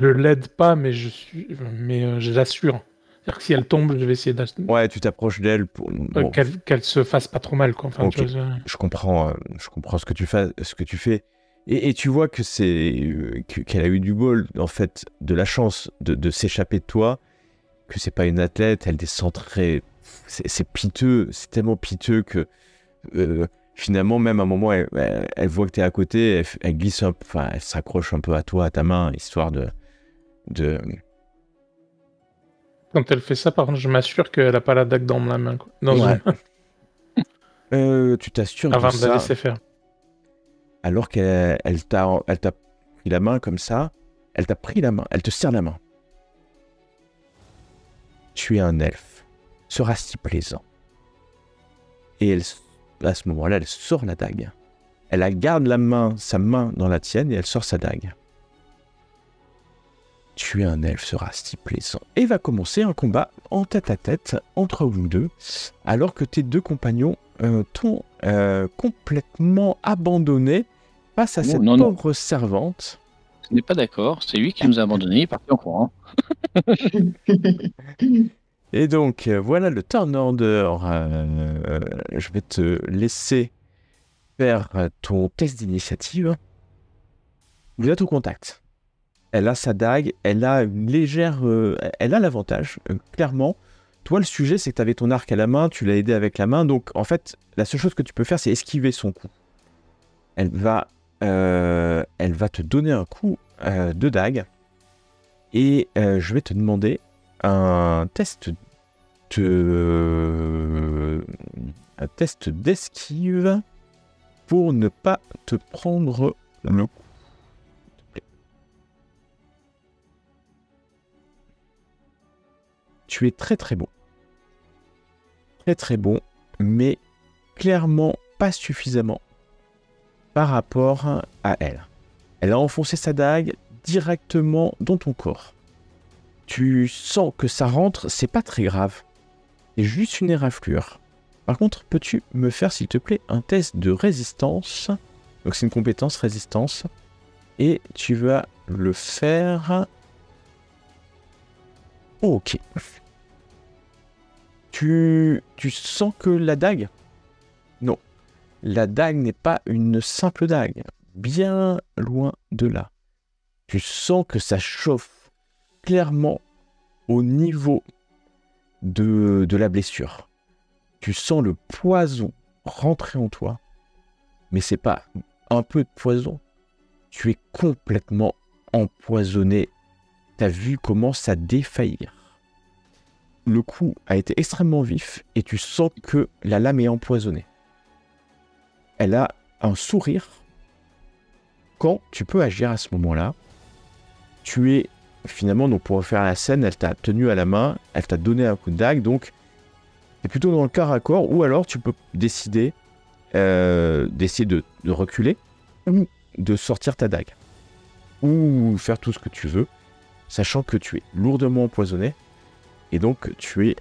Speaker 2: l'aide pas, mais je l'assure. C'est-à-dire que si elle tombe, je vais essayer d'assurer.
Speaker 1: Ouais, tu t'approches d'elle pour
Speaker 2: qu'elle se fasse pas trop mal, quoi. Enfin,
Speaker 1: okay. Je comprends ce que tu fais. Et tu vois que qu'elle a eu du bol, en fait, de la chance de s'échapper de toi, que c'est pas une athlète, elle descend c'est piteux, c'est tellement piteux que finalement, même à un moment, elle voit que t'es à côté, elle glisse un peu, enfin, elle s'accroche un peu à toi, à ta main, histoire de...
Speaker 2: Quand elle fait ça, par contre, je m'assure qu'elle a pas la dague dans la main, quoi.
Speaker 1: Tu t'assures
Speaker 2: avant
Speaker 1: de
Speaker 2: de
Speaker 1: ça.
Speaker 2: la laisser faire.
Speaker 1: Alors qu'elle t'a pris la main comme ça, elle t'a pris la main, elle te serre la main. Tu es un elfe. Sera-t-il plaisant? Et à ce moment-là, elle sort la dague. Elle garde sa main dans la tienne et elle sort sa dague. Tu es un elfe, sera-t-il plaisant? Et va commencer un combat en tête-à-tête entre vous deux, alors que tes deux compagnons t'ont complètement abandonné face à cette pauvre servante.
Speaker 4: Je n'ai pas d'accord, c'est lui qui nous a abandonnés, il est parti en courant.
Speaker 1: Et donc, voilà le turn order. Je vais te laisser faire ton test d'initiative. Vous êtes au contact. Elle a sa dague, elle a une légère... elle a l'avantage, clairement. Toi, le sujet, c'est que tu avais ton arc à la main, tu l'as aidé avec la main, donc en fait, la seule chose que tu peux faire, c'est esquiver son coup. Elle va te donner un coup de dague, et je vais te demander un test d'esquive pour ne pas te prendre le coup. Tu es très très bon. Très très bon, mais clairement pas suffisamment par rapport à elle. Elle a enfoncé sa dague directement dans ton corps. Tu sens que ça rentre, c'est pas très grave. C'est juste une éraflure. Par contre, peux-tu me faire, s'il te plaît, un test de résistance? Donc c'est une compétence résistance. Et tu vas le faire... Oh, ok. Tu sens que la dague... Non. La dague n'est pas une simple dague. Bien loin de là. Tu sens que ça chauffe clairement au niveau de la blessure. Tu sens le poison rentrer en toi. Mais c'est pas un peu de poison. Tu es complètement empoisonné. Ta vue commence à défaillir. Le coup a été extrêmement vif et tu sens que la lame est empoisonnée. Elle a un sourire. Quand tu peux agir à ce moment-là, tu es finalement, donc pour refaire la scène, elle t'a tenu à la main, elle t'a donné un coup de dague, donc C'est plutôt dans le quart à corps, ou alors tu peux décider d'essayer de reculer, ou de sortir ta dague. Ou faire tout ce que tu veux, sachant que tu es lourdement empoisonné, et donc tu es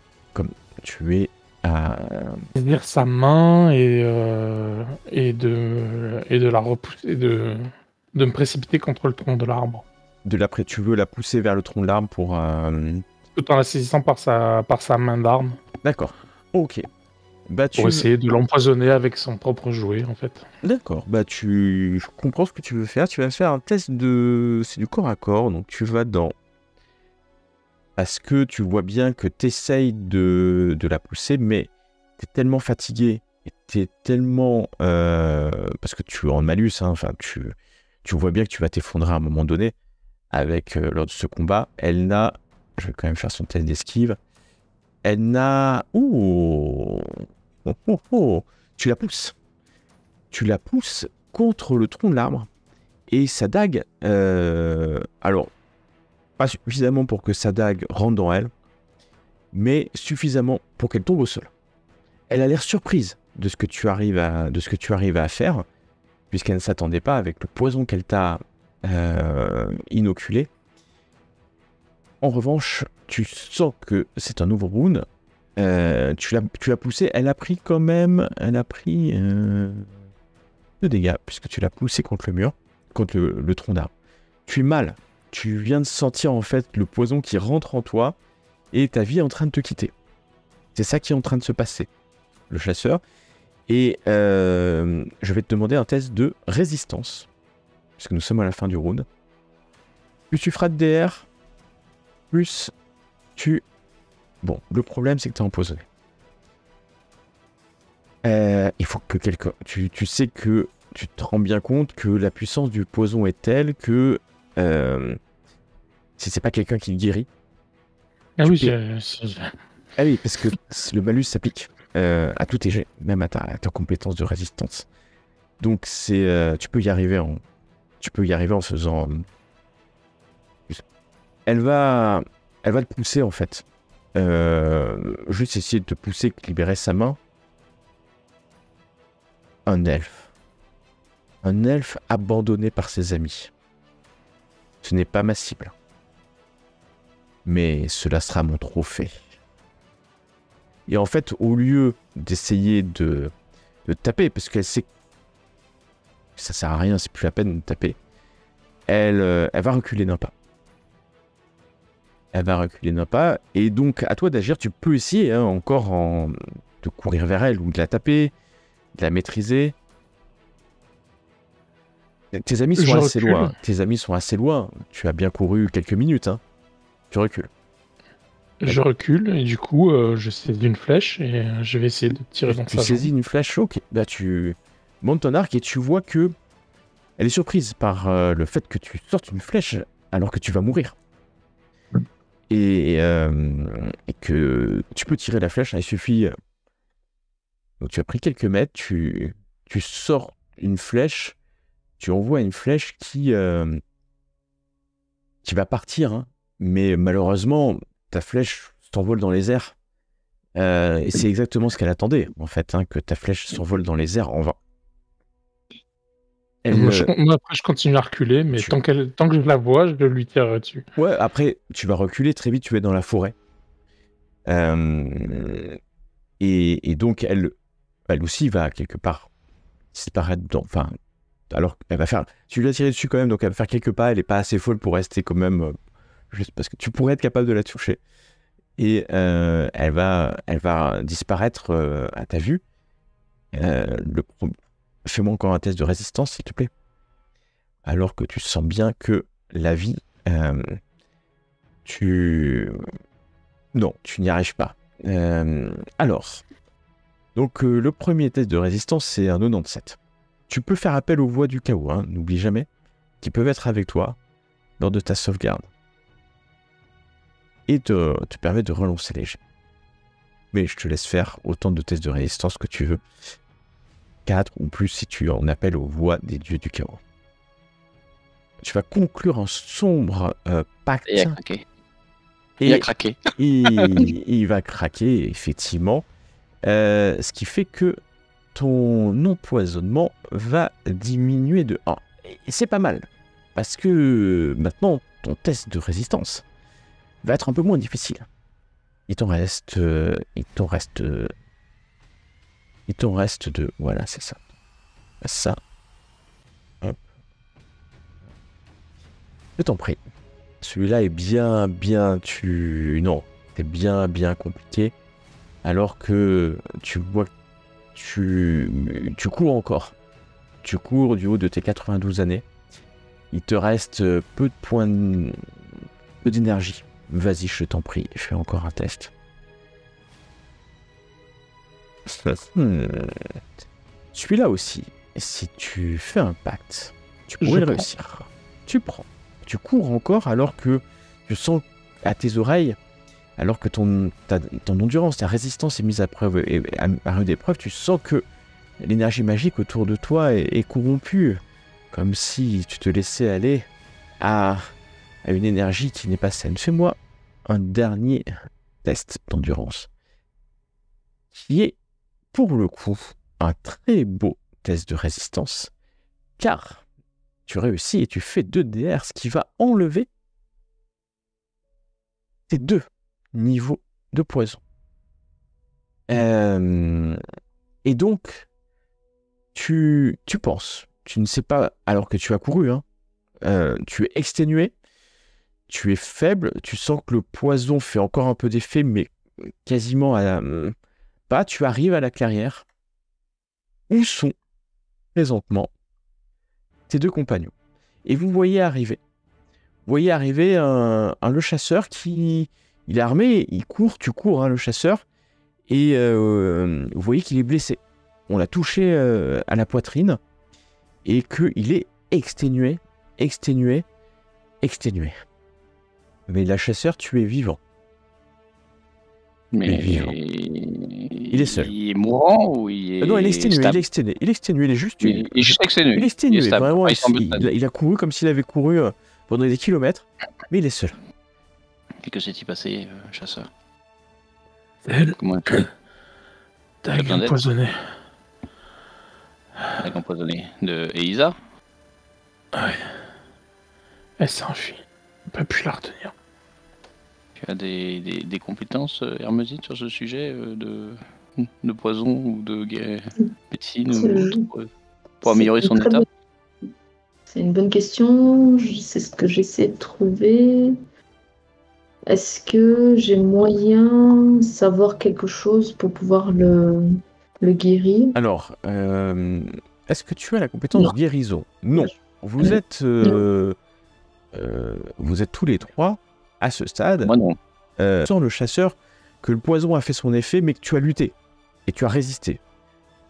Speaker 1: à...
Speaker 2: Saisir sa main et de la repousser, de me précipiter contre le tronc de l'arbre.
Speaker 1: Tu veux la pousser vers le tronc de l'arbre pour...
Speaker 2: Tout en la saisissant par sa main d'arme.
Speaker 1: D'accord, ok. Bah,
Speaker 2: Pour essayer de l'empoisonner avec son propre jouet, en fait.
Speaker 1: D'accord, bah je comprends ce que tu veux faire. Tu vas faire un test c'est du corps à corps, donc tu vas dans... Parce que tu vois bien que tu essayes de la pousser, mais tu es tellement fatigué, et tu es tellement... parce que tu es en malus, hein, enfin, tu vois bien que tu vas t'effondrer à un moment donné lors de ce combat. Elle n'a... Je vais quand même faire son test d'esquive. Elle n'a... Ouh Tu la pousses. Tu la pousses contre le tronc de l'arbre. Et sa dague... alors, pas suffisamment pour que sa dague rentre dans elle, mais suffisamment pour qu'elle tombe au sol. Elle a l'air surprise de ce que tu arrives à faire, puisqu'elle ne s'attendait pas avec le poison qu'elle t'a inoculé. En revanche, tu sens que c'est un nouveau wound. Tu l'as poussé, elle a pris 2 dégâts, puisque tu l'as poussé contre le mur, contre le tronc d'arbre. Tu es mal. Tu viens de sentir en fait le poison qui rentre en toi et ta vie est en train de te quitter. C'est ça qui est en train de se passer, le chasseur. Et je vais te demander un test de résistance, puisque nous sommes à la fin du round. Plus tu feras de DR, plus tu... Bon, le problème c'est que tu es empoisonné. Il faut que quelqu'un... Tu sais que tu te rends bien compte que la puissance du poison est telle que... si c'est pas quelqu'un qui le guérit.
Speaker 2: Ah oui,
Speaker 1: Ah oui, parce que le malus s'applique à tous tes jets, même à ta compétence de résistance. Donc tu peux y arriver en faisant. Elle va te pousser en fait. Juste essayer de te pousser, libérer sa main. Un elfe abandonné par ses amis. Ce n'est pas ma cible. Mais cela sera mon trophée. Et en fait, au lieu d'essayer de taper, parce qu'elle sait que ça sert à rien, c'est plus la peine de taper, elle va reculer d'un pas. Et donc, à toi d'agir, tu peux essayer encore de courir vers elle, ou de la taper, de la maîtriser. Tes amis sont assez loin. Tu as bien couru quelques minutes. Tu recules.
Speaker 2: Je recule et du coup, je saisis une flèche et je vais essayer de tirer dans sa jambe.
Speaker 1: Tu saisis une flèche, ok. Là, tu montes ton arc et tu vois que elle est surprise par le fait que tu sortes une flèche alors que tu vas mourir. Et que tu peux tirer la flèche, il suffit... Donc tu as pris quelques mètres, tu sors une flèche, tu envoies une flèche qui va partir, mais malheureusement, ta flèche s'envole dans les airs. Et c'est exactement ce qu'elle attendait, en fait, que ta flèche s'envole dans les airs en vain.
Speaker 2: Moi, après, je continue à reculer, mais tant que je la vois, je lui tire dessus.
Speaker 1: Ouais, après, tu vas reculer, très vite, tu es dans la forêt. Et donc, elle aussi va quelque part disparaître dans... Enfin, alors, elle va faire... Tu lui as tiré dessus quand même, donc elle va faire quelques pas, elle n'est pas assez folle pour rester quand même... juste parce que tu pourrais être capable de la toucher. Et elle va disparaître à ta vue. Fais-moi encore un test de résistance, s'il te plaît. Alors que tu sens bien que la vie... Non, tu n'y arrives pas. Alors, donc le premier test de résistance, c'est un 97. Tu peux faire appel aux voix du chaos, n'oublie jamais, qui peuvent être avec toi lors de ta sauvegarde. Et te permet de relancer les jets. Mais je te laisse faire autant de tests de résistance que tu veux. 4 ou plus si tu en appelles aux voix des dieux du chaos. Tu vas conclure un sombre pacte.
Speaker 4: Et il a craqué.
Speaker 1: Il va craquer, effectivement. Ce qui fait que ton empoisonnement va diminuer de 1. Et c'est pas mal, parce que maintenant, ton test de résistance va être un peu moins difficile. Il t'en reste deux. Voilà, c'est ça. Ça. Hop. Je t'en prie. Celui-là est bien, non, c'est bien compliqué. Alors que tu vois, tu cours encore. Tu cours du haut de tes 92 années. Il te reste peu d'énergie. Vas-y, je t'en prie, fais encore un test. Celui-là aussi, si tu fais un pacte, tu pourrais le réussir. Tu prends. Tu cours encore alors que tu sens à tes oreilles, alors que ton endurance, ta résistance est mise à rude épreuve, tu sens que l'énergie magique autour de toi est corrompue, comme si tu te laissais aller à une énergie qui n'est pas saine. Fais-moi un dernier test d'endurance, qui est pour le coup un très beau test de résistance, car tu réussis et tu fais 2 DR, ce qui va enlever tes 2 niveaux de poison. Et donc, tu penses, tu ne sais pas, alors que tu as couru, tu es exténué, tu es faible, tu sens que le poison fait encore un peu d'effet, mais quasiment pas. Tu arrives à la clairière. Où sont présentement tes 2 compagnons? Et vous voyez arriver. Le chasseur qui... Il est armé, il court, tu cours, le chasseur. Et vous voyez qu'il est blessé. On l'a touché à la poitrine. Et qu'il est exténué. Mais la chasseur, tu es vivant.
Speaker 4: Mais
Speaker 1: il est seul.
Speaker 4: Il est mourant ou il est...
Speaker 1: Non, il est exténué. Il est juste...
Speaker 4: Il est juste exténué.
Speaker 1: Il est exténué, vraiment.
Speaker 4: Il
Speaker 1: Il a couru comme s'il avait couru pendant des kilomètres. Mais il est seul.
Speaker 4: Et que s'est-il passé, chasseur?
Speaker 2: Comment Dague empoisonné.
Speaker 4: Dague empoisonné de Elisa?
Speaker 2: Ouais. Elle s'est enfuie. On peut plus la retenir.
Speaker 4: Tu as des compétences, Hermesine, sur ce sujet de poison ou de médecine pour améliorer son état?
Speaker 3: C'est une bonne question. C'est ce que j'essaie de trouver. Est-ce que j'ai moyen de savoir quelque chose pour pouvoir le guérir?
Speaker 1: Alors, est-ce que tu as la compétence guérison? Non. Vous êtes tous les 3 à ce stade.
Speaker 4: Moi non.
Speaker 1: Sans le chasseur, que le poison a fait son effet, mais que tu as lutté et tu as résisté.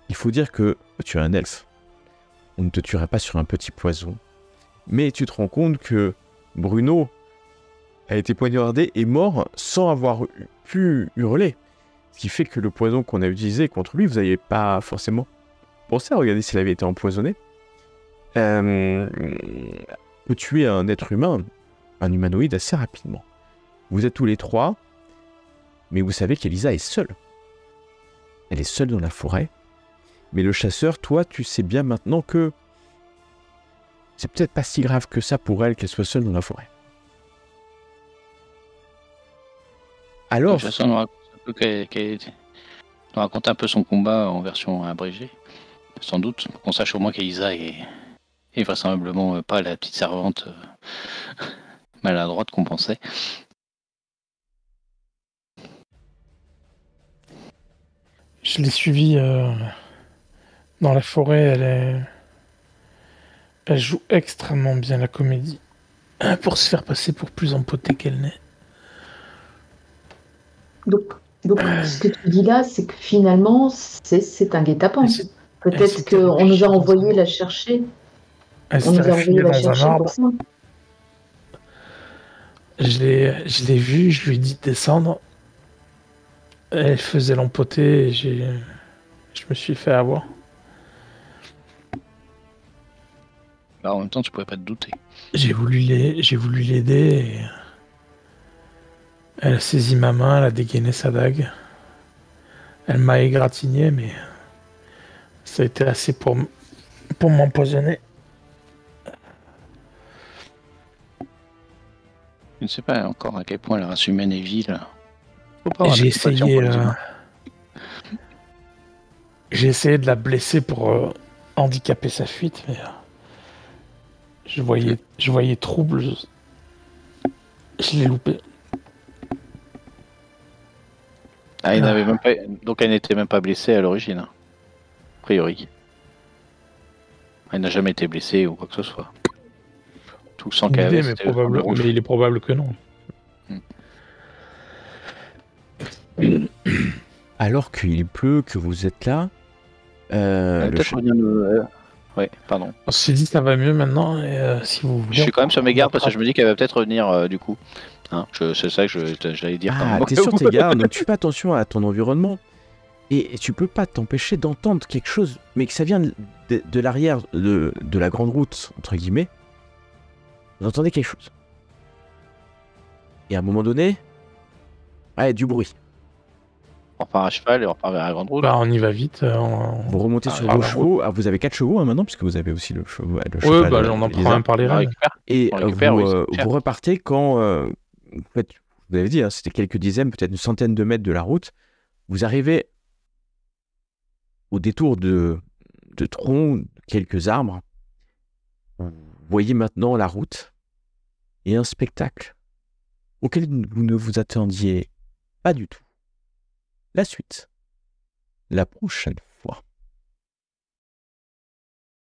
Speaker 1: Il faut dire que tu es un elfe. On ne te tuerait pas sur un petit poison. Mais tu te rends compte que Bruno a été poignardé et mort sans avoir pu hurler. Ce qui fait que le poison qu'on a utilisé contre lui, vous n'avez pas forcément pensé à regarder s'il avait été empoisonné. Peut tuer un être humain, un humanoïde, assez rapidement. Vous êtes tous les 3, mais vous savez qu'Elisa est seule. Elle est seule dans la forêt. Mais le chasseur, toi, tu sais bien maintenant que c'est peut-être pas si grave que ça pour elle qu'elle soit seule dans la forêt. Alors...
Speaker 4: Le chasseur nous raconte un peu son combat en version abrégée. Sans doute, pour qu'on sache au moins qu'Elisa est vraisemblablement pas la petite servante maladroite qu'on pensait.
Speaker 2: Je l'ai suivie dans la forêt. Elle joue extrêmement bien la comédie pour se faire passer pour plus empotée qu'elle n'est.
Speaker 3: Donc ce que tu dis là, c'est que finalement, c'est un guet-apens. Peut-être qu'on nous a envoyé la chercher.
Speaker 2: On nous a envoyé la chercher pour ça. Je l'ai vue, je lui ai dit de descendre. Elle faisait l'empoter et je me suis fait avoir.
Speaker 4: Bah, en même temps, tu pouvais pas te douter.
Speaker 2: J'ai voulu l'aider et elle a saisi ma main, elle a dégainé sa dague. Elle m'a égratigné, mais ça a été assez pour m'empoisonner.
Speaker 4: Je ne sais pas encore à quel point la race humaine est vile. Faut pas avoir
Speaker 2: J'ai
Speaker 4: de compassion
Speaker 2: essayé,
Speaker 4: pour les humains.
Speaker 2: j'ai essayé de la blesser pour handicaper sa fuite, mais je voyais trouble. Je l'ai loupé.
Speaker 4: Ah, il n'avait même pas... Donc elle n'était même pas blessée à l'origine, a priori. Elle n'a jamais été blessée ou quoi que ce soit. Tout le sang
Speaker 2: Une
Speaker 4: qu'elle
Speaker 2: idée,
Speaker 4: avait,
Speaker 2: mais,
Speaker 4: c'était le sang de rouge.
Speaker 2: mais il est probable que non.
Speaker 1: Alors qu'il pleut, que vous êtes là, le
Speaker 4: Peut-être
Speaker 1: cha-
Speaker 4: revenir nous... Ouais, pardon.
Speaker 2: On s'est dit ça va mieux maintenant, et si vous voulez...
Speaker 4: Je suis quand même sur mes gardes parce que
Speaker 2: rattrape.
Speaker 4: je me dis qu'elle va peut-être revenir du coup. Hein, c'est ça que j'allais dire.
Speaker 1: Ah,
Speaker 4: quand
Speaker 1: t'es
Speaker 4: même.
Speaker 1: sur tes gardes, donc tu fais attention à ton environnement. Et tu peux pas t'empêcher d'entendre quelque chose, mais que ça vient de l'arrière de la grande route, entre guillemets. Vous entendez quelque chose. Et à un moment donné, ouais, du bruit.
Speaker 4: On repart à cheval et on repart vers la grande route.
Speaker 2: Bah, on y va vite.
Speaker 1: Vous remontez
Speaker 4: Ah,
Speaker 1: sur
Speaker 2: par
Speaker 1: vos
Speaker 2: la
Speaker 1: chevaux. Ah, vous avez 4 chevaux hein, maintenant, puisque vous avez aussi le cheval.
Speaker 2: Ouais,
Speaker 1: cheval,
Speaker 2: bah, on en prend un par les
Speaker 4: On
Speaker 2: rênes.
Speaker 4: récupère.
Speaker 1: Et
Speaker 4: On récupère, oui, c'est cher.
Speaker 1: vous repartez quand, en fait, vous avez dit, hein, c'était quelques dizaines, peut-être une centaine de mètres de la route. Vous arrivez au détour de troncs, de quelques arbres. Vous voyez maintenant la route et un spectacle auquel vous ne vous attendiez pas du tout. La suite, la prochaine fois.